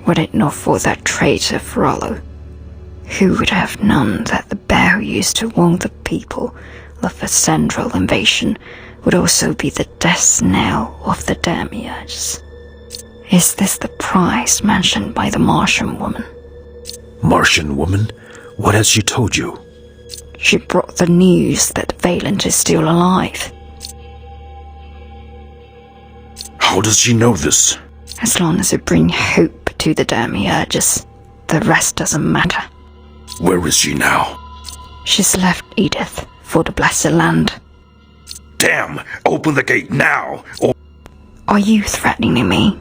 Were it not for that traitor Rollo, who would have known that the bear who used to warn the people of the central invasion would also be the death knell of the Demiurges? Is this the price mentioned by the Martian woman? Martian woman? What has she told you? She brought the news that Valent is still alive. How does she know this? As long as it brings hope to the Demiurges, the rest doesn't matter. Where is she now? She's left Edith for the Blessed Land. Damn! Open the gate now, or... Are you threatening me?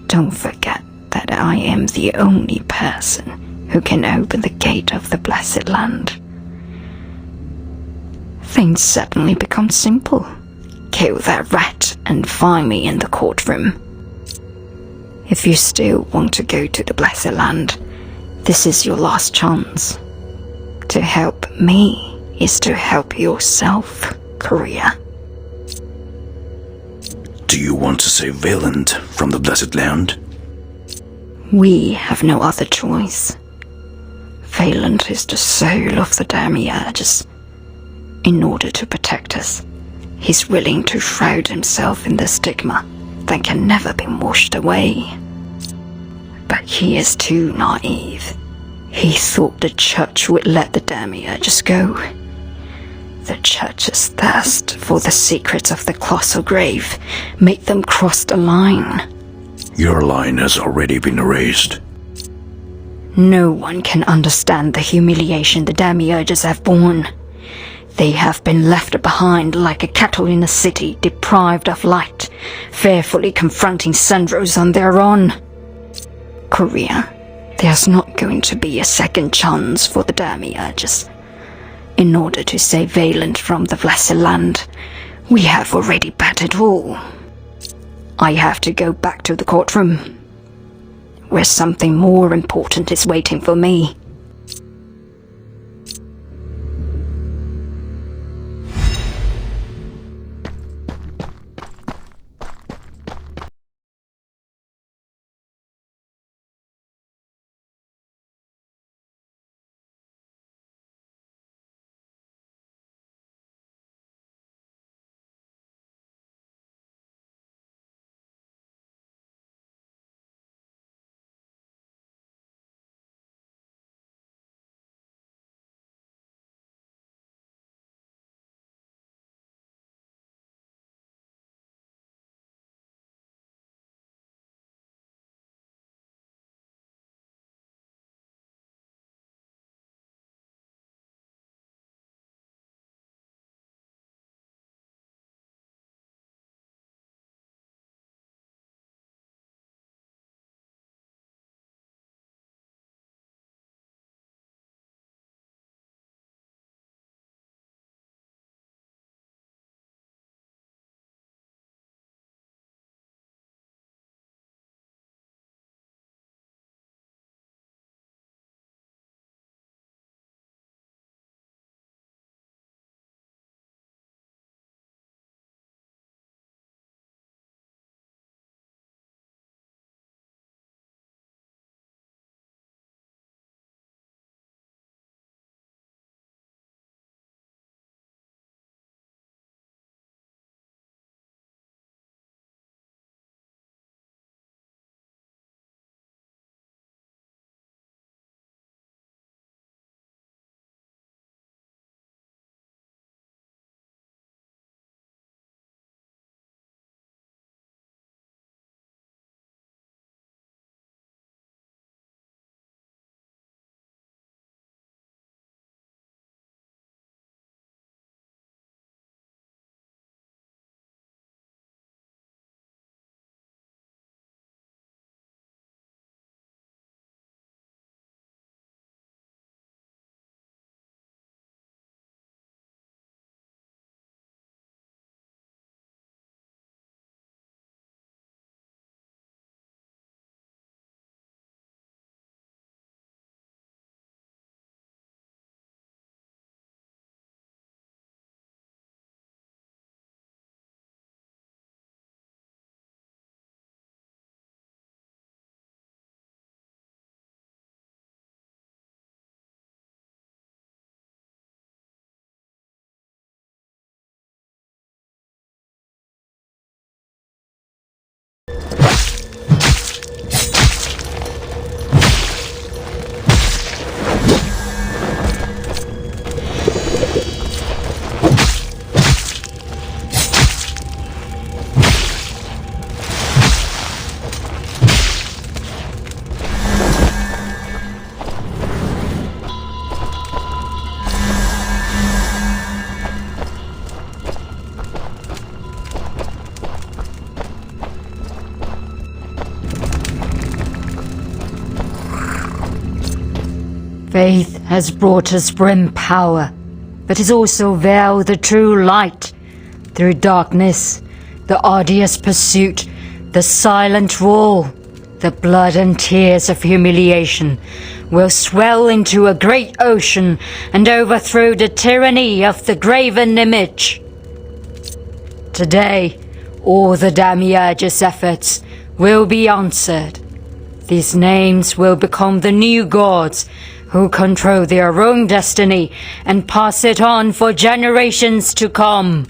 Don't forget that I am the only person who can open the gate of the Blessed Land. Things suddenly become simple. Kill that rat and find me in the courtroom. If you still want to go to the Blessed Land, this is your last chance. To help me is to help yourself, Korea. Do you want to save Valand from the Blessed Land? We have no other choice. Valand is the soul of the Demiurges. In order to protect us, he's willing to shroud himself in the stigma that can never be washed away. But he is too naive. He thought the Church would let the Demiurges go. The Church's thirst for the secrets of the colossal grave made them cross the line. Your line has already been erased. No one can understand the humiliation the Demiurges have borne. They have been left behind like a cattle in a city deprived of light, fearfully confronting sunrise on their own. Korea, there's not going to be a second chance for the Demiurges. In order to save Valand from the Blessed Land, we have already battered all. I have to go back to the courtroom, where something more important is waiting for me. Faith has brought us grim power, but has also veiled the true light. Through darkness, the arduous pursuit, the silent wall, The blood and tears of humiliation will swell into a great ocean and overthrow the tyranny of the graven image. Today, all the Demiurges' efforts will be answered. These names will become the new gods who control their own destiny and pass it on for generations to come.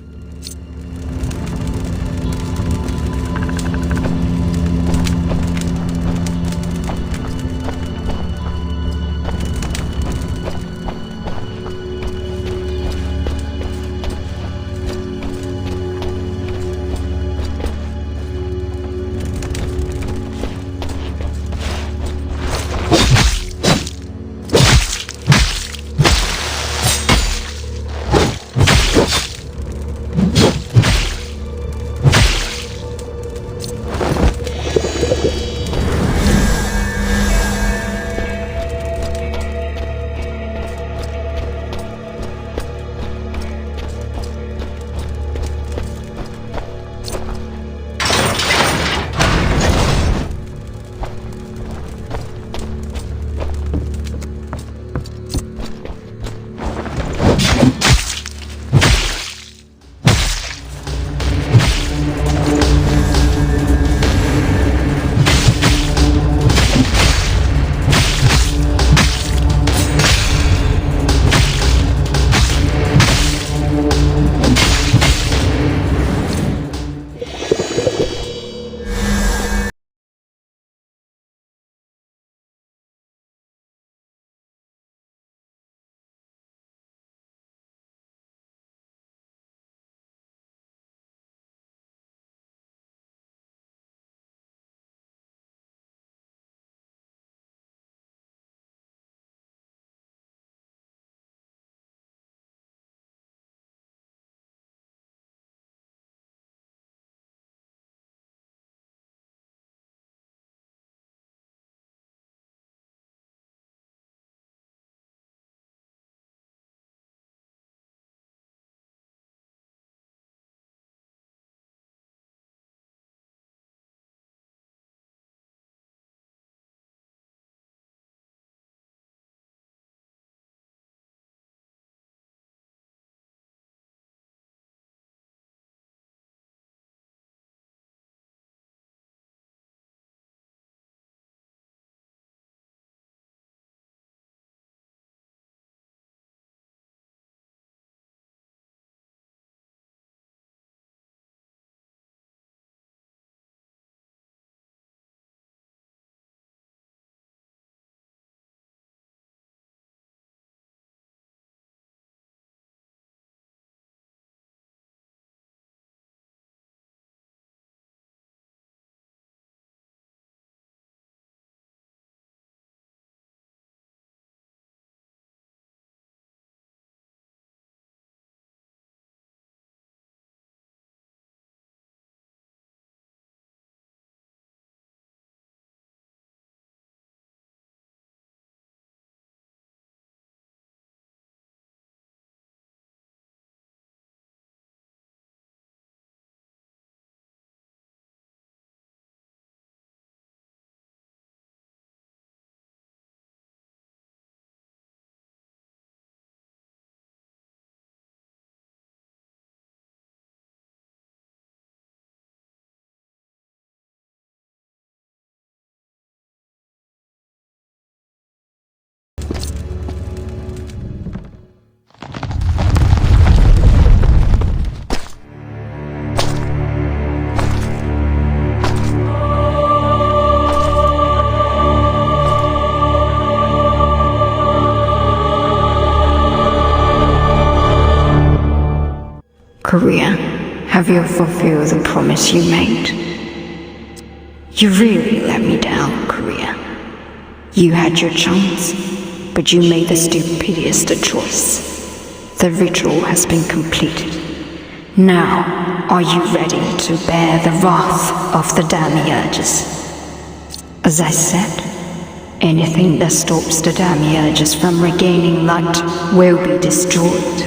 Korea, have you fulfilled the promise you made? You really let me down, Korea. You had your chance, but you made the stupidest choice. The ritual has been completed. Now, are you ready to bear the wrath of the Demiurges? As I said, anything that stops the Demiurges from regaining light will be destroyed.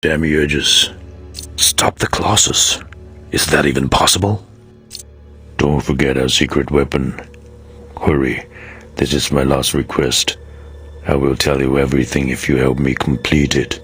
Demiurges. Stop the Colossus. Is that even possible? Don't forget our secret weapon. Hurry, this is my last request. I will tell you everything if you help me complete it.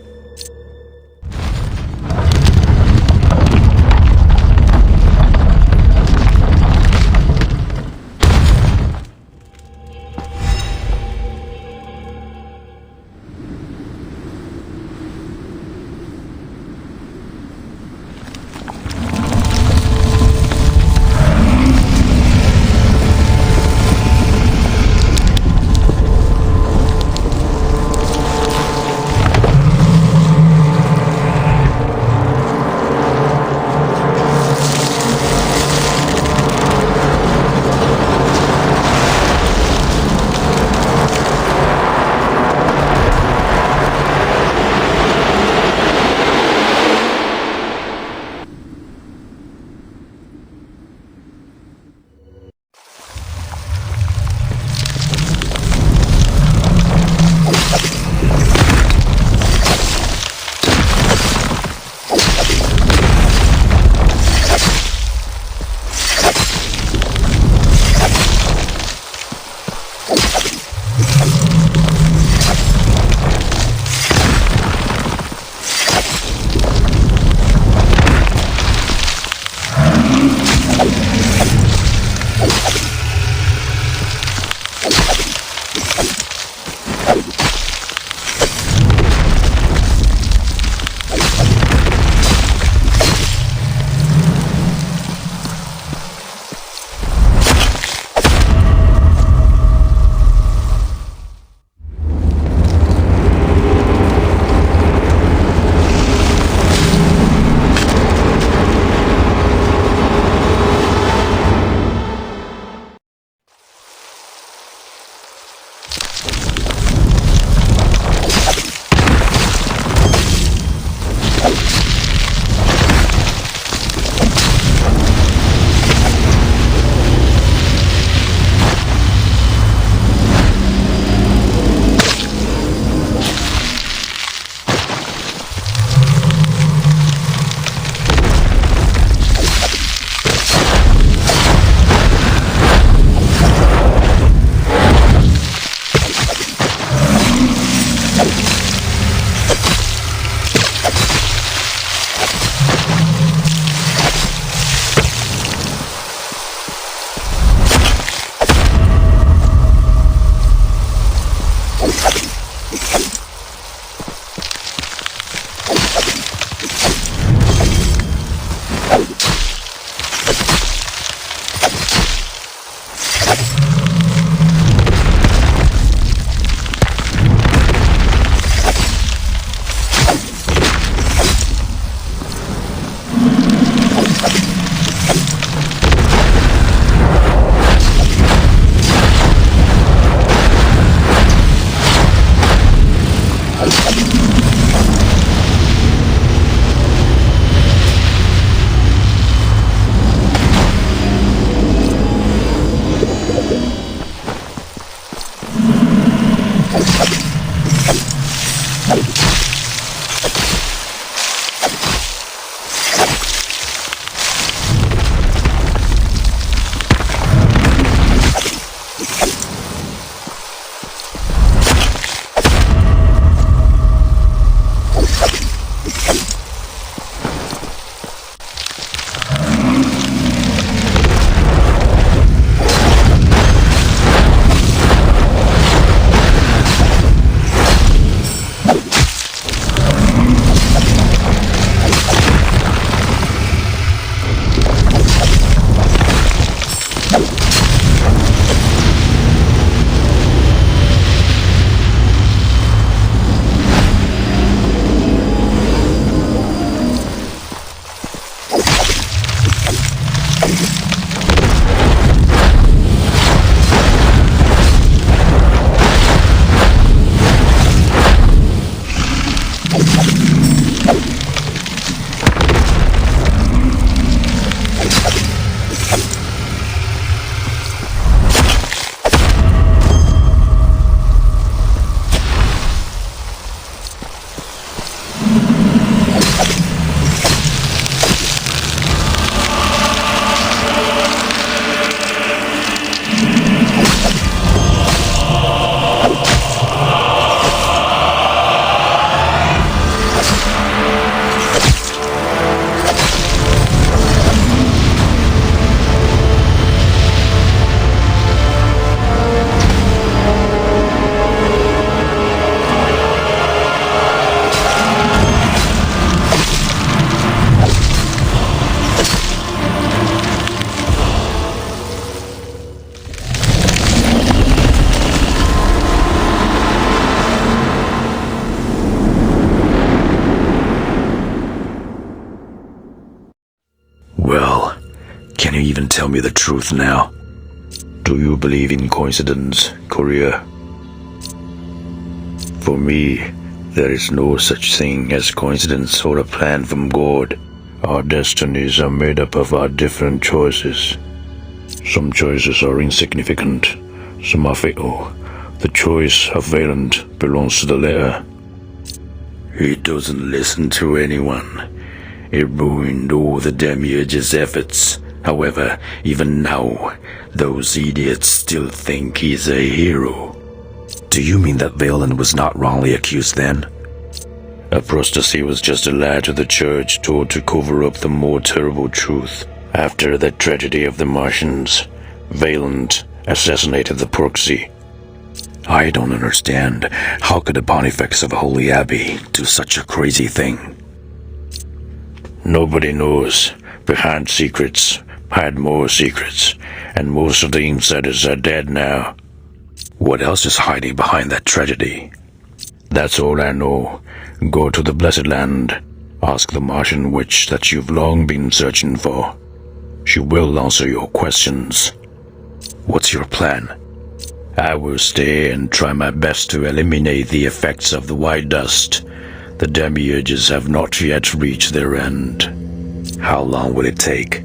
Well, can you even tell me the truth now? Do you believe in coincidence, Courier? For me, there is no such thing as coincidence or a plan from God. Our destinies are made up of our different choices. Some choices are insignificant, some are fatal. The choice of Valant belongs to the latter. He doesn't listen to anyone. It ruined all the Demiurge's efforts. However, even now, those idiots still think he's a hero. Do you mean that Valant was not wrongly accused then? Apostasy was just a lie to the church told to cover up the more terrible truth. After the tragedy of the Martians, Valant assassinated the proxy. I don't understand. How could the Pontifex of Holy Abbey do such a crazy thing? Nobody knows. Behind secrets, hide more secrets, and most of the insiders are dead now. What else is hiding behind that tragedy? That's all I know. Go to the Blessed Land. Ask the Martian witch that you've long been searching for. She will answer your questions. What's your plan? I will stay and try my best to eliminate the effects of the white dust. The Demiurges have not yet reached their end. How long will it take?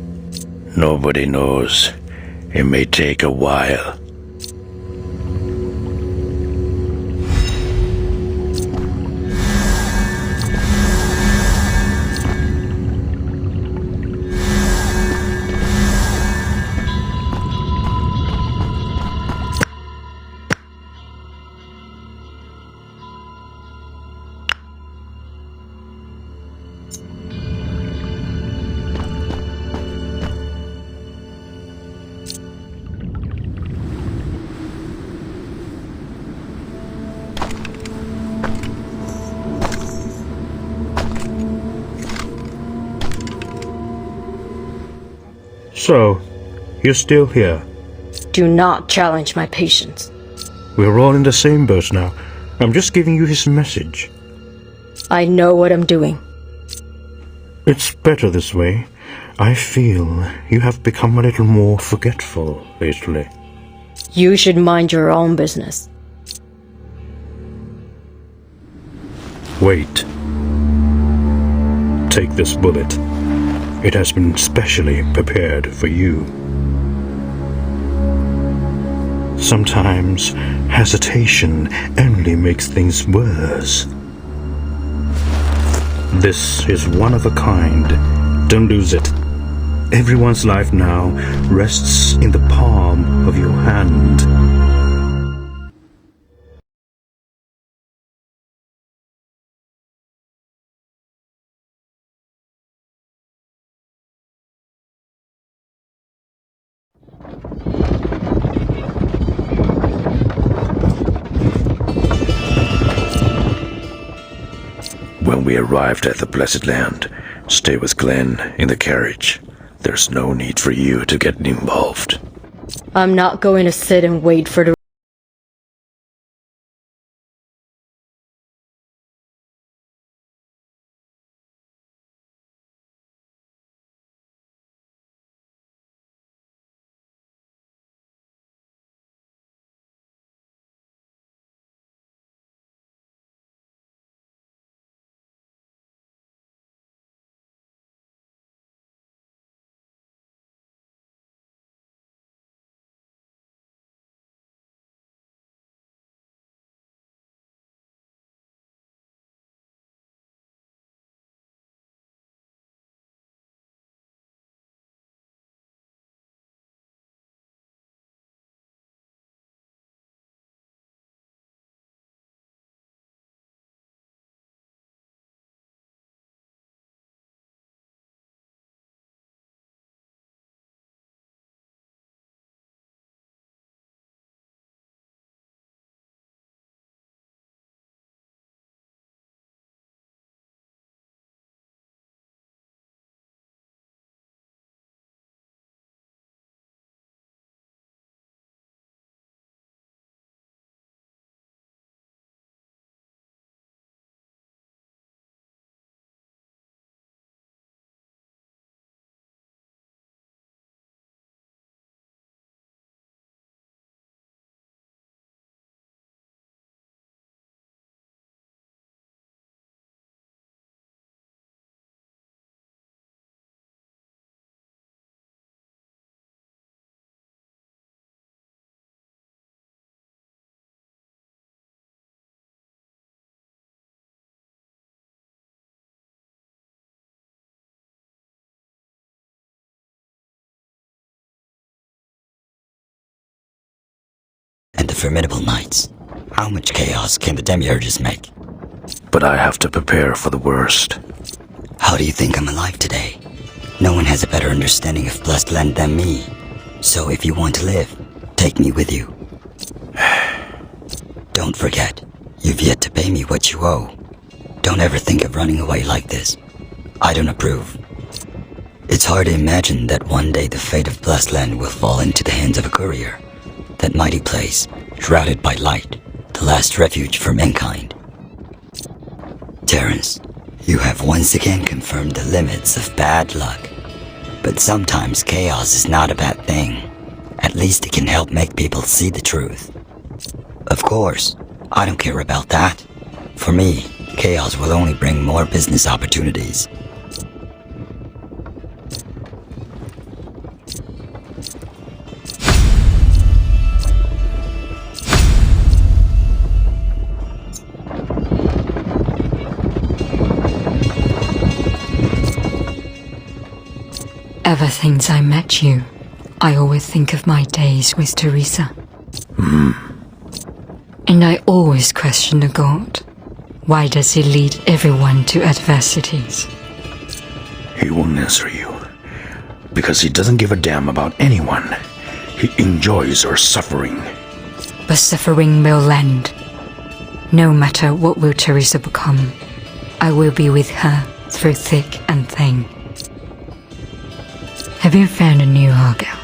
Nobody knows. It may take a while. So, you're still here? Do not challenge my patience. We're all in the same boat now. I'm just giving you his message. I know what I'm doing. It's better this way. I feel you have become a little more forgetful lately. You should mind your own business. Wait. Take this bullet. It has been specially prepared for you. Sometimes hesitation only makes things worse. This is one of a kind. Don't lose it. Everyone's life now rests in the palm of your hand. When we arrived at the Blessed Land, stay with Glenn in the carriage. There's no need for you to get involved. I'm not going to sit and wait for the the formidable knights. How much chaos can the Demiurges make? But I have to prepare for the worst. How do you think I'm alive today? No one has a better understanding of Blessed Land than me. So if you want to live, take me with you. Don't forget, you've yet to pay me what you owe. Don't ever think of running away like this. I don't approve. It's hard to imagine that one day the fate of Blessed Land will fall into the hands of a courier. That mighty place, shrouded by light, the last refuge for mankind. Terrence, you have once again confirmed the limits of bad luck. But sometimes chaos is not a bad thing. At least it can help make people see the truth. Of course, I don't care about that. For me, chaos will only bring more business opportunities. Ever since I met you, I always think of my days with Teresa. And I always question the God. Why does he lead everyone to adversities? He won't answer you. Because he doesn't give a damn about anyone. He enjoys our suffering. But suffering will end. No matter what will Teresa become, I will be with her through thick and thin. Have you found a new Argyle?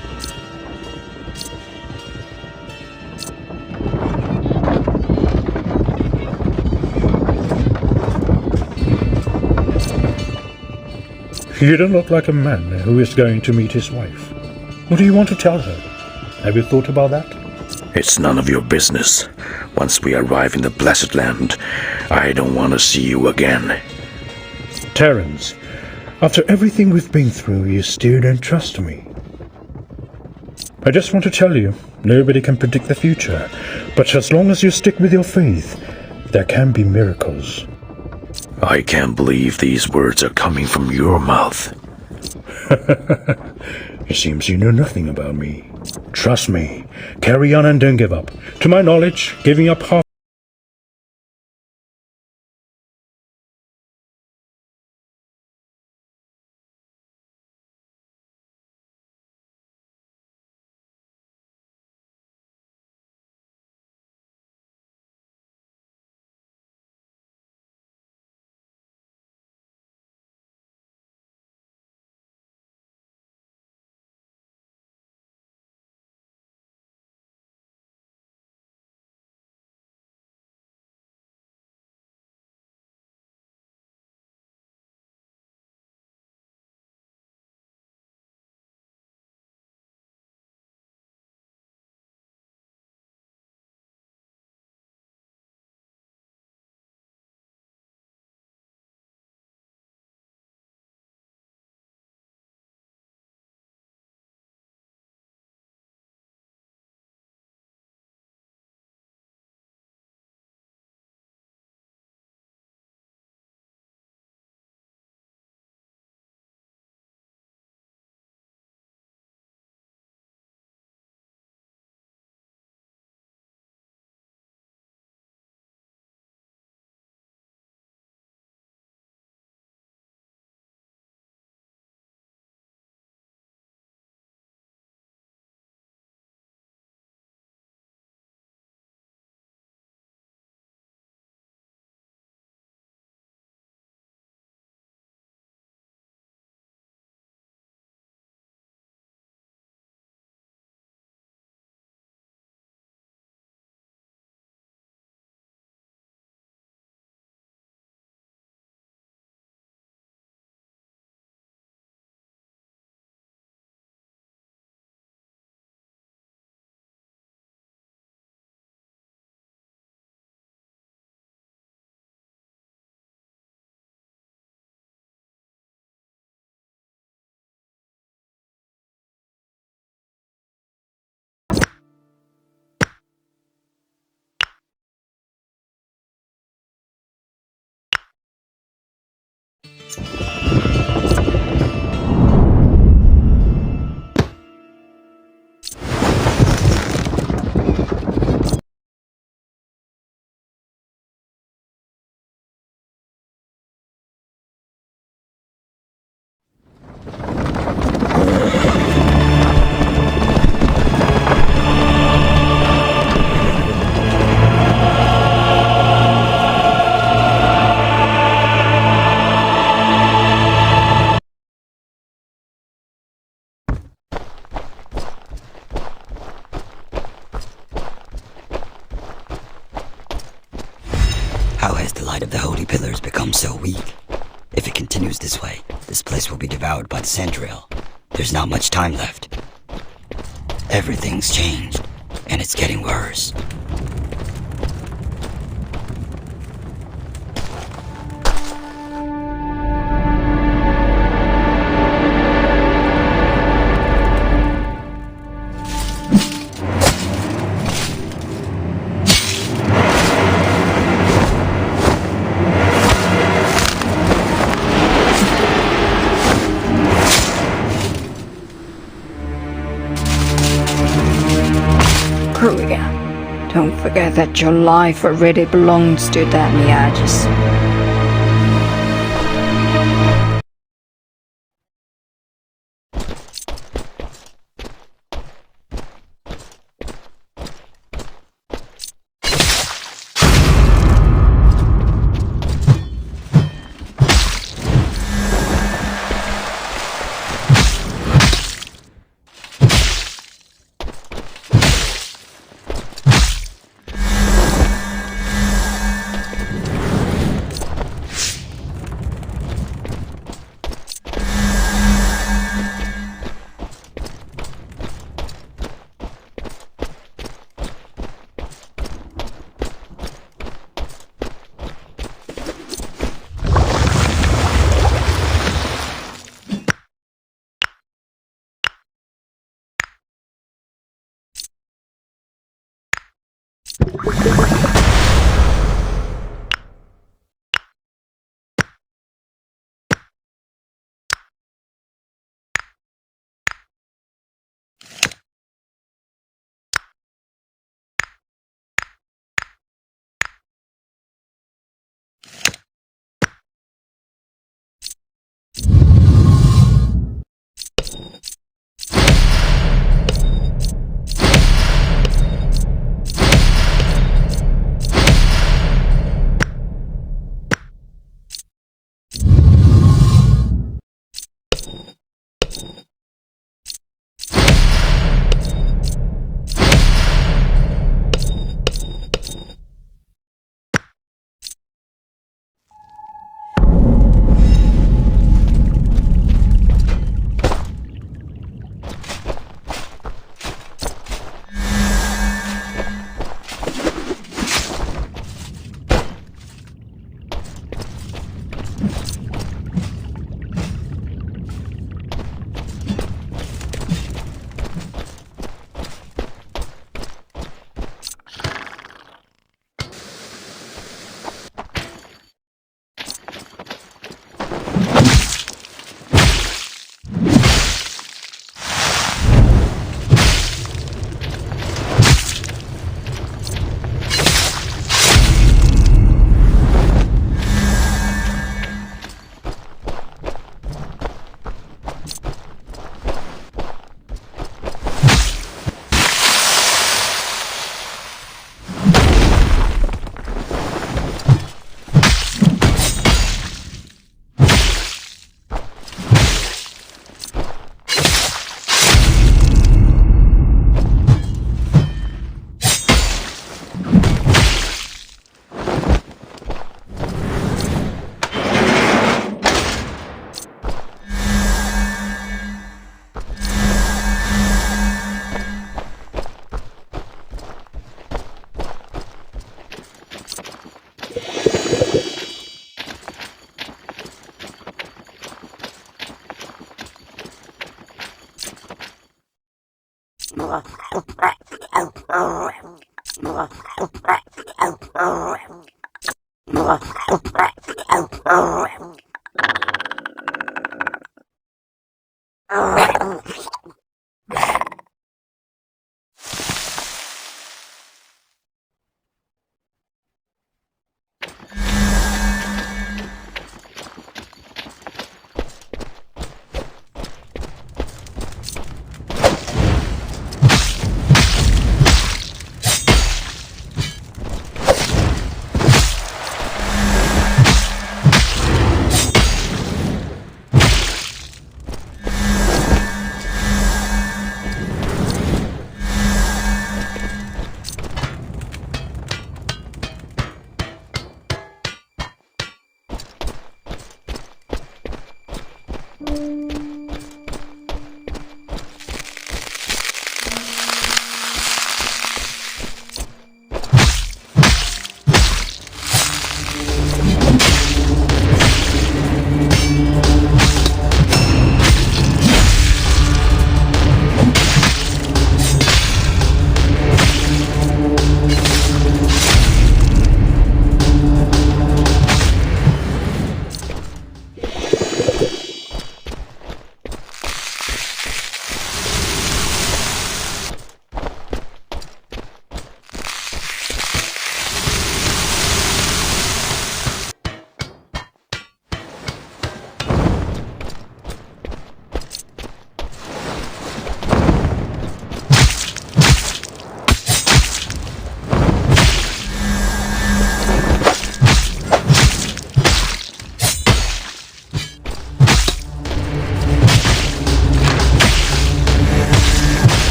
You don't look like a man who is going to meet his wife. What do you want to tell her? Have you thought about that? It's none of your business. Once we arrive in the Blessed Land, I don't want to see you again. Terrence, after everything we've been through, you still don't trust me. I just want to tell you, nobody can predict the future, but as long as you stick with your faith, there can be miracles. I can't believe these words are coming from your mouth. It seems you know nothing about me. Trust me. Carry on and don't give up. To my knowledge, giving up half light of the holy pillars becomes so weak. If it continues this way, this place will be devoured by the Sandrill. There's not much time left. Everything's changed, and it's getting worse. Don't forget that your life already belongs to Demiurges.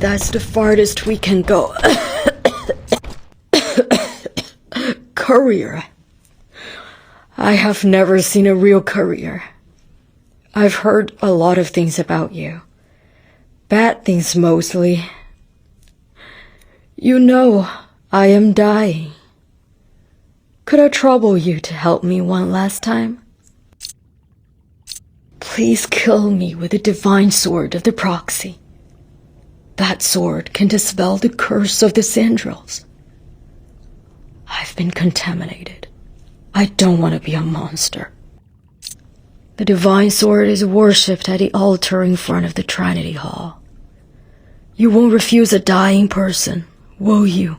that's the farthest we can go. Courier. I have never seen a real courier. I've heard a lot of things about you. Bad things mostly. You know, I am dying. Could I trouble you to help me one last time? Please kill me with the divine sword of the proxy. That sword can dispel the curse of the Sandrils. I've been contaminated. I don't want to be a monster. The divine sword is worshipped at the altar in front of the Trinity Hall. You won't refuse a dying person, will you?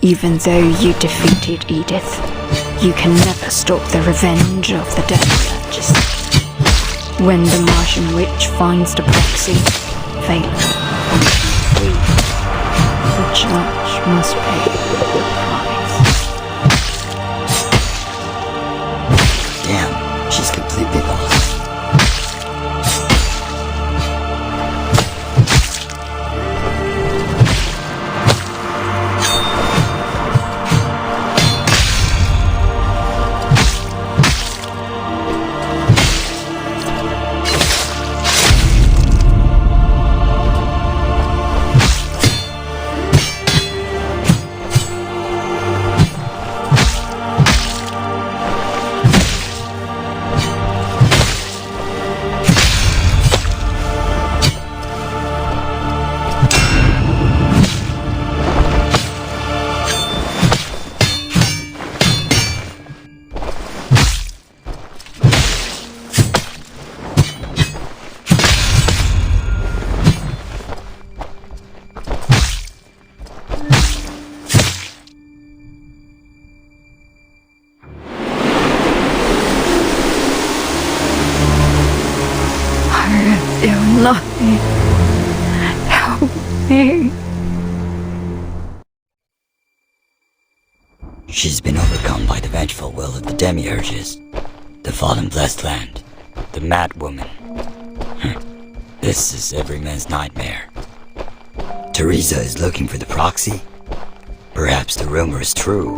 Even though you defeated Edith, you can never stop the revenge of the Demiurges. When the Martian witch finds the proxy, fatal, free, the judge must pay the price. Damn, she's completely lost. Nothing. Help me. She's been overcome by the vengeful will of the Demiurges, the fallen blessed land, the mad woman. This is every man's nightmare. Teresa is looking for the proxy? Perhaps the rumor is true.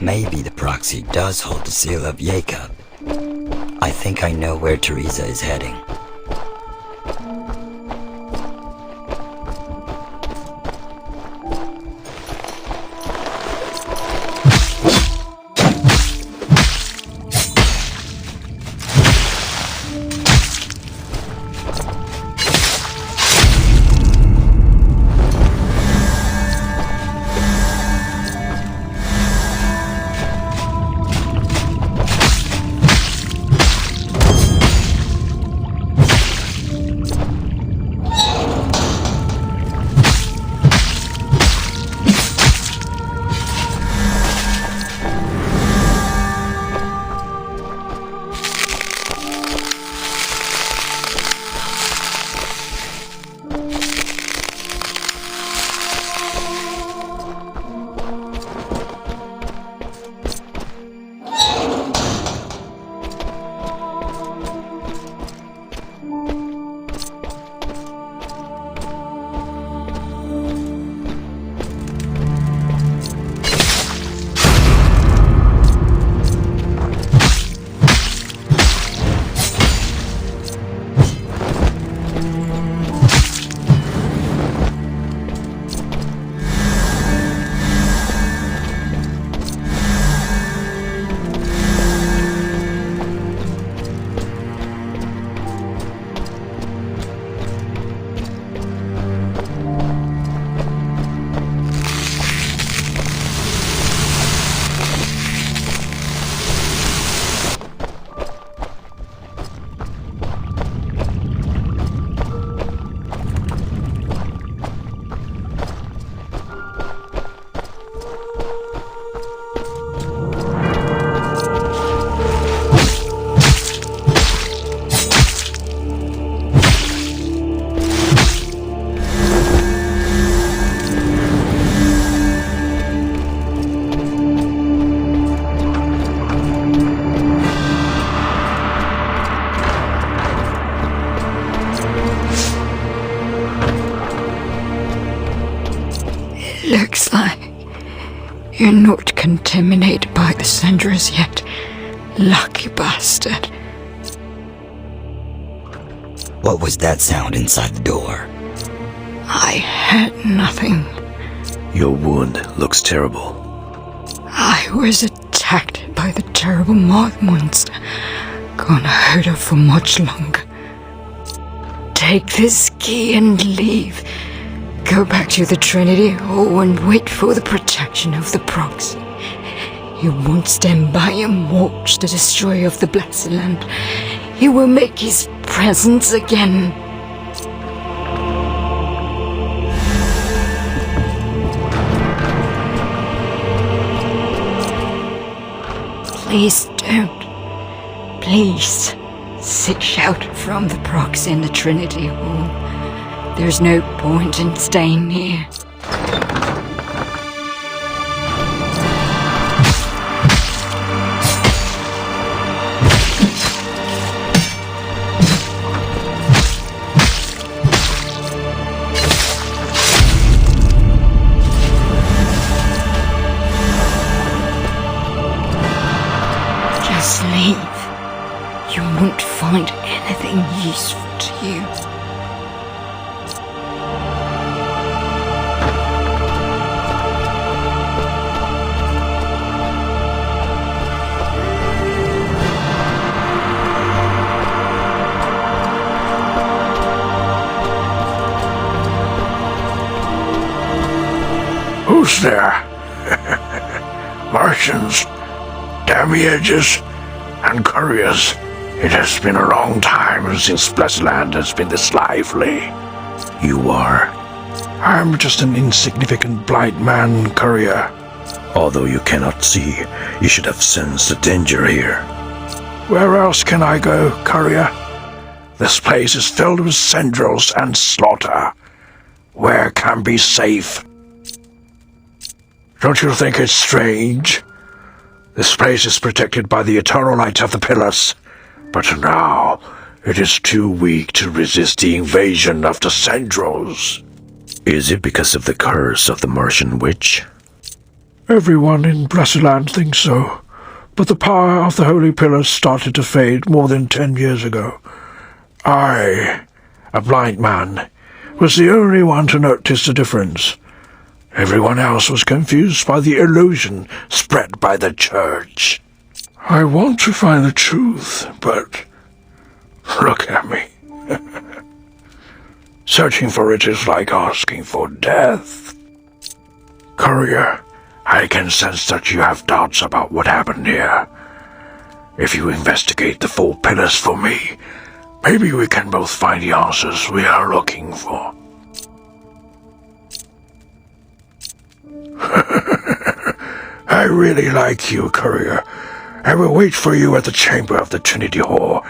Maybe the proxy does hold the seal of Jacob. I think I know where Teresa is heading. Looks like you're not contaminated by the cinders yet. Lucky bastard. What was that sound inside the door? I heard nothing. Your wound looks terrible. I was attacked by the terrible moth monster. Gonna hurt her for much longer. Take this key and leave. Go back to the Trinity Hall and wait for the protection of the proxy. He won't stand by and watch the destroyer of the blessed land. He will make his presence again. Please don't. Please. Sit shouted from the procs in the Trinity Hall. There's no point in staying here. Just leave. You won't find anything useful to you. Who's there? Martians, Demiurges, and couriers. It has been a long time since Blessed Land has been this lively. You are? I'm just an insignificant blind man courier. Although you cannot see, you should have sensed the danger here. Where else can I go, courier? This place is filled with cendrils and slaughter. Where can be safe? Don't you think it's strange? This place is protected by the eternal light of the pillars, but now it is too weak to resist the invasion of the cendrils. Is it because of the curse of the Martian witch? Everyone in Blessed Land thinks so, but the power of the holy pillars started to fade more than 10 years ago. I, a blind man, was the only one to notice the difference. Everyone else was confused by the illusion spread by the church. I want to find the truth, but look at me. Searching for it is like asking for death. Courier, I can sense that you have doubts about what happened here. If you investigate the 4 pillars for me, maybe we can both find the answers we are looking for. I really like you, courier. I will wait for you at the chamber of the Trinity Hall.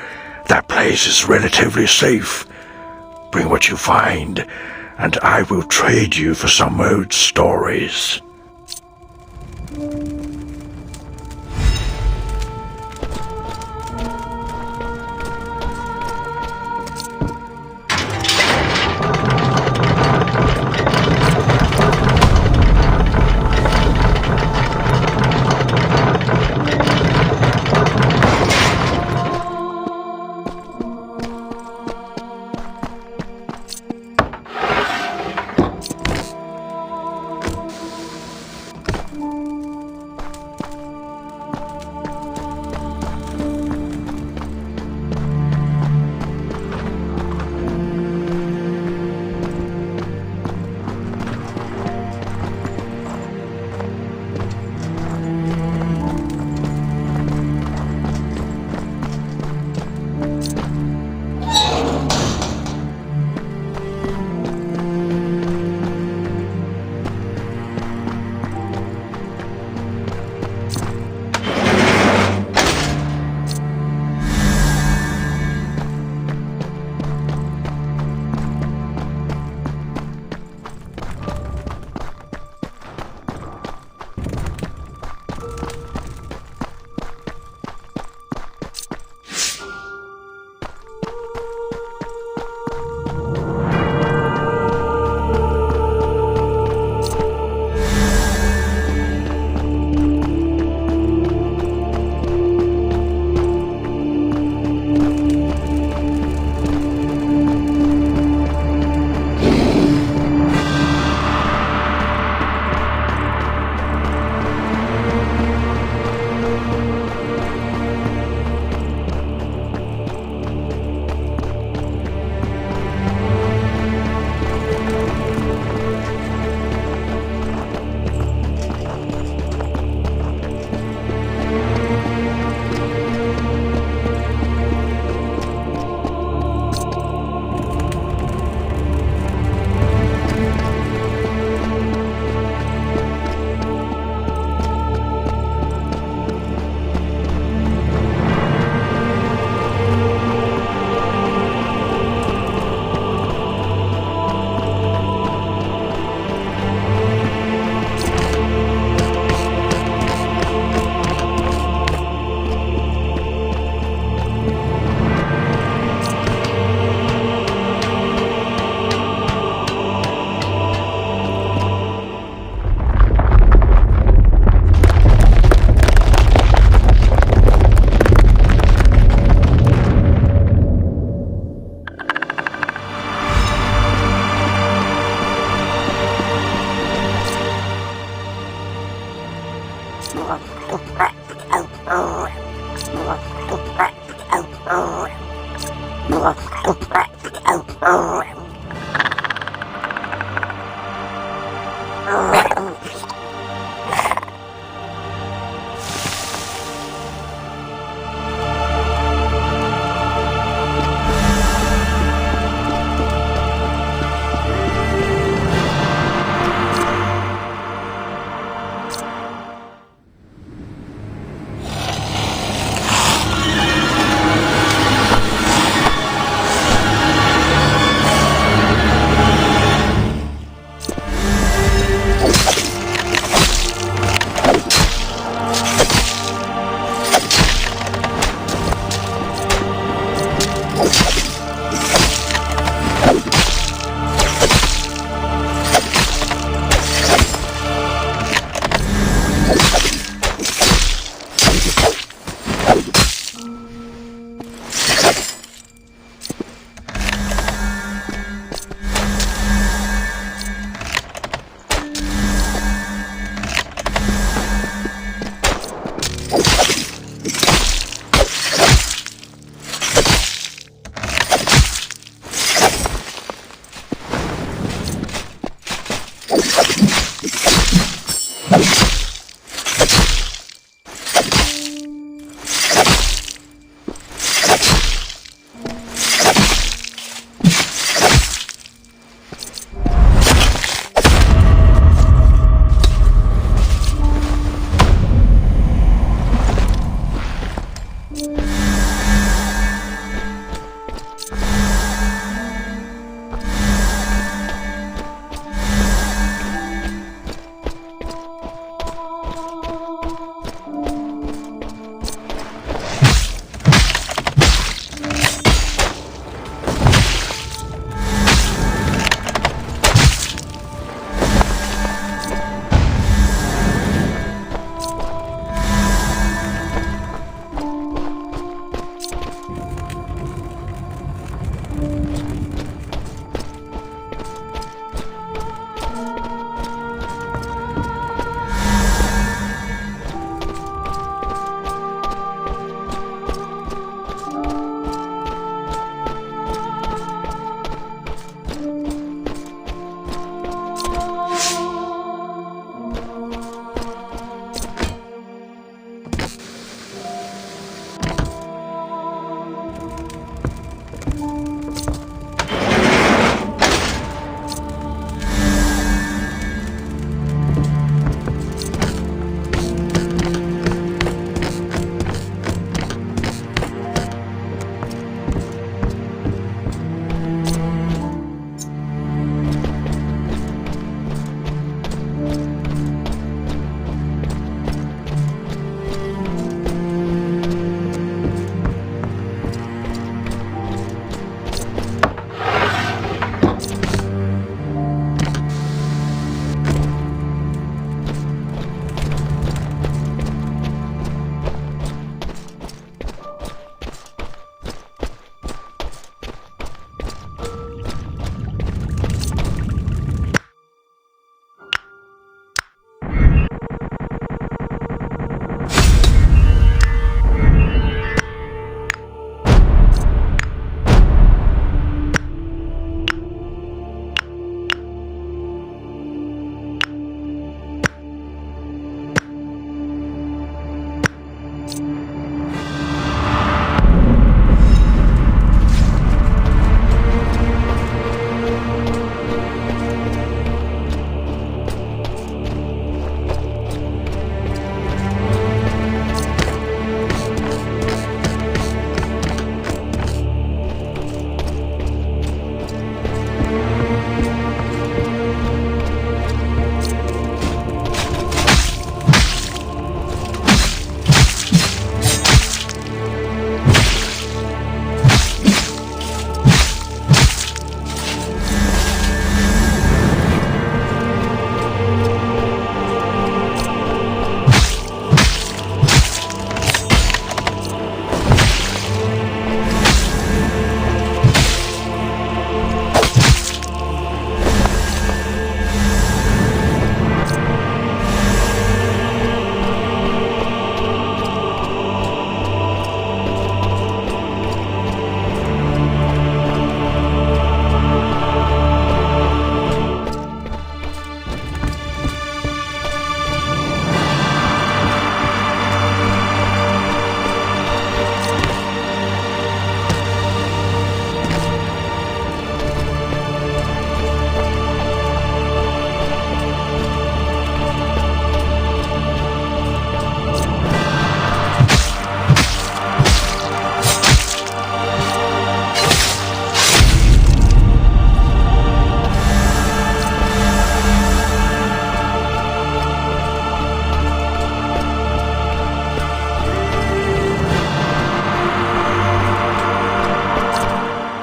That place is relatively safe. Bring what you find, and I will trade you for some old stories.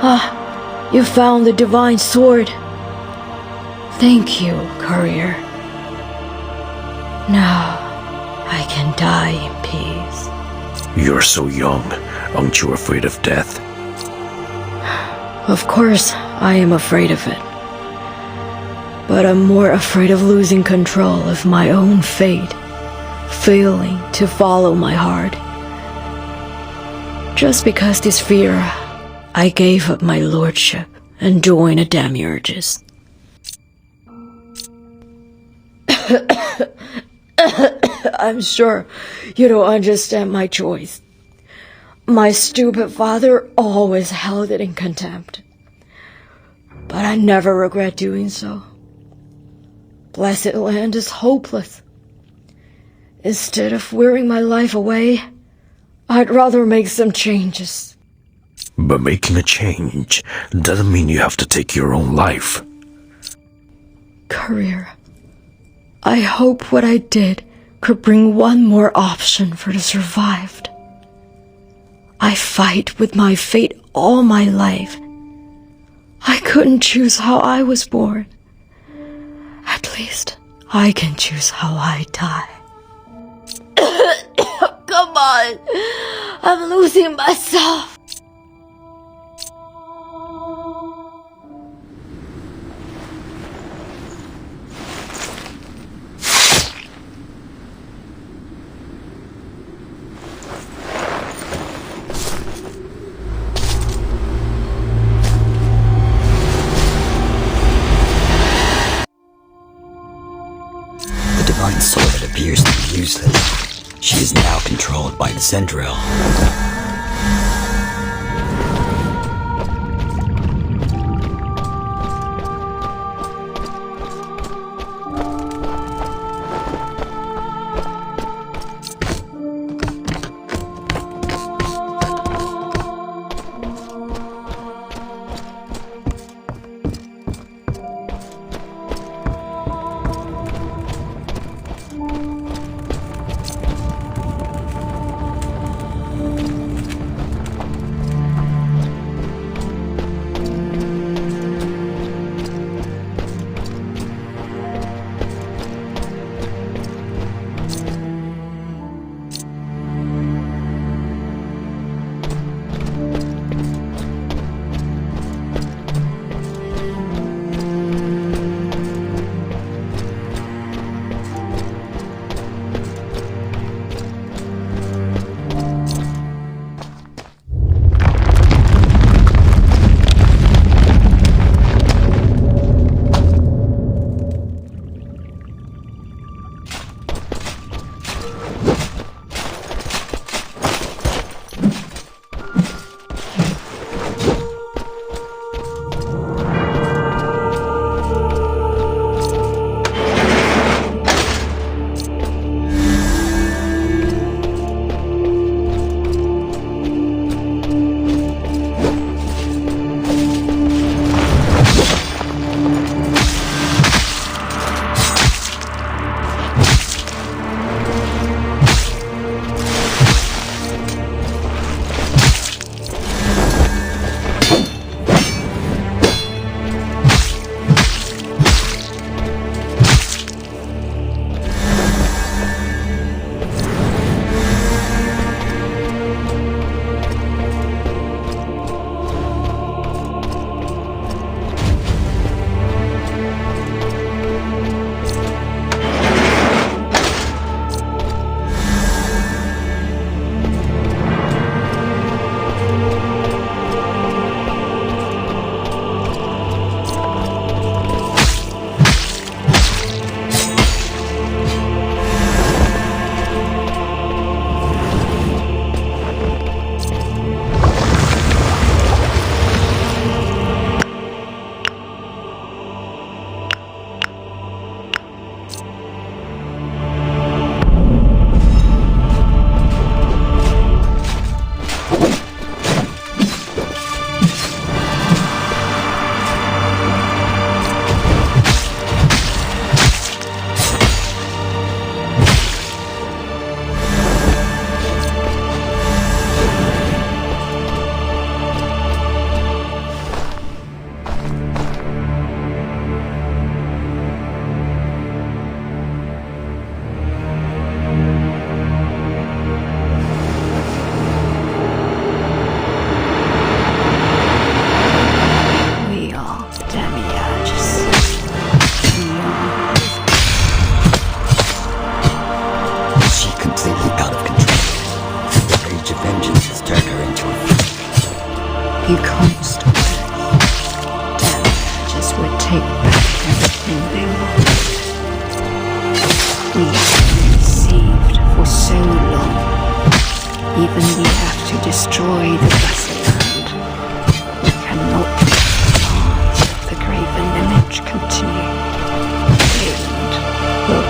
Ah, you found the divine sword. Thank you, courier. Now, I can die in peace. You're so young. Aren't you afraid of death? Of course, I am afraid of it. But I'm more afraid of losing control of my own fate, failing to follow my heart. Just because this fear, I gave up my lordship and joined the Demiurges. I'm sure you don't understand my choice. My stupid father always held it in contempt. But I never regret doing so. Blessed land is hopeless. Instead of wearing my life away, I'd rather make some changes. But making a change doesn't mean you have to take your own life. Career. I hope what I did could bring one more option for the survived. I fight with my fate all my life. I couldn't choose how I was born. At least I can choose how I die. Come on! I'm losing myself! The divine soul that appears to be useless. She is now controlled by the Central.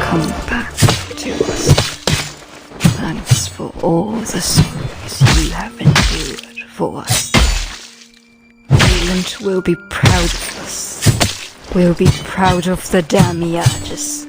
come back to us. Thanks for all the sorrows you have endured for us. Wayland will be proud of us. We'll be proud of the Demiurges.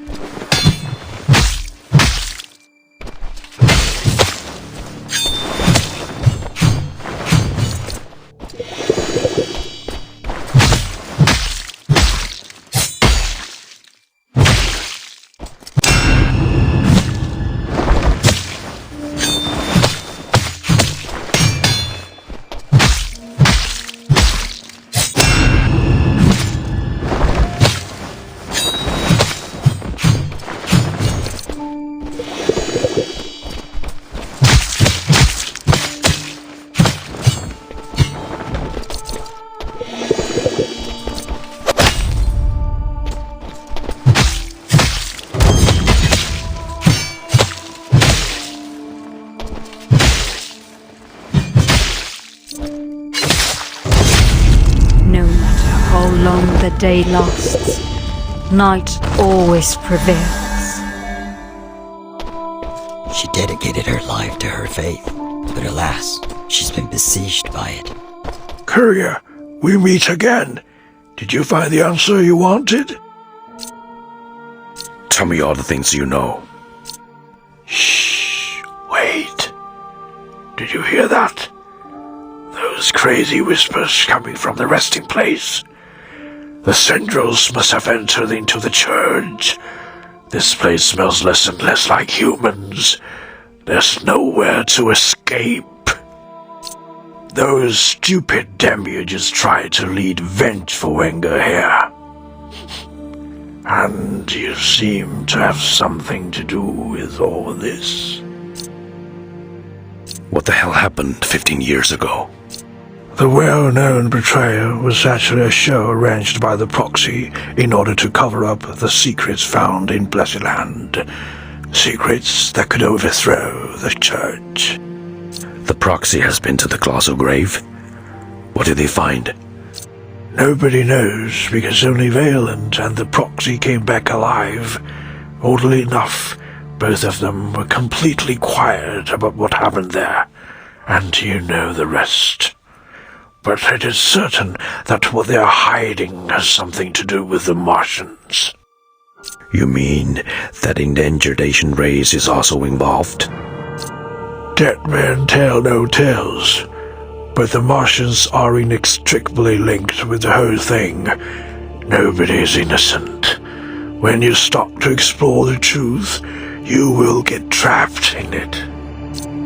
The day lasts, night always prevails. She dedicated her life to her faith, but alas, she's been besieged by it. Courier, we meet again. Did you find the answer you wanted? Tell me all the things you know. Shh, wait. Did you hear that? Those crazy whispers coming from the resting place. The Centrals must have entered into the church. This place smells less and less like humans. There's nowhere to escape. Those stupid Demiurges tried to lead vengeful anger here. And you seem to have something to do with all this. What the hell happened 15 years ago? The well-known betrayal was actually a show arranged by the proxy in order to cover up the secrets found in Blessed Land. Secrets that could overthrow the church. The proxy has been to the colossal grave? What did they find? Nobody knows, because only Valand and the proxy came back alive. Oddly enough, both of them were completely quiet about what happened there, and you know the rest. But it is certain that what they are hiding has something to do with the Martians. You mean that endangered Asian race is also involved? Dead men tell no tales, but the Martians are inextricably linked with the whole thing. Nobody is innocent. When you stop to explore the truth, you will get trapped in it.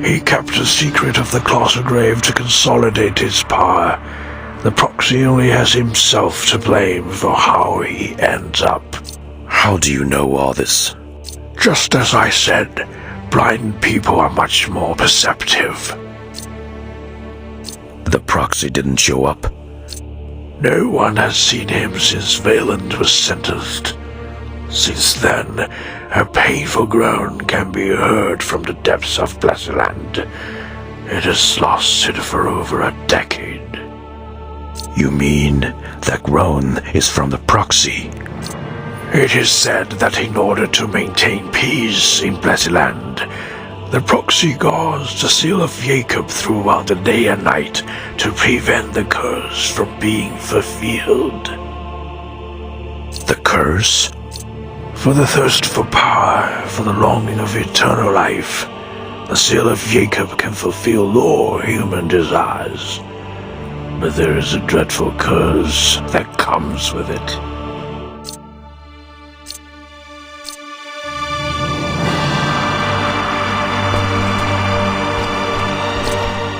He kept the secret of the colossal grave to consolidate his power. The proxy only has himself to blame for how he ends up. How do you know all this? Just as I said, blind people are much more perceptive. The proxy didn't show up? No one has seen him since Valand was sentenced. Since then, a painful groan can be heard from the depths of Blessed Land. It has lasted for over a decade. You mean that groan is from the proxy? It is said that in order to maintain peace in Blessed Land, the proxy guards the seal of Jacob throughout the day and night to prevent the curse from being fulfilled. The curse? For the thirst for power, for the longing of eternal life, the seal of Jacob can fulfill all human desires. But there is a dreadful curse that comes with it.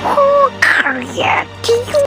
Oh, Courier, do you...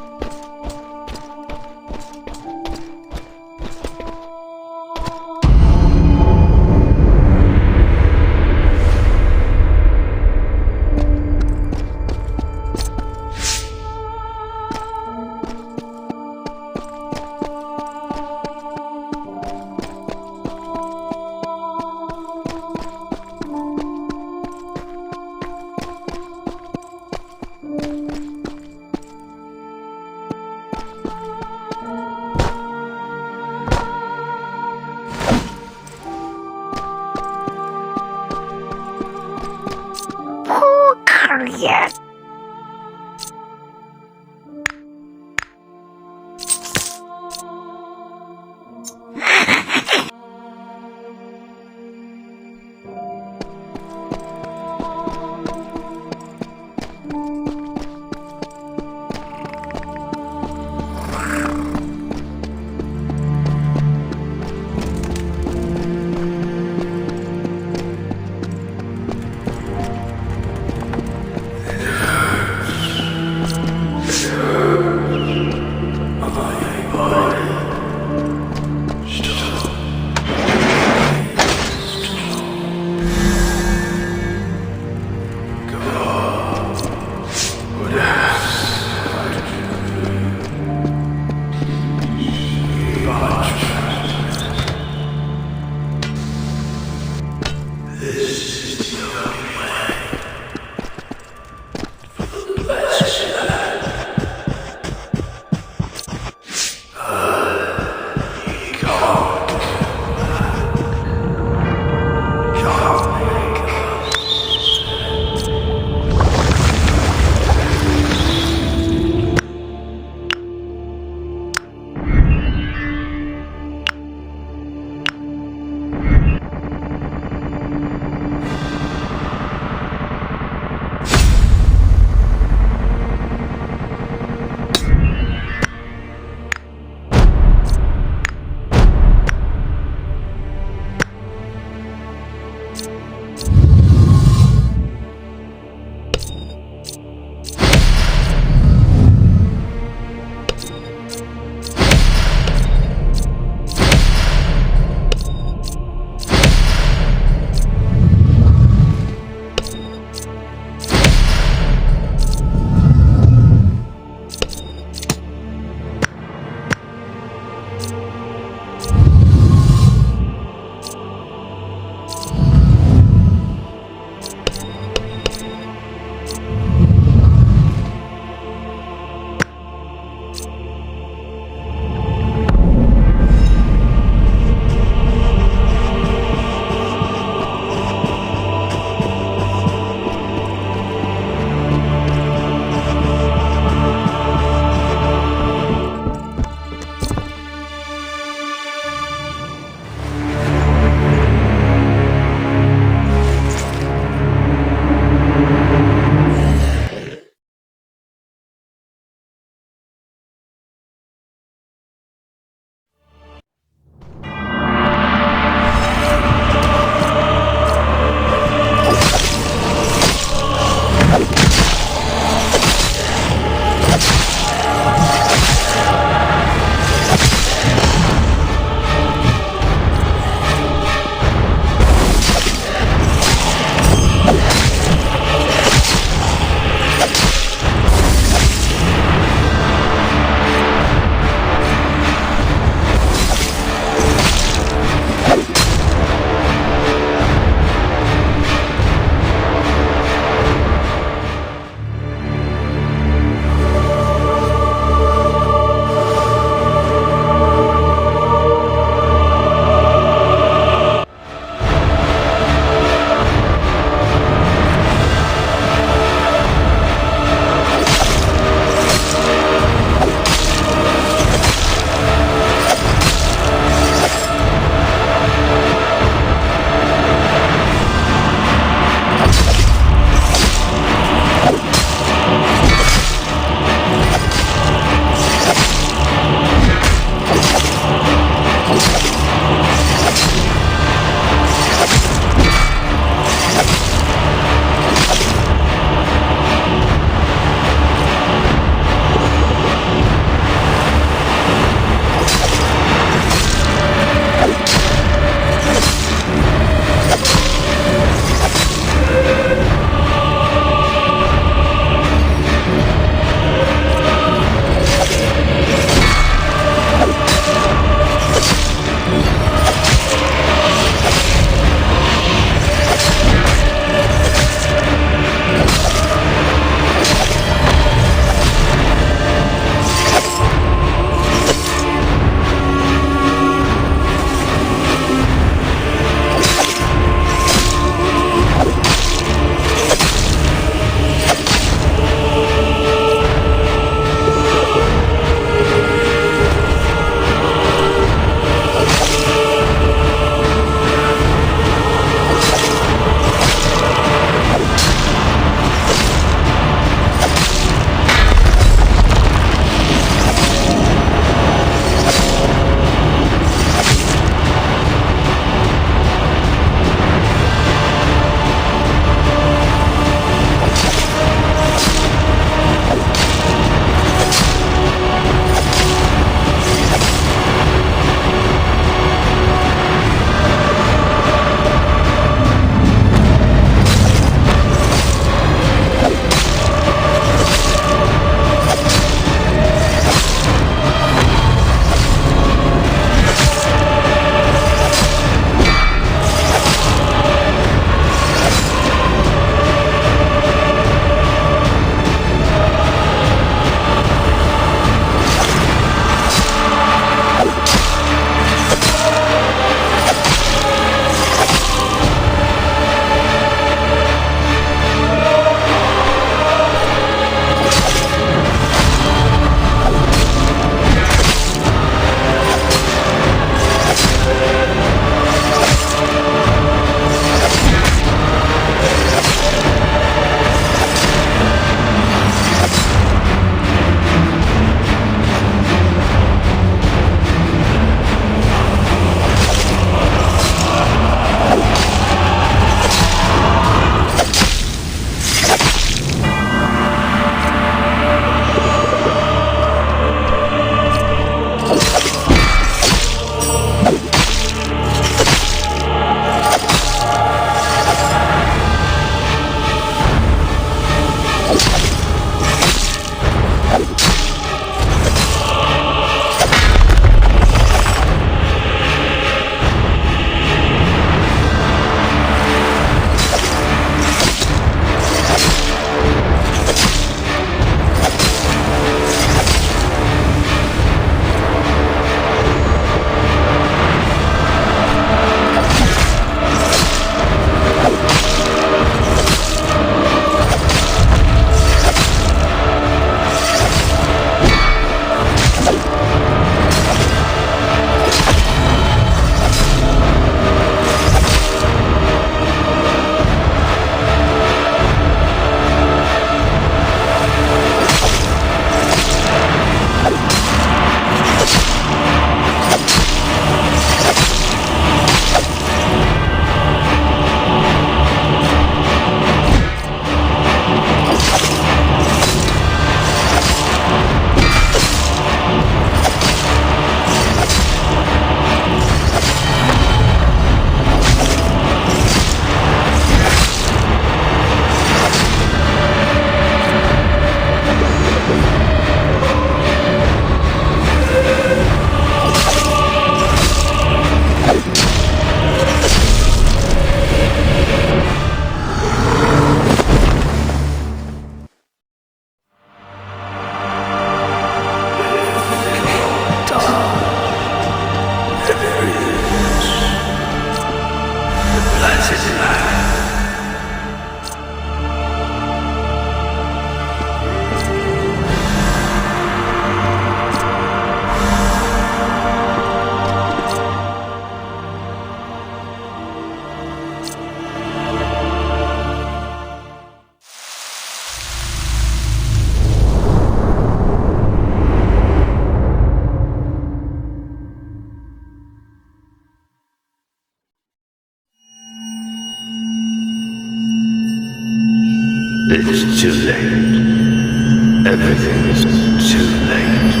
It's too late. Everything is too late.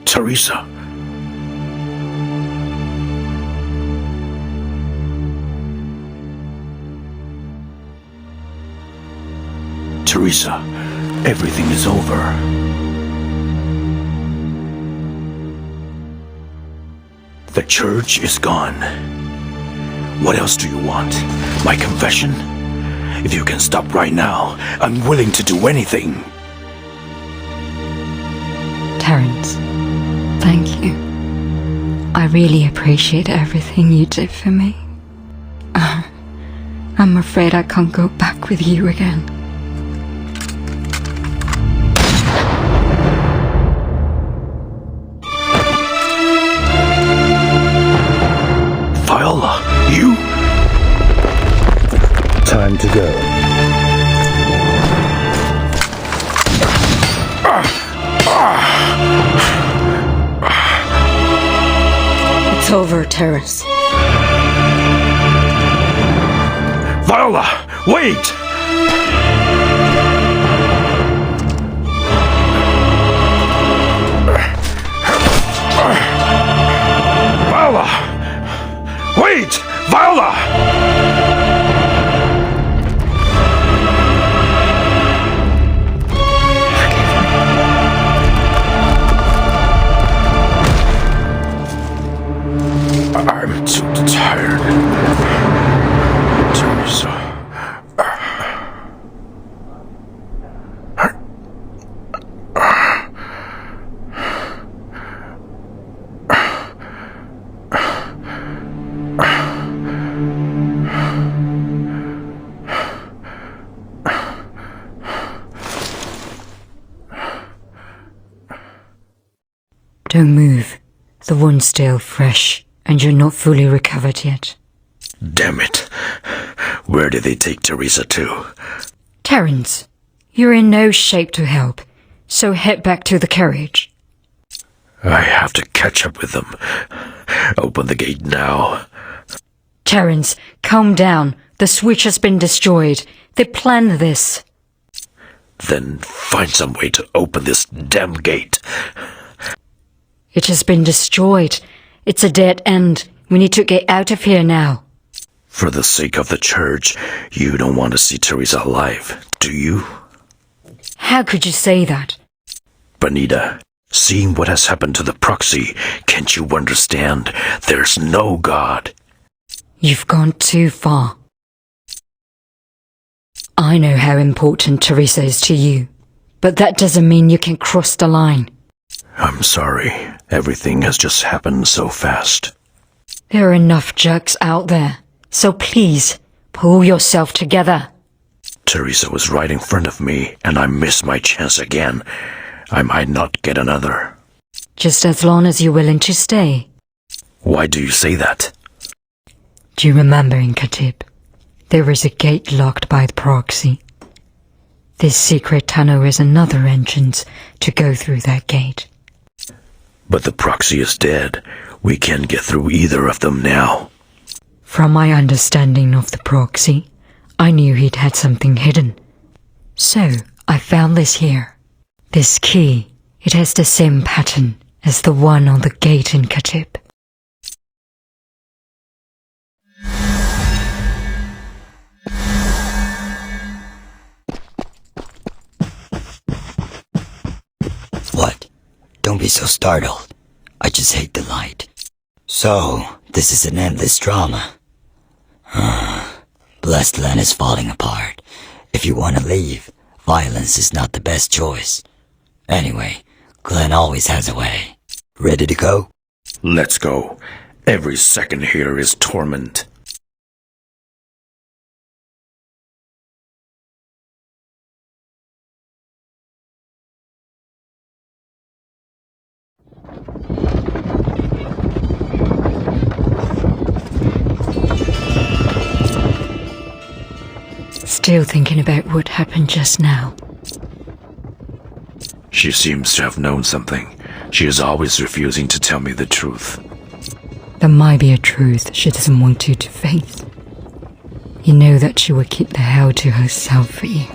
Teresa. Teresa, everything is over. The church is gone. What else do you want? My confession? If you can stop right now, I'm willing to do anything. Terence, thank you. I really appreciate everything you did for me. I'm afraid I can't go back with you again. Viola, you? Time to go. It's over, Terence. Viola, wait! Viola! Wait! Viola! I'm too tired. Teresa. Don't move. The wound's still fresh, and you're not fully recovered yet. Damn it. Where did they take Teresa to? Terence, you're in no shape to help, so head back to the carriage. I have to catch up with them. Open the gate now. Terence, calm down. The switch has been destroyed. They planned this. Then find some way to open this damn gate. It has been destroyed. It's a dead end. We need to get out of here now. For the sake of the church, you don't want to see Teresa alive, do you? How could you say that? Bonita, seeing what has happened to the proxy, can't you understand? There's no God. You've gone too far. I know how important Teresa is to you, but that doesn't mean you can cross the line. I'm sorry. Everything has just happened so fast. There are enough jerks out there, so please, pull yourself together. Teresa was right in front of me, and I missed my chance again. I might not get another. Just as long as you're willing to stay. Why do you say that? Do you remember in Khatib? There is a gate locked by the proxy. This secret tunnel is another entrance to go through that gate. But the proxy is dead. We can't get through either of them now. From my understanding of the proxy, I knew he'd had something hidden. So, I found this here. This key, it has the same pattern as the one on the gate in Khatib. What? Don't be so startled. I just hate the light. So, this is an endless drama. Blessed land is falling apart. If you want to leave, violence is not the best choice. Anyway, Glenn always has a way. Ready to go? Let's go. Every second here is torment. still thinking about what happened just now? She seems to have known something. She is always refusing to tell me the truth. There might be a truth she doesn't want you to face. You know that she will keep the hell to herself for you.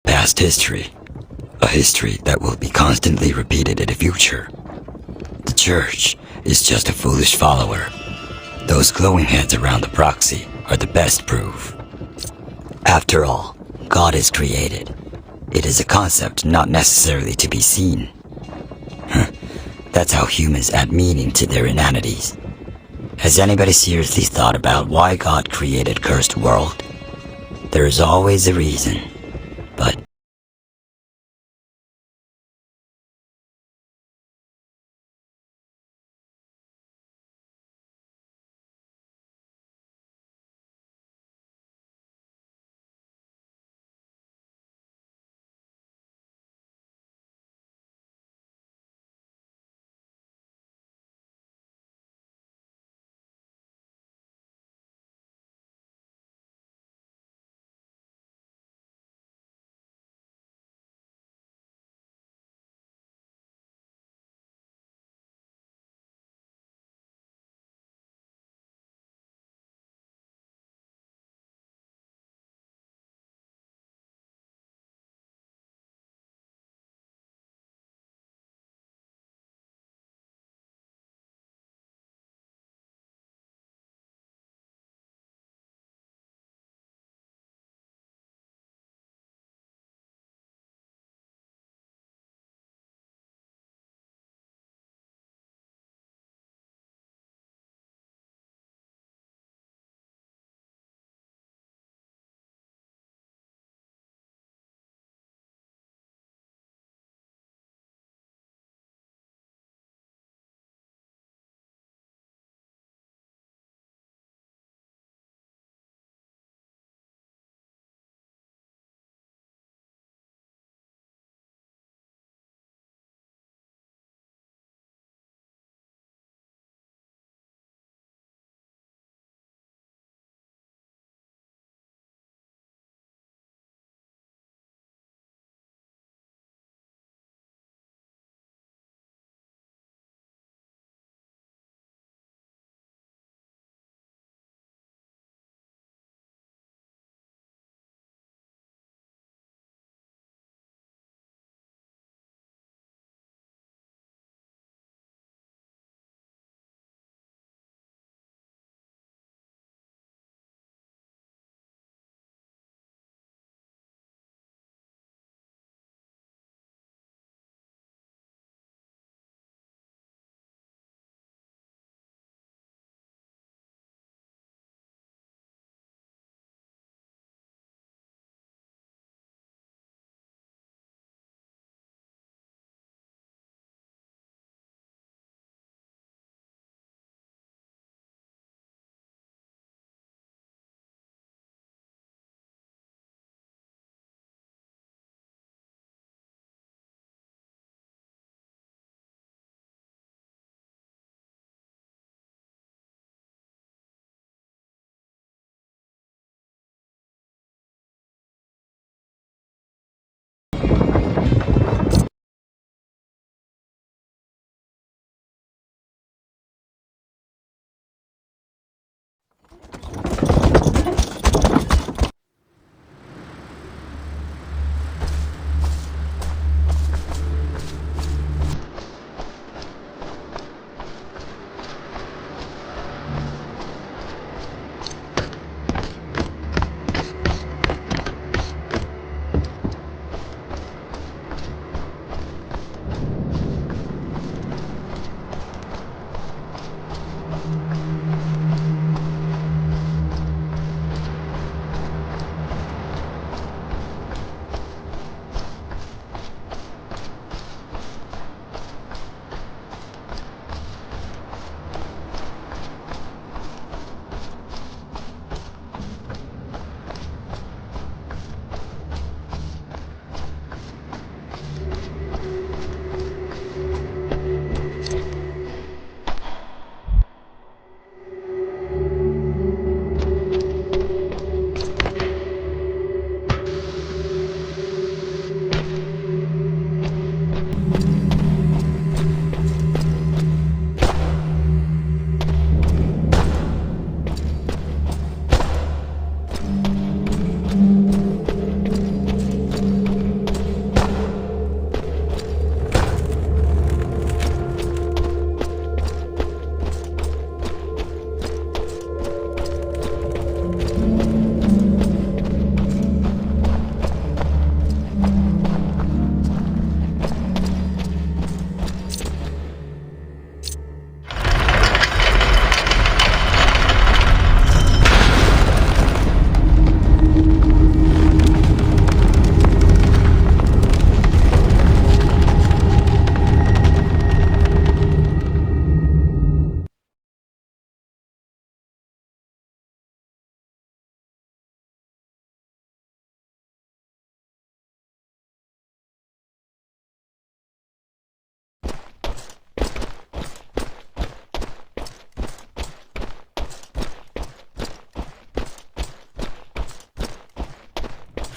Past history. A history that will be constantly repeated in the future. The church is just a foolish follower. Those glowing heads around the proxy are the best proof. After all, God is created. It is a concept not necessarily to be seen. That's how humans add meaning to their inanities. Has anybody seriously thought about why God created cursed world? There is always a reason, but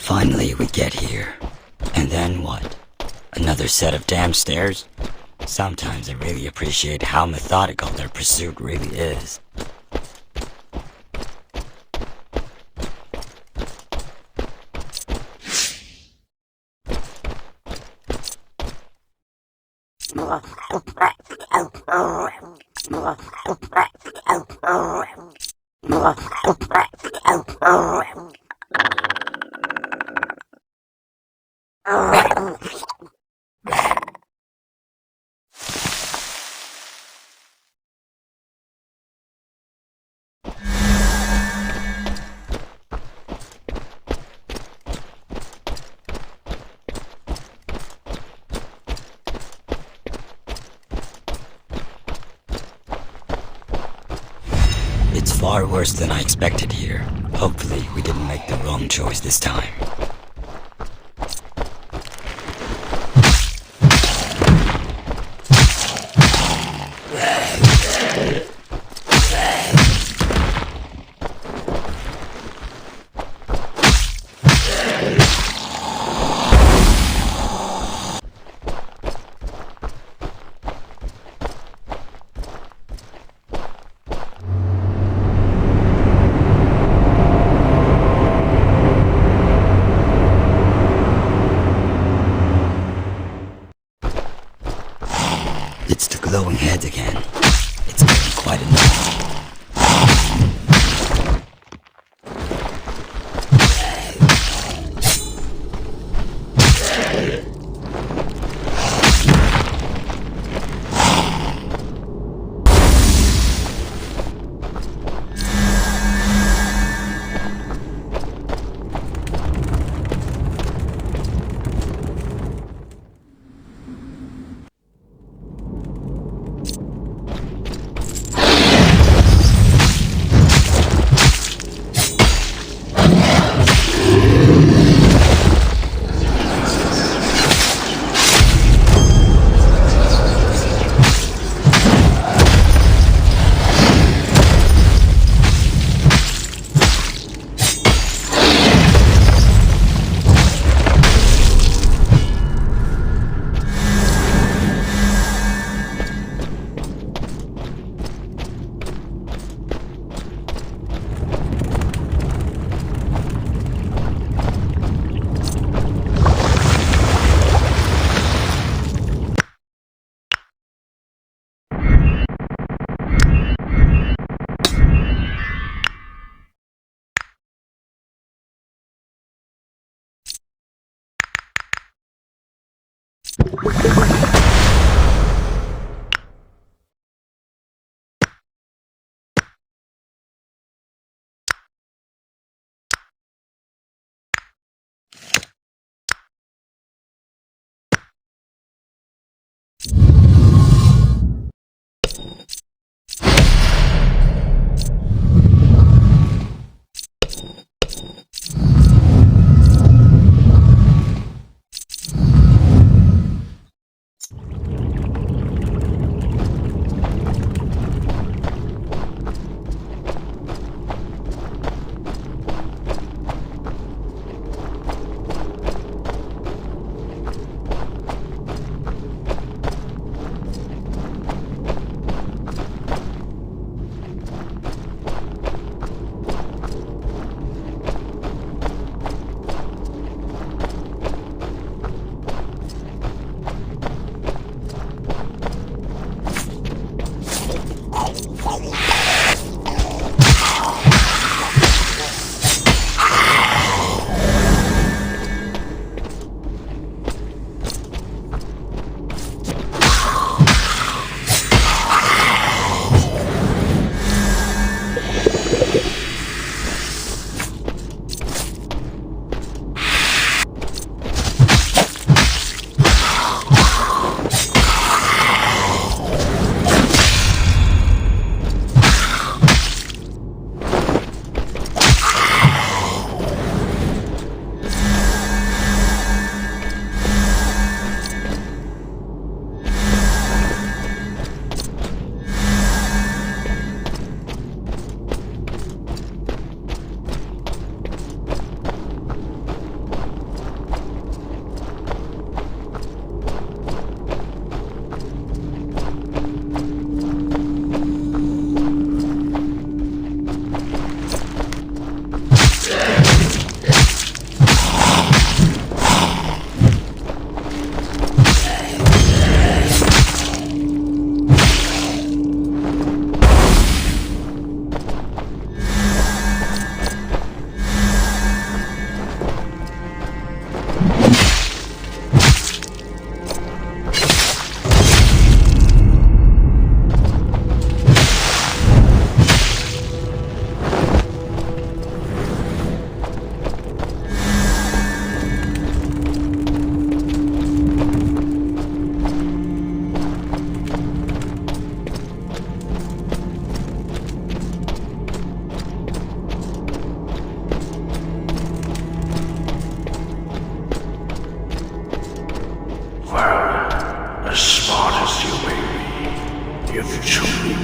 Finally, we get here. And then what? Another set of damn stairs? Sometimes I really appreciate how methodical their pursuit really is. It's far worse than I expected here. Hopefully, we didn't make the wrong choice this time. It's the glowing heads again. It's getting quite annoying.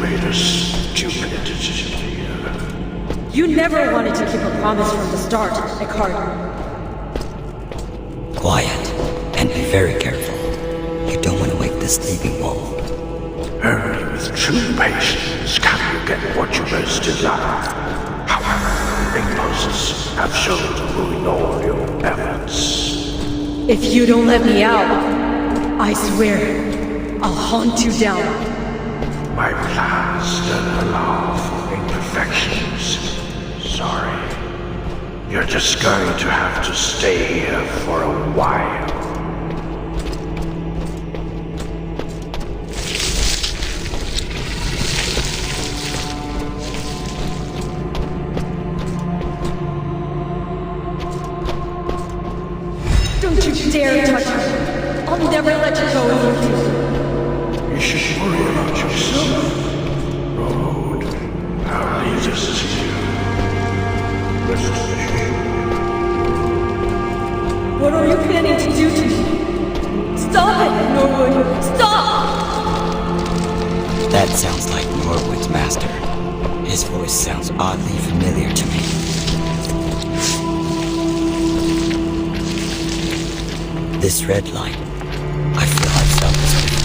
made a stupid decision here. You never wanted to keep a promise from the start, Eckhart. Quiet, and be very careful. You don't want to wake the sleeping wolf. Only with true patience can you get what you most desire. However, impulses have shown to ruin all your efforts. If you don't let me out, I swear, I'll hunt you down. My plans don't allow for imperfections. Sorry. You're just going to have to stay here for a while. Don't you dare touch me! I'll never let you go if you do. You should worry about yourself. Road, how leads us to you. Rest assured. What are you planning to do to me? Stop it, Norwood! Stop! That sounds like Norwood's master. His voice sounds oddly familiar to me. This red light, I feel I've felt this before.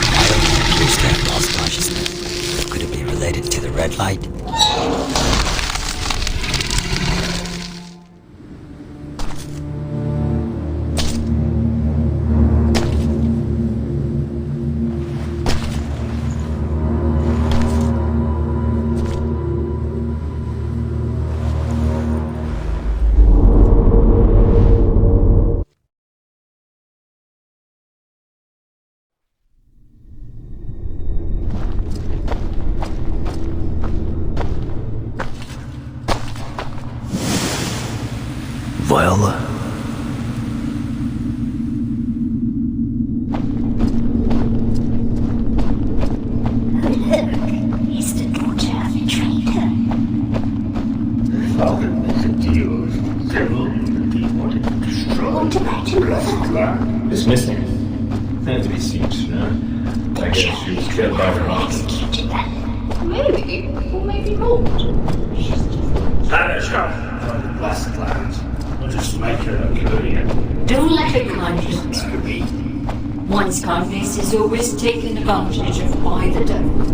I don't appears to have lost consciousness. Could it be related to the red light? Well, He's the daughter of a traitor. Father makes a deal with the devil that he wanted to destroy. What about your Blessed land is missing. As we seem to know, I guess she was killed by her aunt. Executed then. Maybe, or maybe not. Banish her from the blessed land. Or just make her a Korean. Don't let her kindness to me. One's kindness is always taken advantage of by the devil.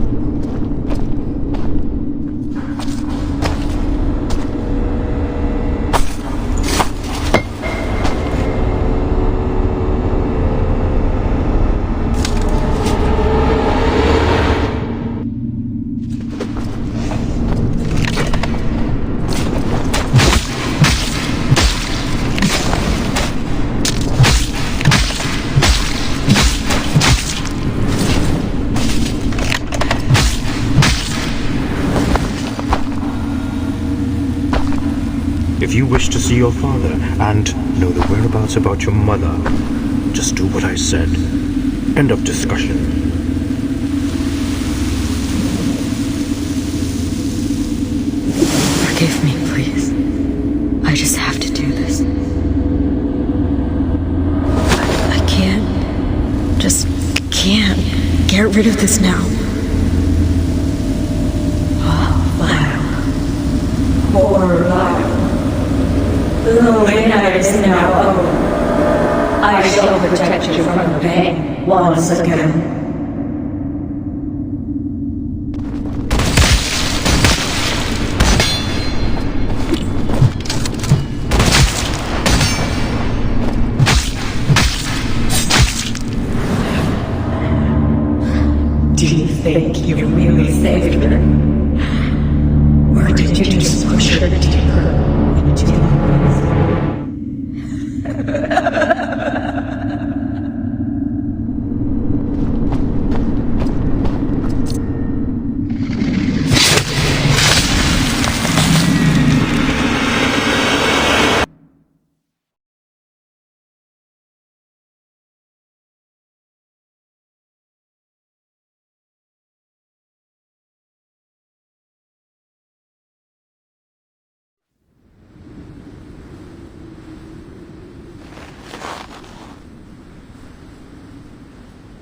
If you wish to see your father and know the whereabouts about your mother, just do what I said. End of discussion. Forgive me, please. I just have to do this. I can't. Just can't get rid of this now. Poor life. The winner is now over. I shall protect you from pain once again. Do you think you really saved her? Or did you just push her deeper into the abyss?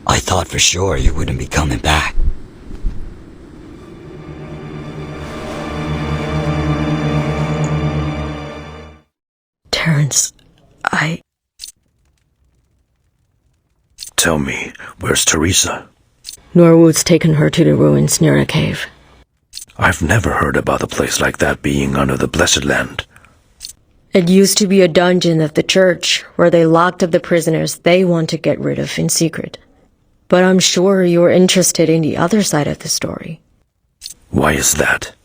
I thought for sure you wouldn't be coming back. Tell me, where's Teresa? Norwood's taken her to the ruins near a cave. I've never heard about a place like that being under the Blessed Land. It used to be a dungeon of the church, where they locked up the prisoners they want to get rid of in secret. But I'm sure you're interested in the other side of the story. Why is that?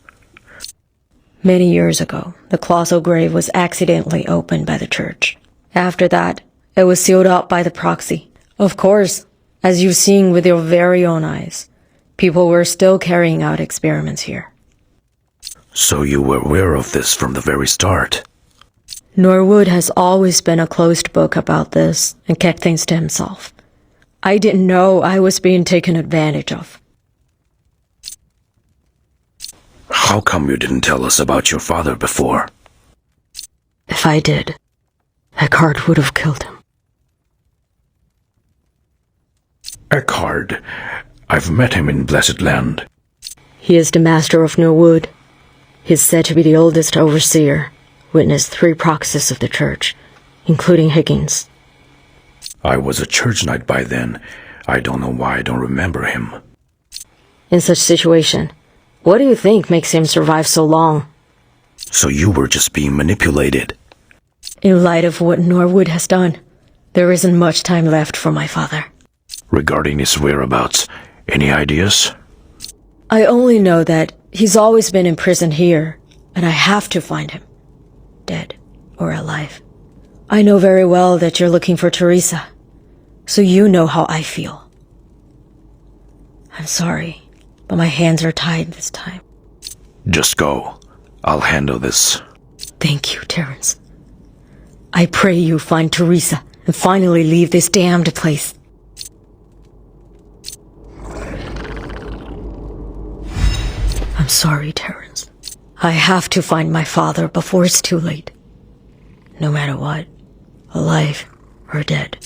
Many years ago, the colossal grave was accidentally opened by the church. After that, it was sealed up by the proxy. Of course, as you've seen with your very own eyes, people were still carrying out experiments here. So you were aware of this from the very start? Norwood has always been a closed book about this and kept things to himself. I didn't know I was being taken advantage of. How come you didn't tell us about your father before? If I did, Eckhart would have killed him. Eckhart. I've met him in Blessed Land. He is the master of Norwood. He is said to be the oldest overseer, witnessed 3 proxies of the church, including Higgins. I was a church knight by then. I don't know why I don't remember him. In such situation, what do you think makes him survive so long? So you were just being manipulated? In light of what Norwood has done, there isn't much time left for my father. Regarding his whereabouts, any ideas? I only know that he's always been imprisoned here, and I have to find him. Dead or alive. I know very well that you're looking for Teresa, so you know how I feel. I'm sorry, but my hands are tied this time. Just go. I'll handle this. Thank you, Terence. I pray you find Teresa and finally leave this damned place. I'm sorry, Terence. I have to find my father before it's too late. No matter what, alive or dead.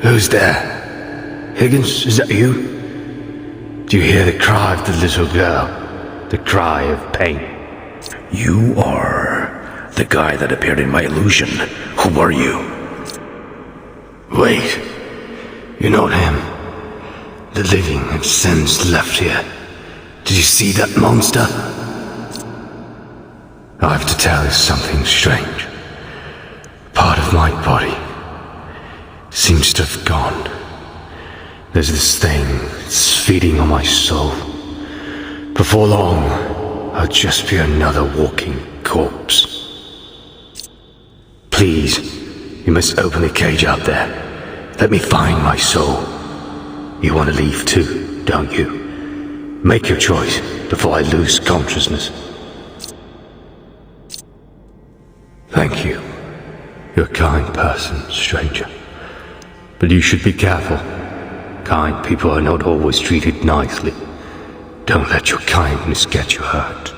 Who's there? Higgins, is that you? Do you hear the cry of the little girl? The cry of pain? You are the guy that appeared in my illusion. Who are you? Wait. You're not him. The living have since left here. Did you see that monster? I have to tell you something strange. Part of my body seems to have gone. There's this thing, it's feeding on my soul. Before long, I'll just be another walking corpse. Please, you must open the cage out there. Let me find my soul. You want to leave too, don't you? Make your choice before I lose consciousness. Thank you. You're a kind person, stranger. But you should be careful. Kind people are not always treated nicely. Don't let your kindness get you hurt.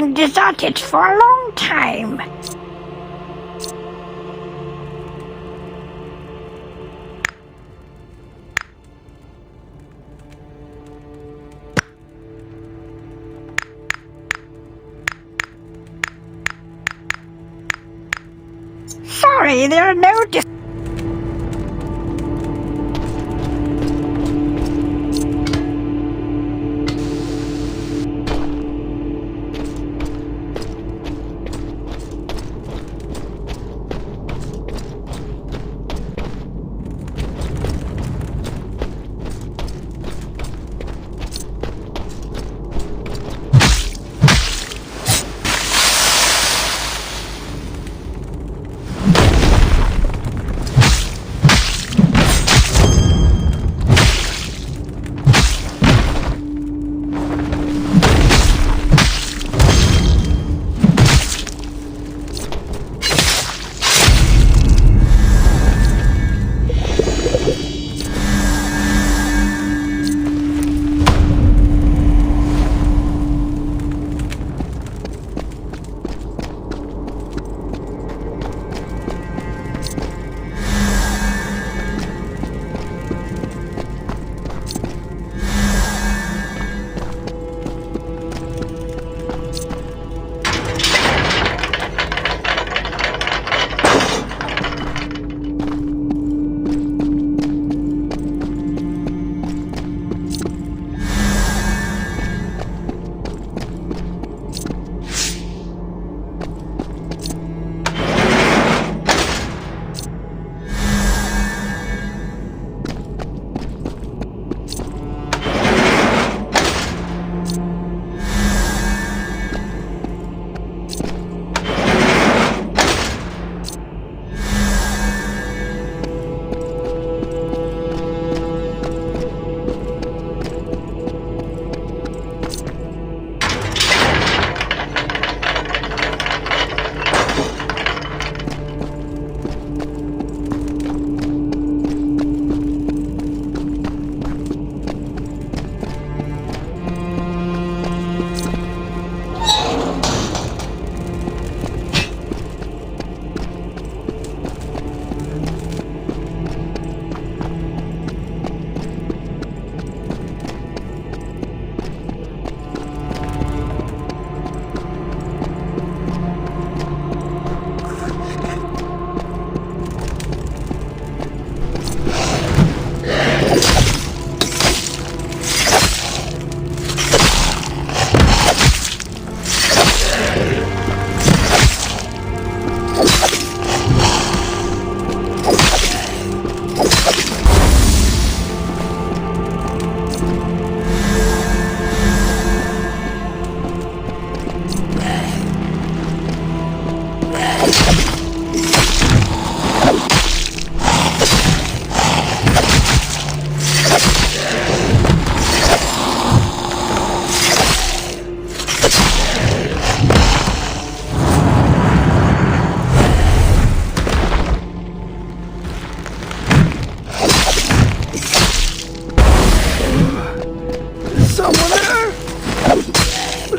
been deserted for a long time. sorry, there are no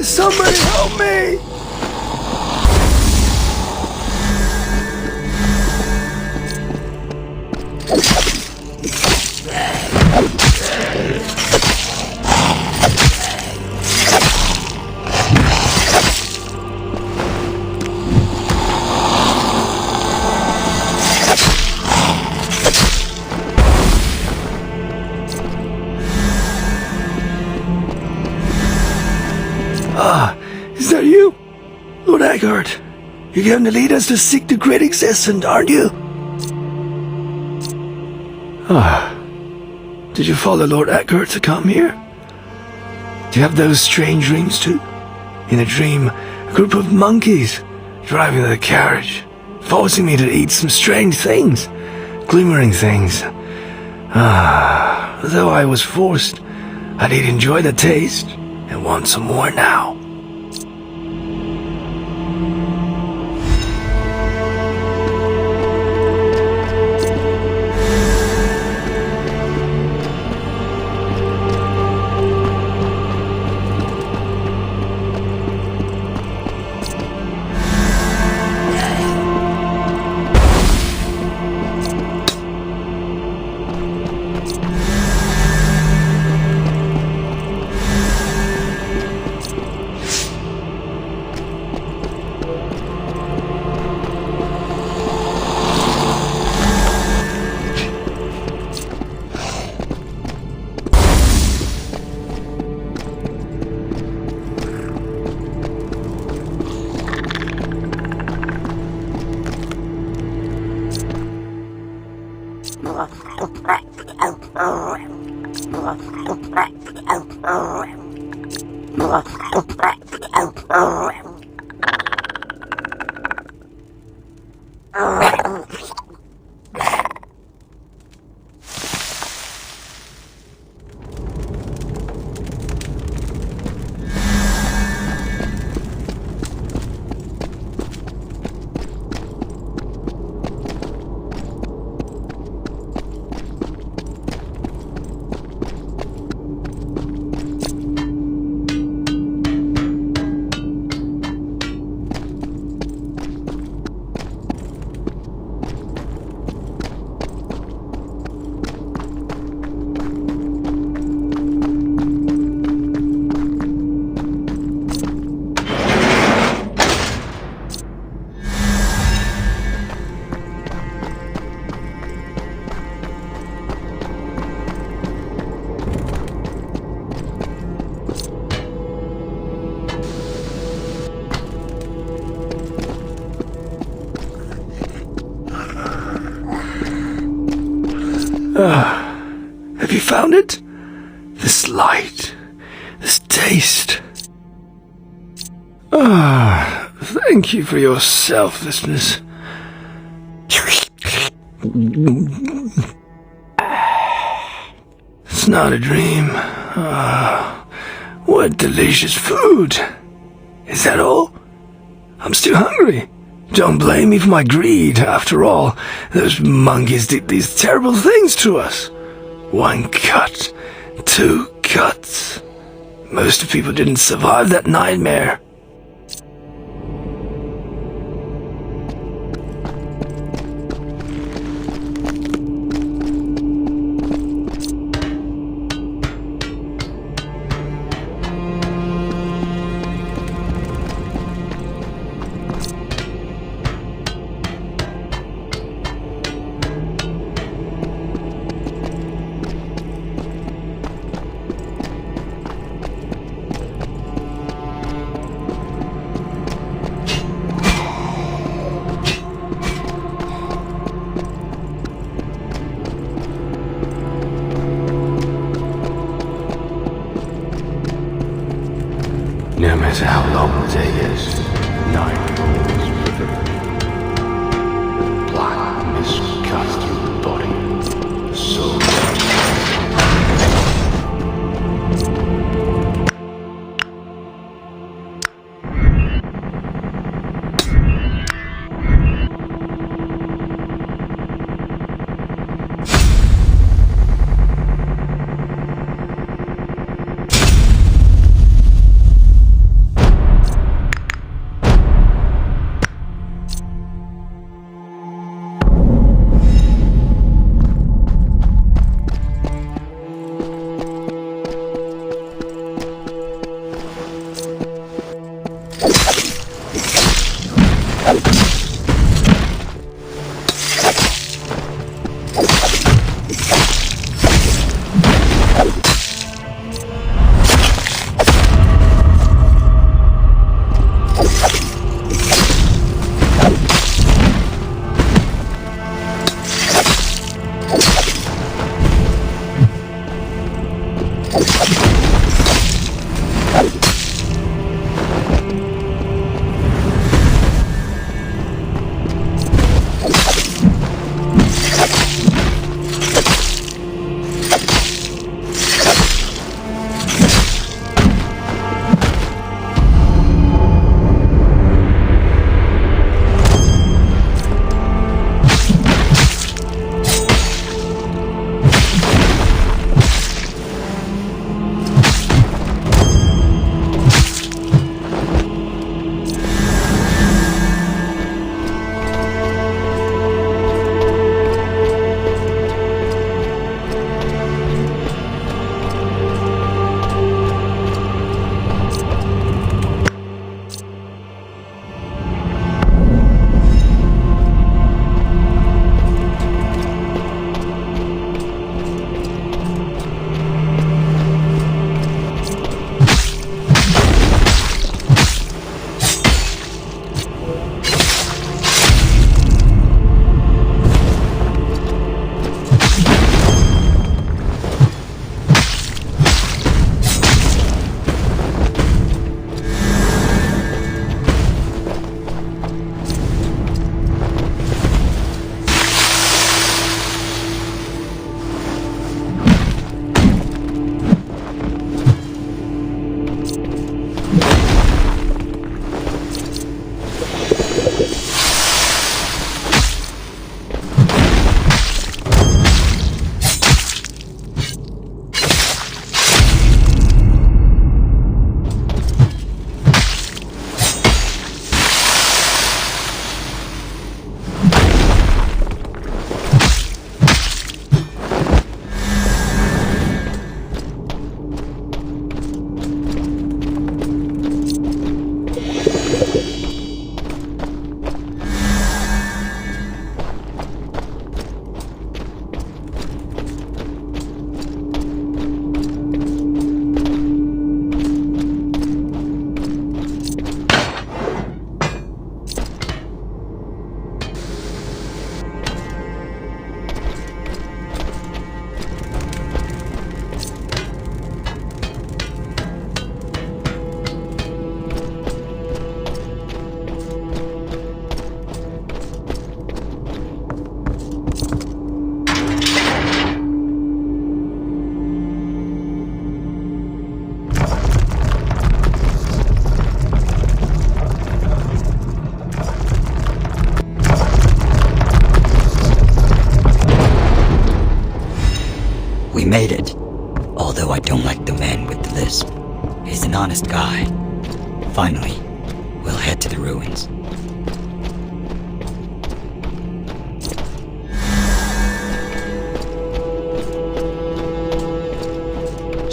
Somebody help me! Is that you? Lord Eckhart, you're going to lead us to seek the great existence, aren't you? Did you follow Lord Eckhart to come here? Do you have those strange dreams too? In a dream, a group of monkeys driving the carriage, forcing me to eat some strange things, glimmering things. Though I was forced, I did enjoy the taste and want some more now. Have you found it? This light, this taste. Thank you for your selflessness. It's not a dream. What delicious food. Is that all? I'm still hungry. Don't blame me for my greed. After all, those monkeys did these terrible things to us. 1 cut, 2 cuts. Most people didn't survive that nightmare. No matter how long the day is, night rolls with it. Black mist cuts through the body, the soul. made it. Although I don't like the man with the lisp. He's an honest guy. Finally, we'll head to the ruins.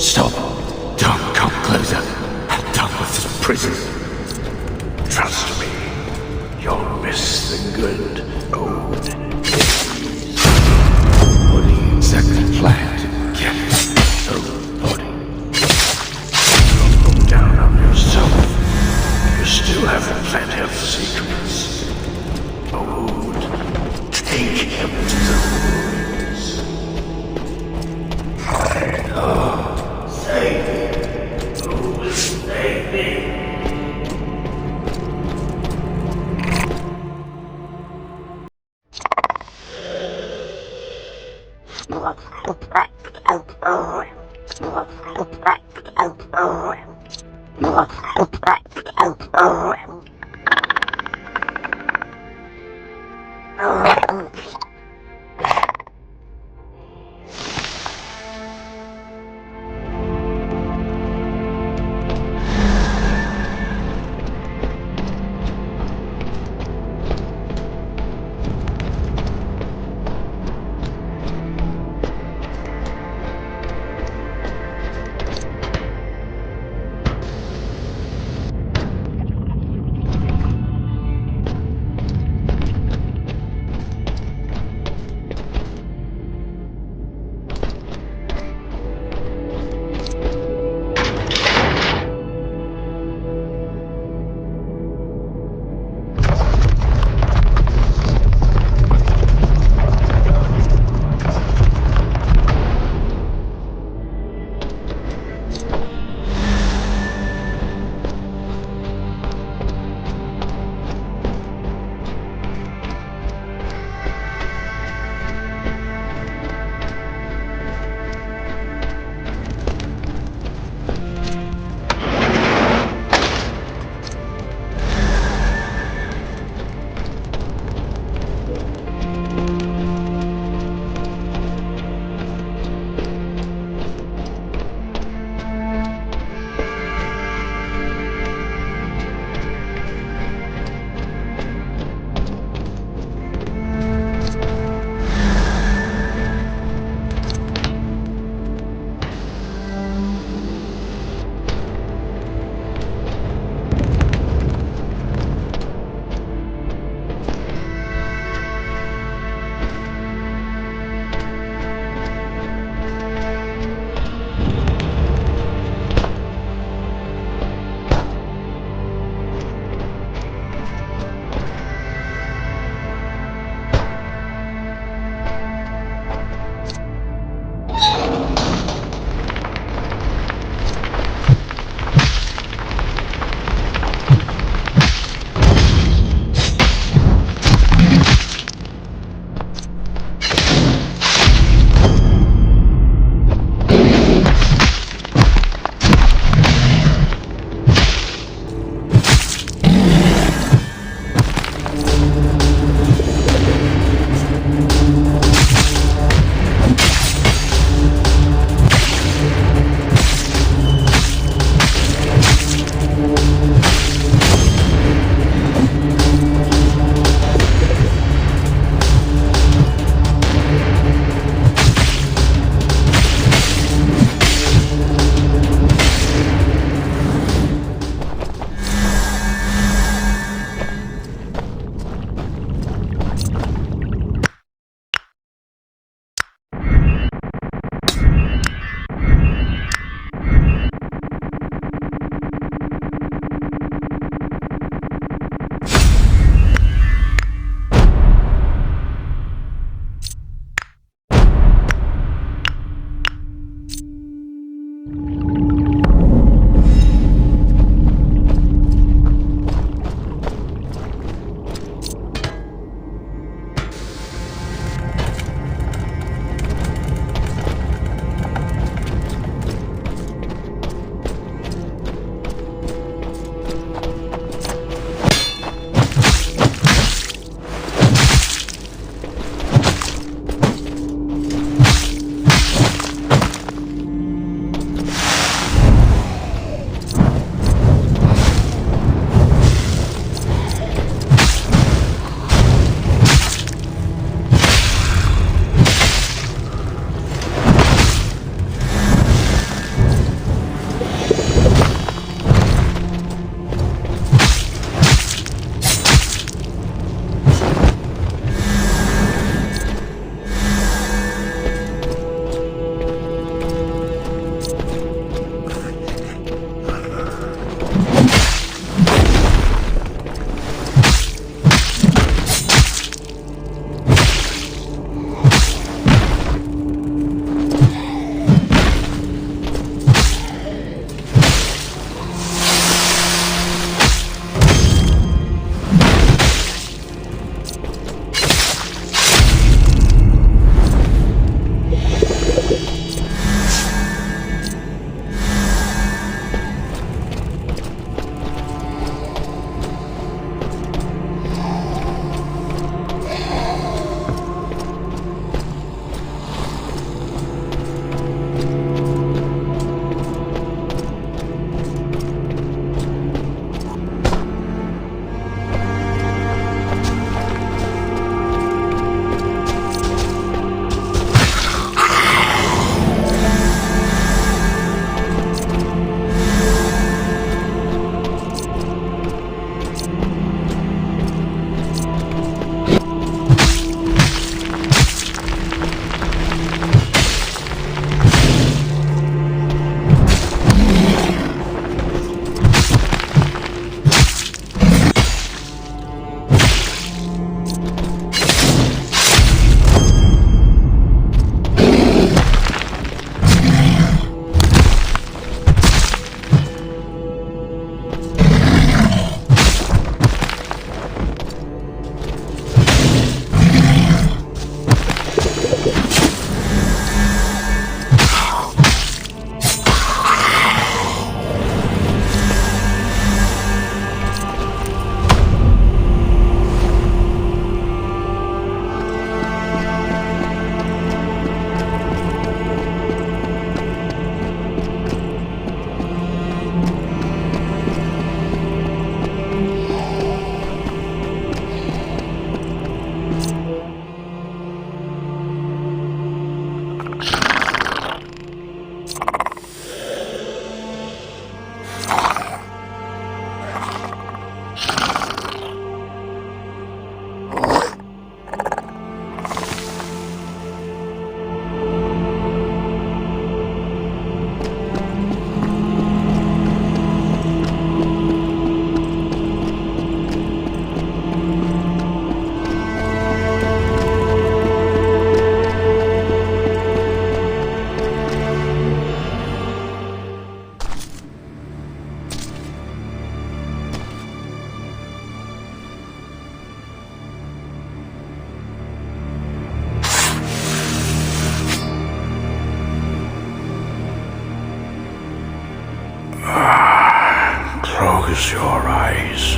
Stop. Don't come closer. I'm done with this prison. Trust me. You'll miss the good old days. What do you exactly plan to get your body? Don't go down on yourself. You still have plenty of secrets. Old, take him to the ruins. I know. Save me. Who will save me? Close your eyes.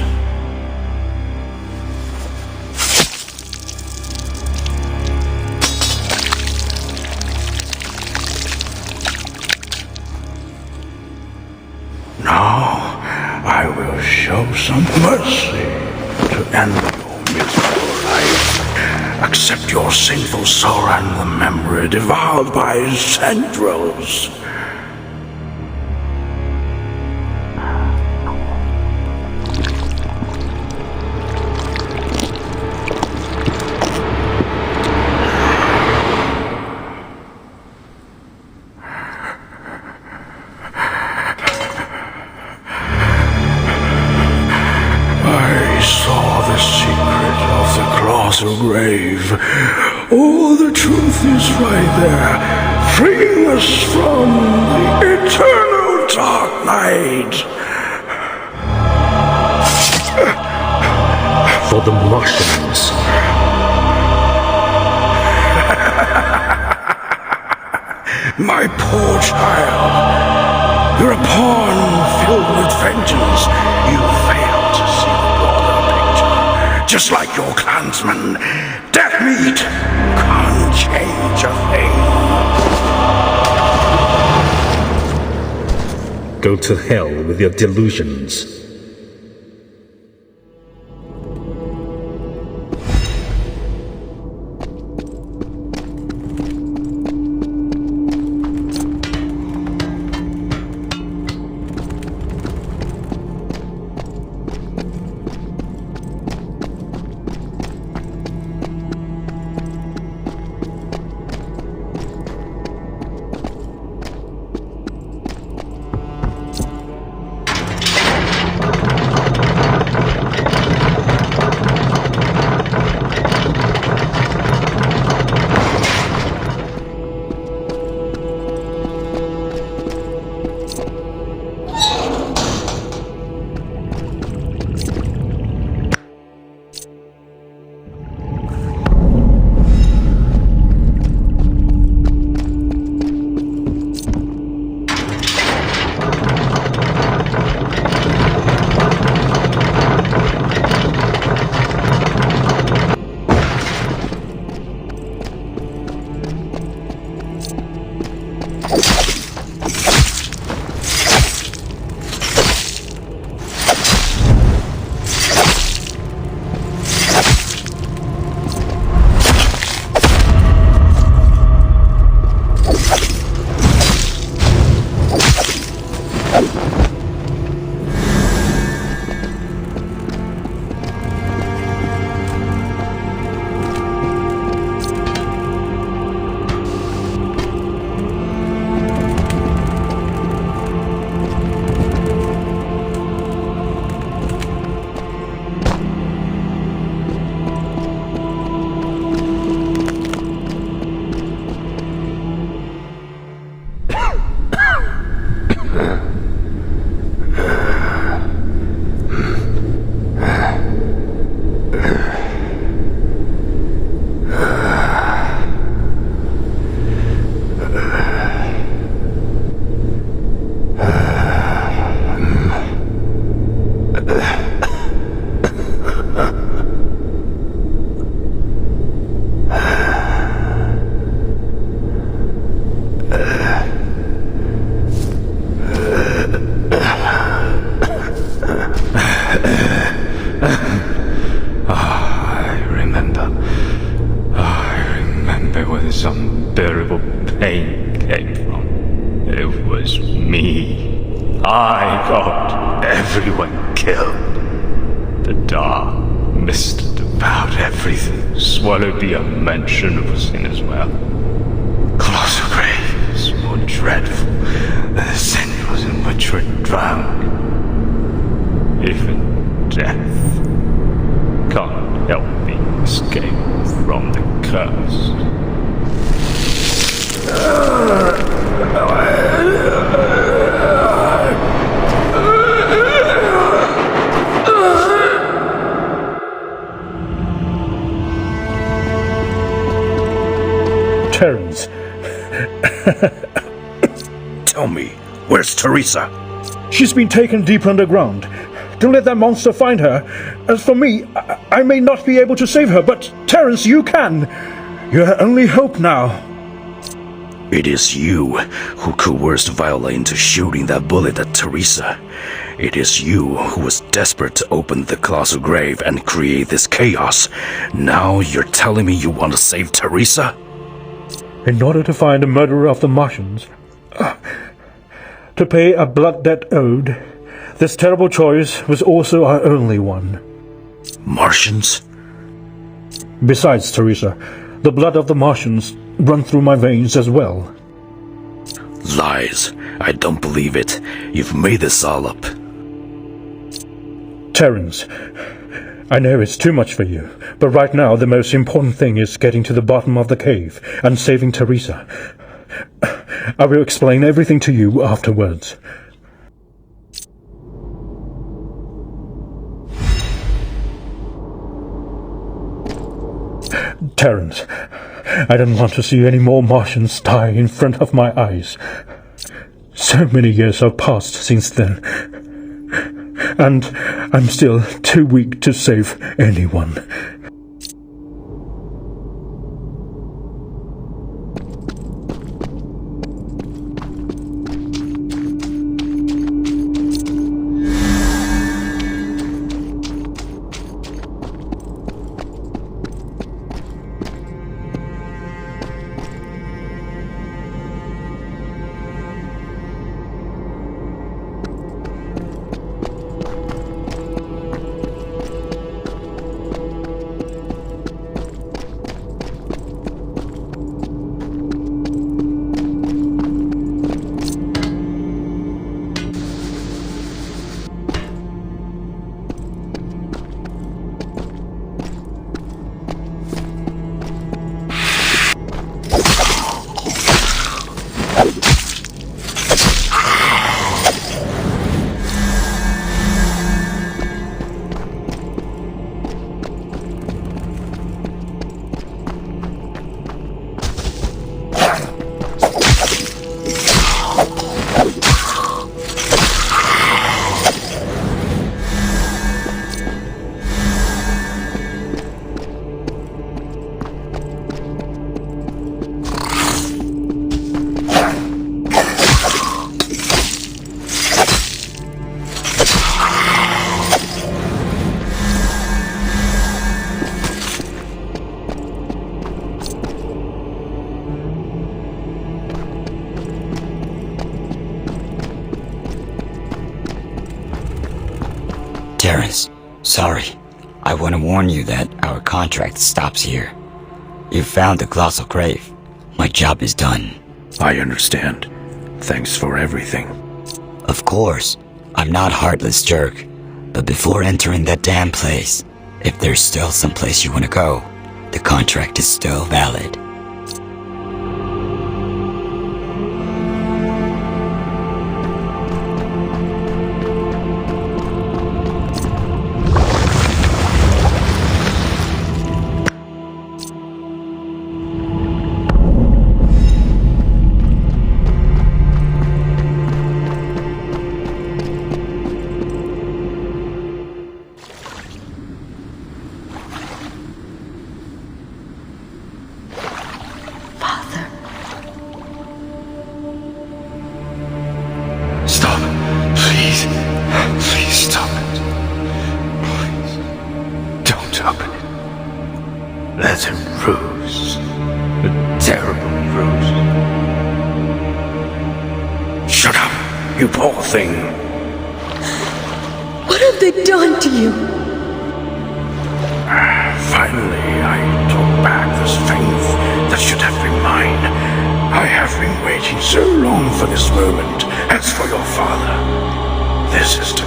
Now, I will show some mercy to end your miserable life. Accept your sinful soul and the memory devoured by its tendrils. Grave. Oh, the truth is right there, freeing us from the eternal dark night. For the Martians. My poor child, you're a pawn filled with vengeance. You failed to see the broader picture. Just like your clansmen, death meat can't change a thing. Go to hell with your delusions. I got everyone killed. The dark mist devoured everything, swallowed the unmention of sin as well. Colossal graves, more dreadful than the cinders in which we're drowned. Even death can't help me escape from the curse. Terence. Tell me, where's Teresa? She's been taken deep underground. Don't let that monster find her. As for me, I may not be able to save her, but Terence, you can. You're her only hope now. It is you who coerced Viola into shooting that bullet at Teresa. It is you who was desperate to open the colossal grave and create this chaos. Now you're telling me you want to save Teresa? In order to find the murderer of the Martians, to pay a blood debt owed, this terrible choice was also our only one. Martians? Besides, Teresa, the blood of the Martians run through my veins as well. Lies. I don't believe it. You've made this all up. Terence, I know it's too much for you, but right now the most important thing is getting to the bottom of the cave and saving Teresa. I will explain everything to you afterwards. Terence, I don't want to see any more Martians die in front of my eyes. So many years have passed since then, and I'm still too weak to save anyone. Terence, sorry. I want to warn you that our contract stops here. You found the colossal grave. My job is done. I understand. Thanks for everything. Of course. I'm not a heartless jerk. But before entering that damn place, if there's still some place you want to go, the contract is still valid.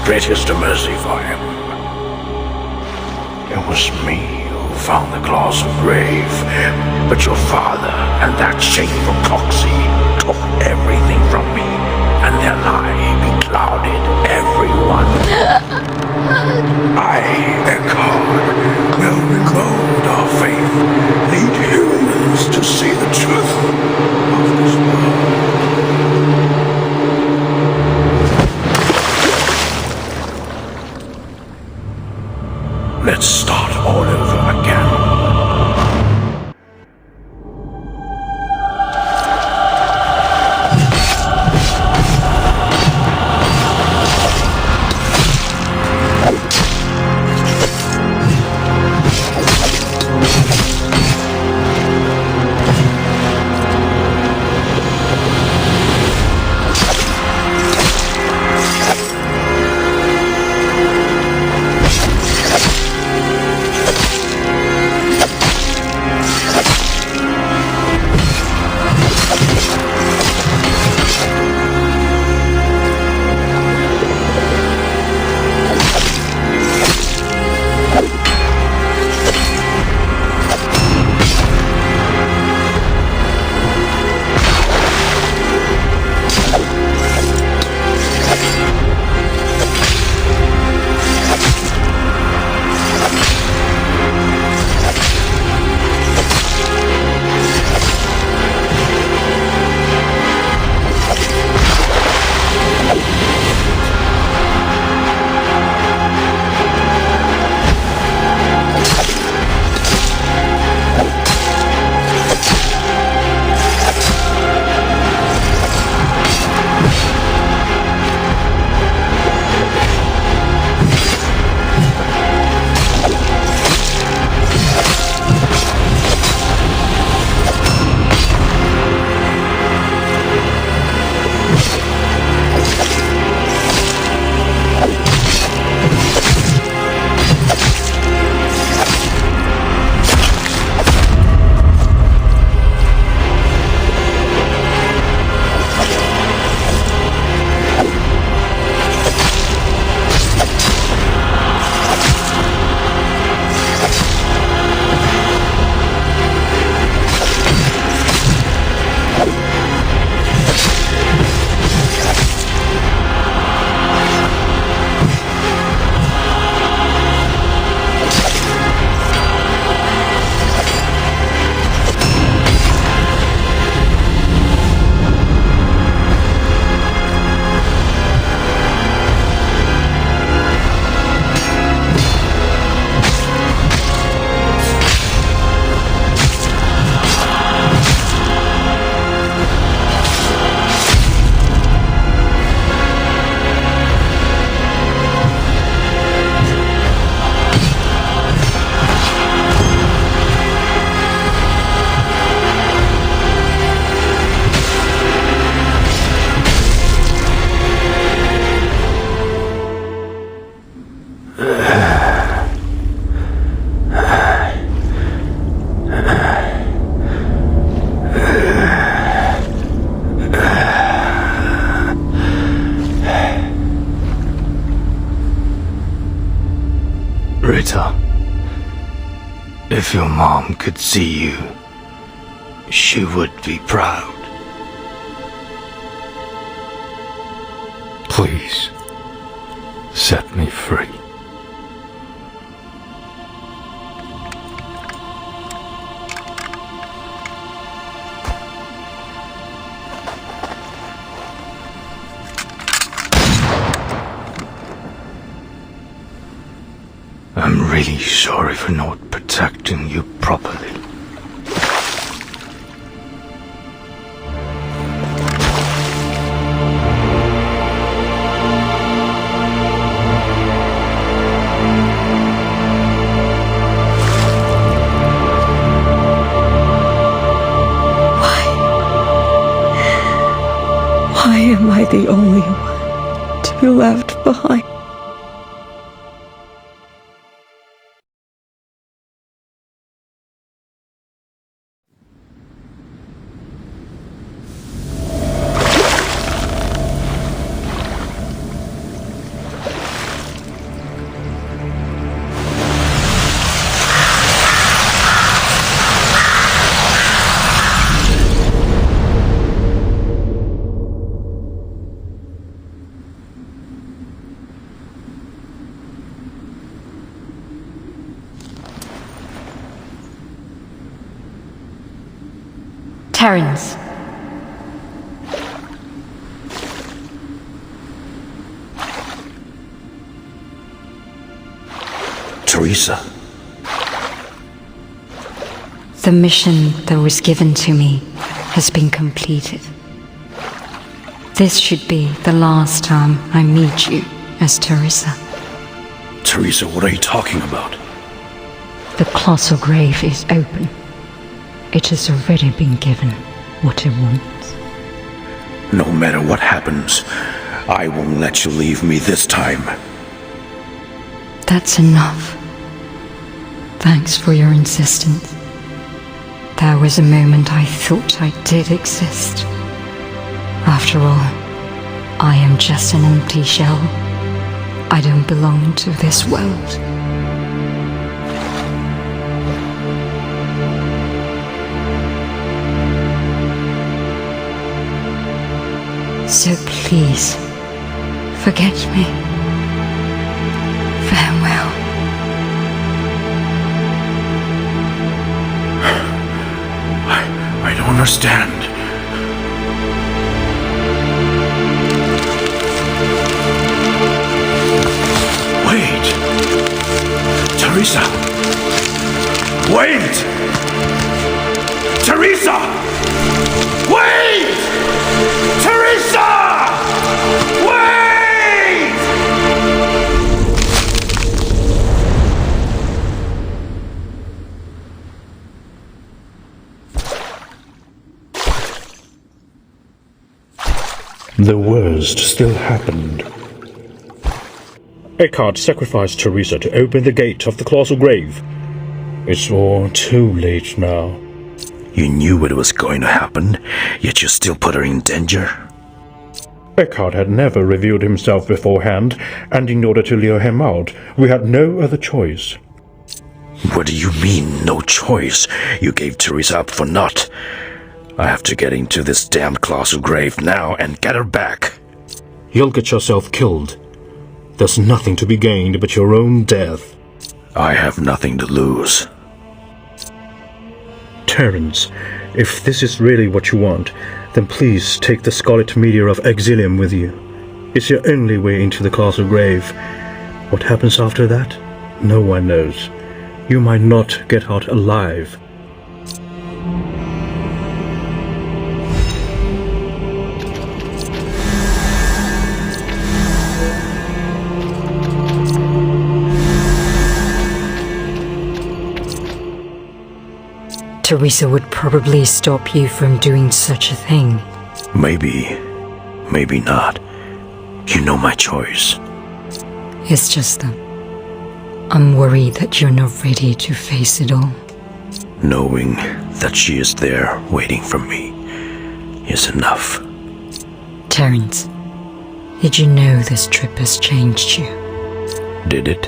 Greatest mercy for him. It was me who found the colossal grave, but your father and that shameful proxy took everything from me, and their lie beclouded everyone. I, Eckhard, will reload our faith, lead humans to see the truth of this world. Rita, if your mom could see you, she would be proud. Please, set me free. I'm really sorry for not protecting you properly. Why am I the only one to be left behind? Terence. Teresa. The mission that was given to me has been completed. This should be the last time I meet you as Teresa. Teresa, what are you talking about? The colossal grave is open. It has already been given what it wants. No matter what happens, I won't let you leave me this time. That's enough. Thanks for your insistence. There was a moment I thought I did exist. After all, I am just an empty shell. I don't belong to this world. So please, forget me. Farewell. I don't understand. Wait! Teresa! Wait! Teresa! Wait! Teresa! Wait! The worst still happened. Eckhart sacrificed Teresa to open the gate of the colossal grave. It's all too late now. You knew it was going to happen, yet you still put her in danger? Eckhart had never revealed himself beforehand, and in order to lure him out, we had no other choice. What do you mean, no choice? You gave Teresa up for naught. I have to get into this damned colossal grave now and get her back. You'll get yourself killed. There's nothing to be gained but your own death. I have nothing to lose. Terence, if this is really what you want, then please take the scarlet meteor of Exilium with you. It's your only way into the colossal grave. What happens after that? No one knows. You might not get out alive. Teresa would probably stop you from doing such a thing. Maybe. Maybe not. You know my choice. It's just that I'm worried that you're not ready to face it all. Knowing that she is there waiting for me is enough. Terence, did you know this trip has changed you? Did it?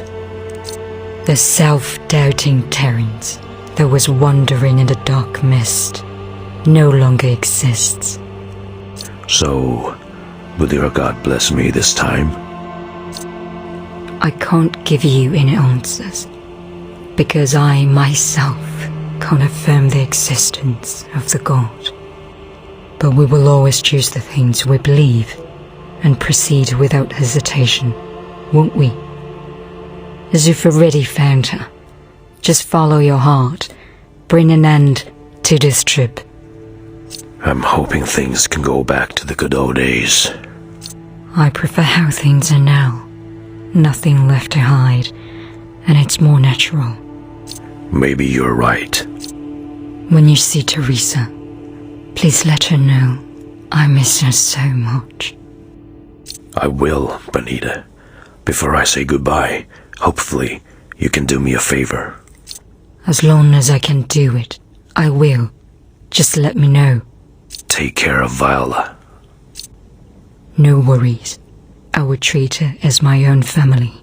The self-doubting Terence that was wandering in the dark mist no longer exists. So, will your God bless me this time? I can't give you any answers, because I myself can't affirm the existence of the God. But we will always choose the things we believe and proceed without hesitation, won't we? As you've already found her. Just follow your heart. Bring an end to this trip. I'm hoping things can go back to the good old days. I prefer how things are now. Nothing left to hide, and it's more natural. Maybe you're right. When you see Teresa, please let her know I miss her so much. I will, Benita. Before I say goodbye, hopefully you can do me a favor. As long as I can do it, I will. Just let me know. Take care of Viola. No worries. I will treat her as my own family.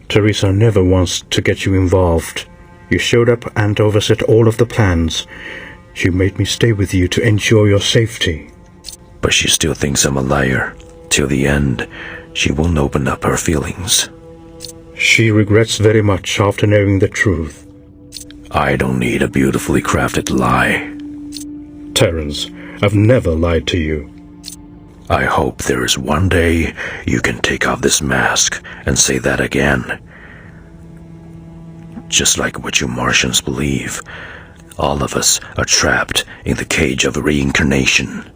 Teresa never wants to get you involved. You showed up and overset all of the plans. She made me stay with you to ensure your safety. But she still thinks I'm a liar. Till the end, she won't open up her feelings. She regrets very much after knowing the truth. I don't need a beautifully crafted lie. Terence, I've never lied to you. I hope there is one day you can take off this mask and say that again. Just like what you Martians believe, all of us are trapped in the cage of reincarnation.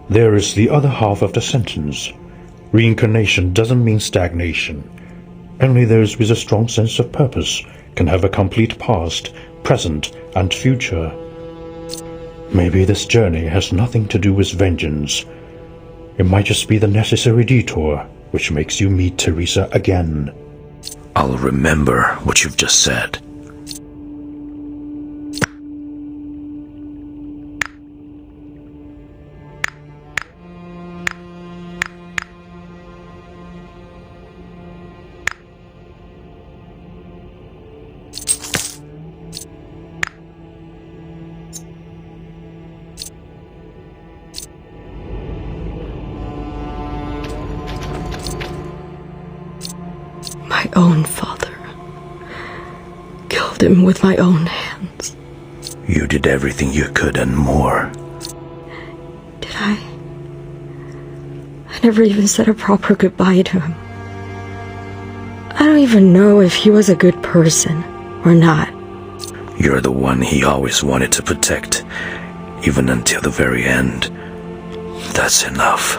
There is the other half of the sentence. Reincarnation doesn't mean stagnation. Only those with a strong sense of purpose can have a complete past, present, and future. Maybe this journey has nothing to do with vengeance. It might just be the necessary detour which makes you meet Teresa again. I'll remember what you've just said. My own father. Killed him with my own hands. You did everything you could and more. Did I? I never even said a proper goodbye to him. I don't even know if he was a good person or not. You're the one he always wanted to protect, even until the very end. That's enough.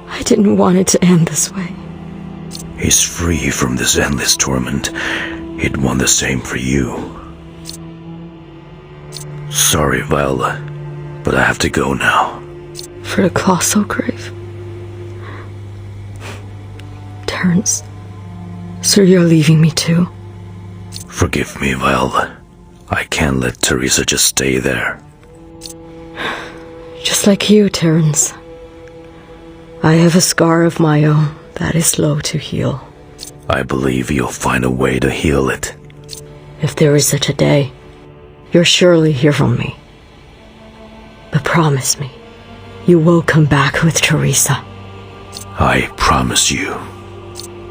I didn't want it to end this way. He's free from this endless torment. He'd want the same for you. Sorry, Viola, but I have to go now. For the colossal grave? Terence, so you're leaving me too? Forgive me, Viola. I can't let Teresa just stay there. Just like you, Terence. I have a scar of my own that is slow to heal. I believe you'll find a way to heal it. If there is such a day, you'll surely hear from me. But promise me, you will come back with Teresa. I promise you.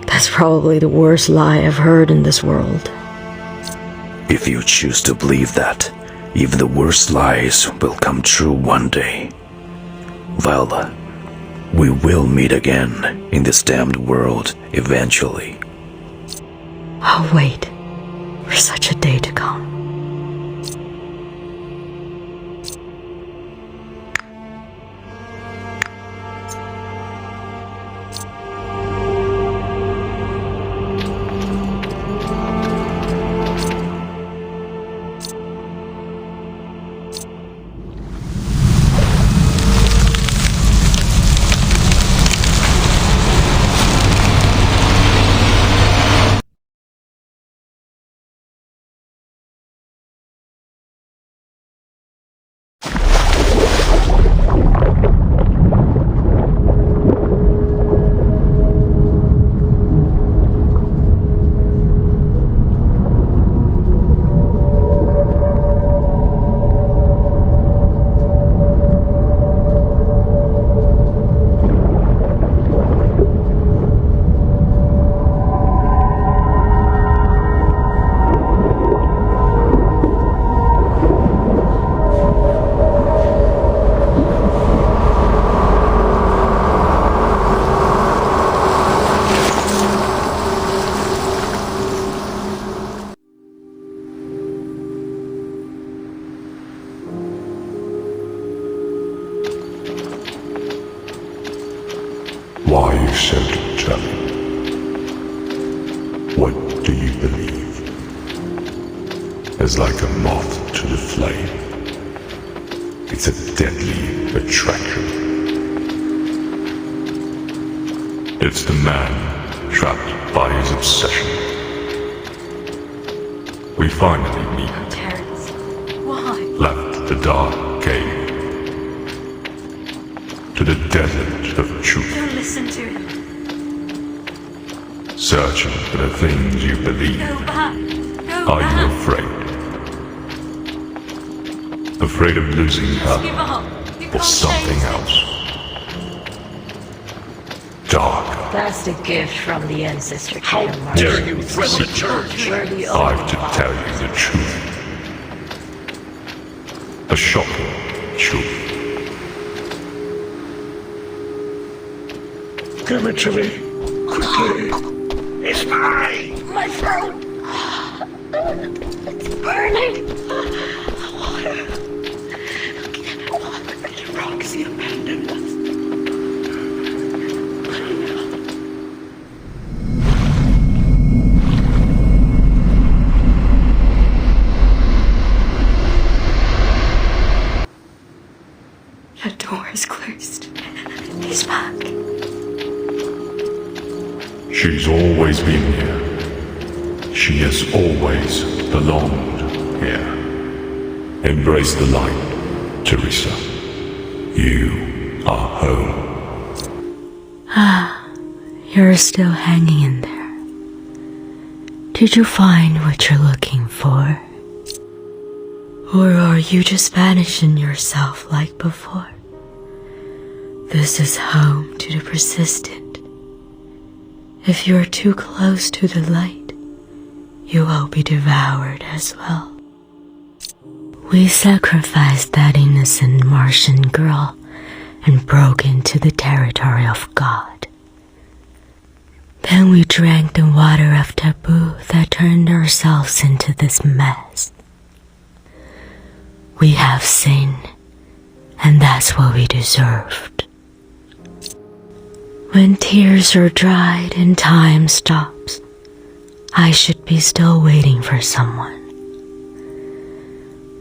That's probably the worst lie I've heard in this world. If you choose to believe that, even the worst lies will come true one day. Viola, we will meet again in this damned world eventually. I'll wait for such a day to come. so determined? What do you believe? As like a moth to the flame, it's a deadly attraction. It's the man trapped by his obsession. We finally meet. Terrence, why? Left the dark cave to the desert of truth. Don't listen to him. Searching for the things you believe. Go back. Go Are back. you afraid? Afraid of losing Give her up. You or can't something change else? Darker. That's a gift from the ancestor. How dare you threaten the church? We're the I've to tell you the truth. A shocking truth. Give it to me. Quickly. It's mine. My throat! It's burning! Water! Roxy abandoned us. The door is closed. He's back. She's always been here. She has always belonged here. Embrace the light, Teresa. You are home. Ah, you're still hanging in there. Did you find what you're looking for? Or are you just vanishing yourself like before? This is home to the persistent. If you're too close to the light, you will be devoured as well. We sacrificed that innocent Martian girl and broke into the territory of God. Then we drank the water of taboo that turned ourselves into this mess. We have sinned, and that's what we deserved. When tears are dried and time stops, I should be still waiting for someone.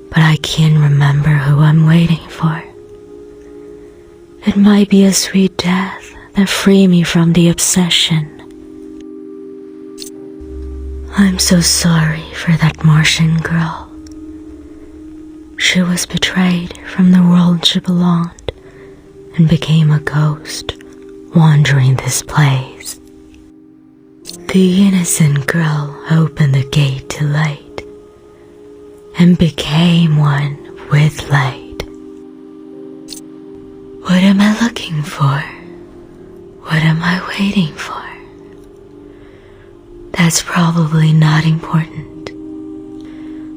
But I can't remember who I'm waiting for. It might be a sweet death that free me from the obsession. I'm so sorry for that Martian girl. She was betrayed from the world she belonged and became a ghost wandering this place. The innocent girl opened the gate to light and became one with light. What am I looking for? What am I waiting for? That's probably not important.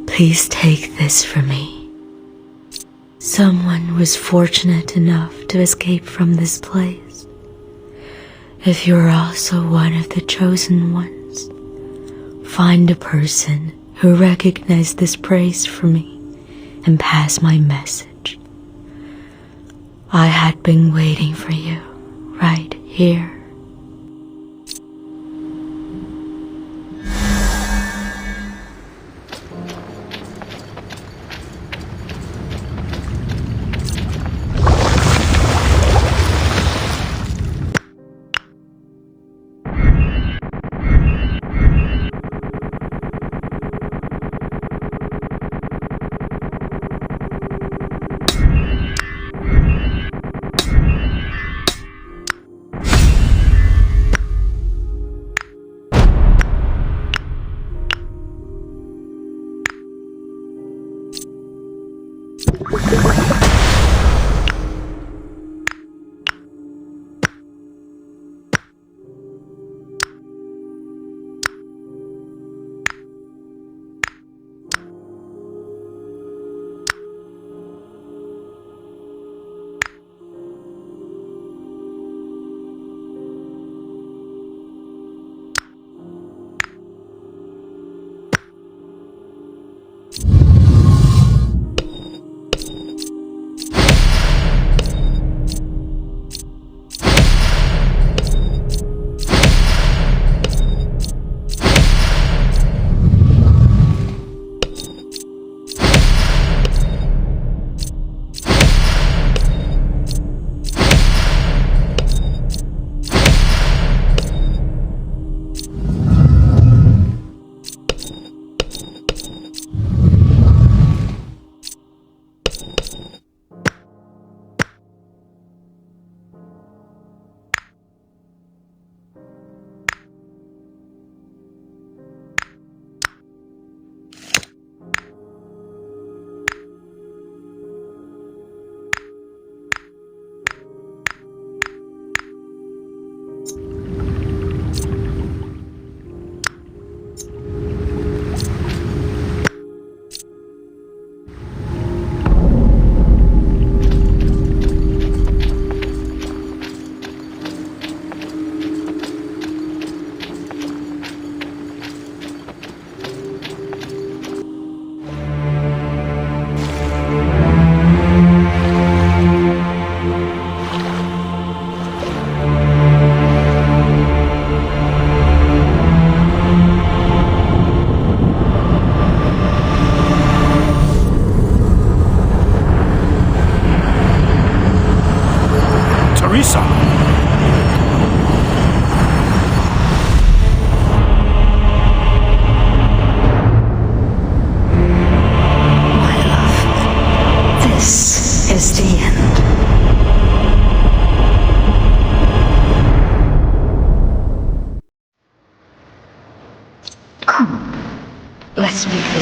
Please take this from me. Someone was fortunate enough to escape from this place. If you're also one of the chosen ones, find a person who recognized this praise for me and pass my message. I had been waiting for you right here.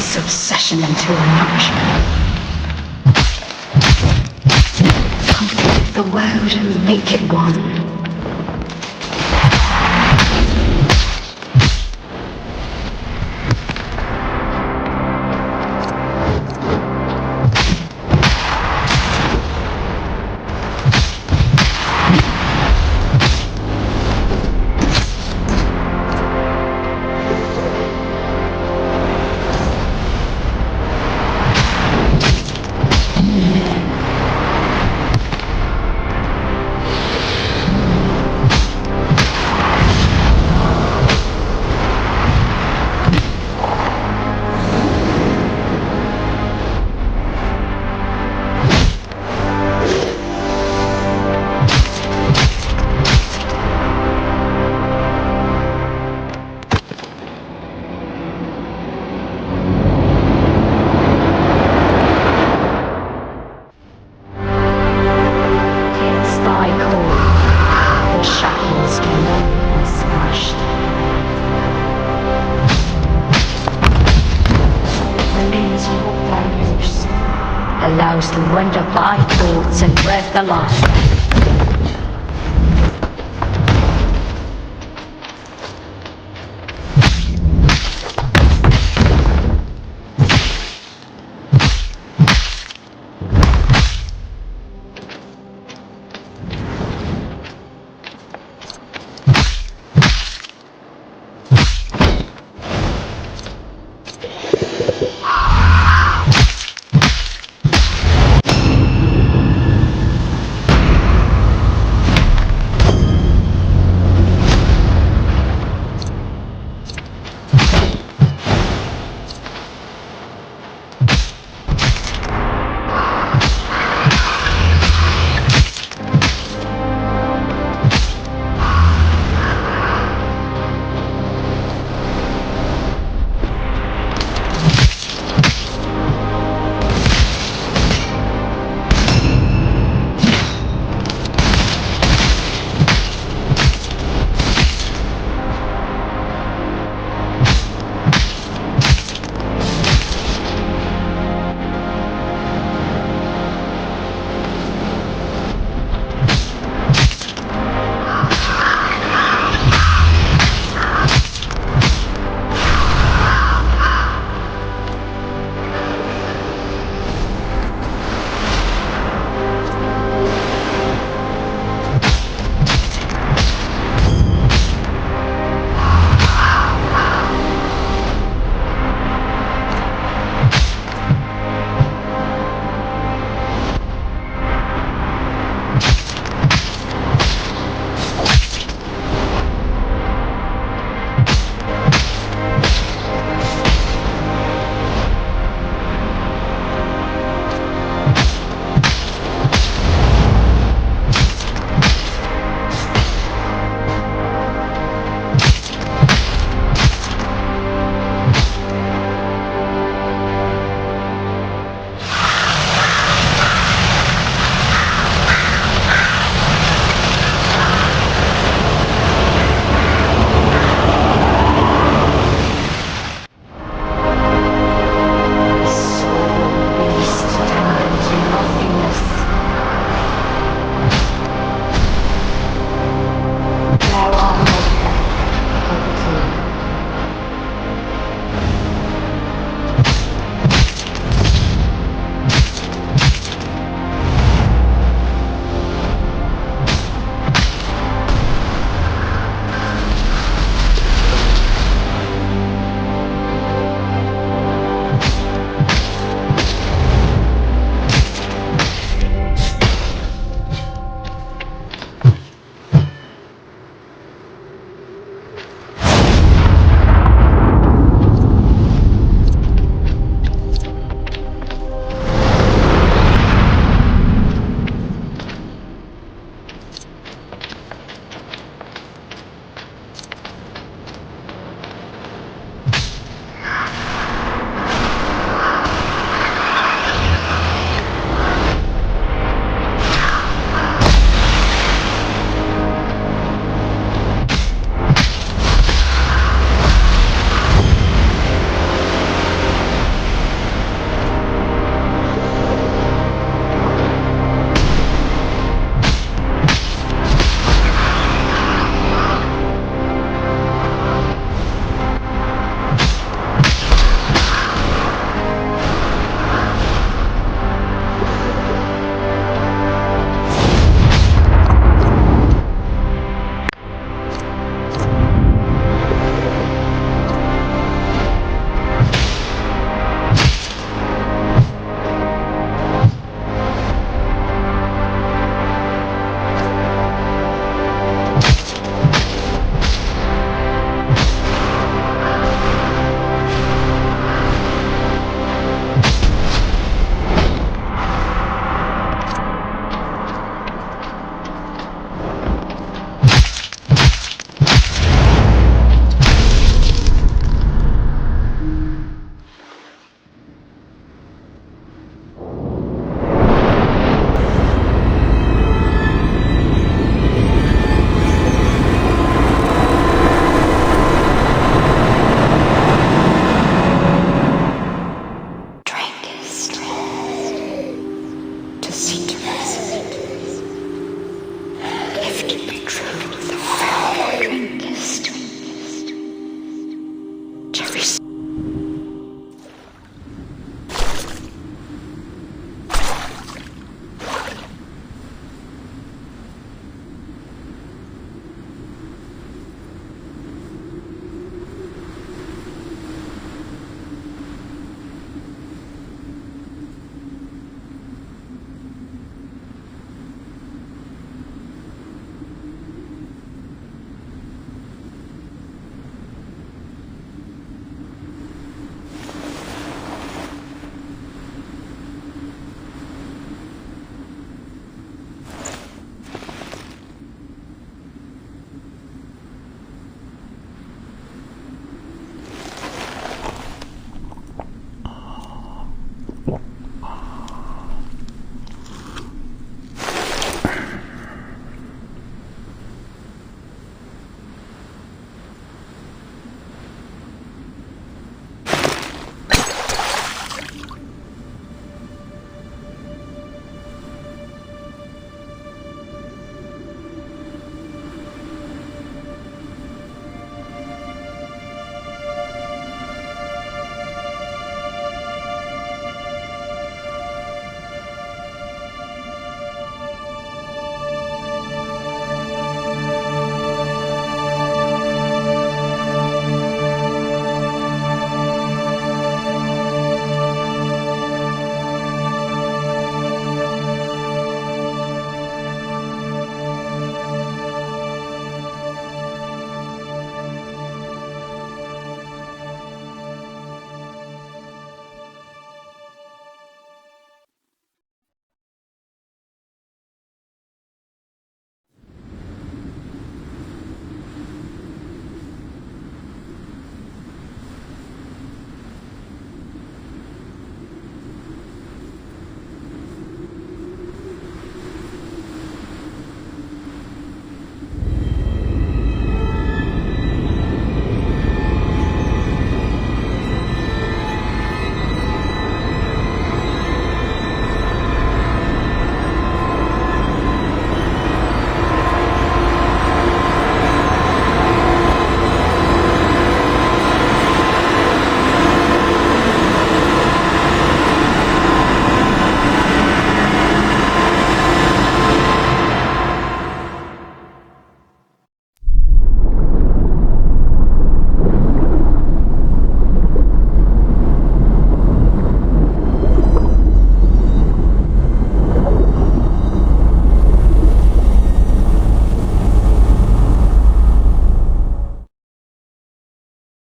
this obsession into a nourishment. Complete the world and make it one. Allows the wonder by thoughts and breath alive.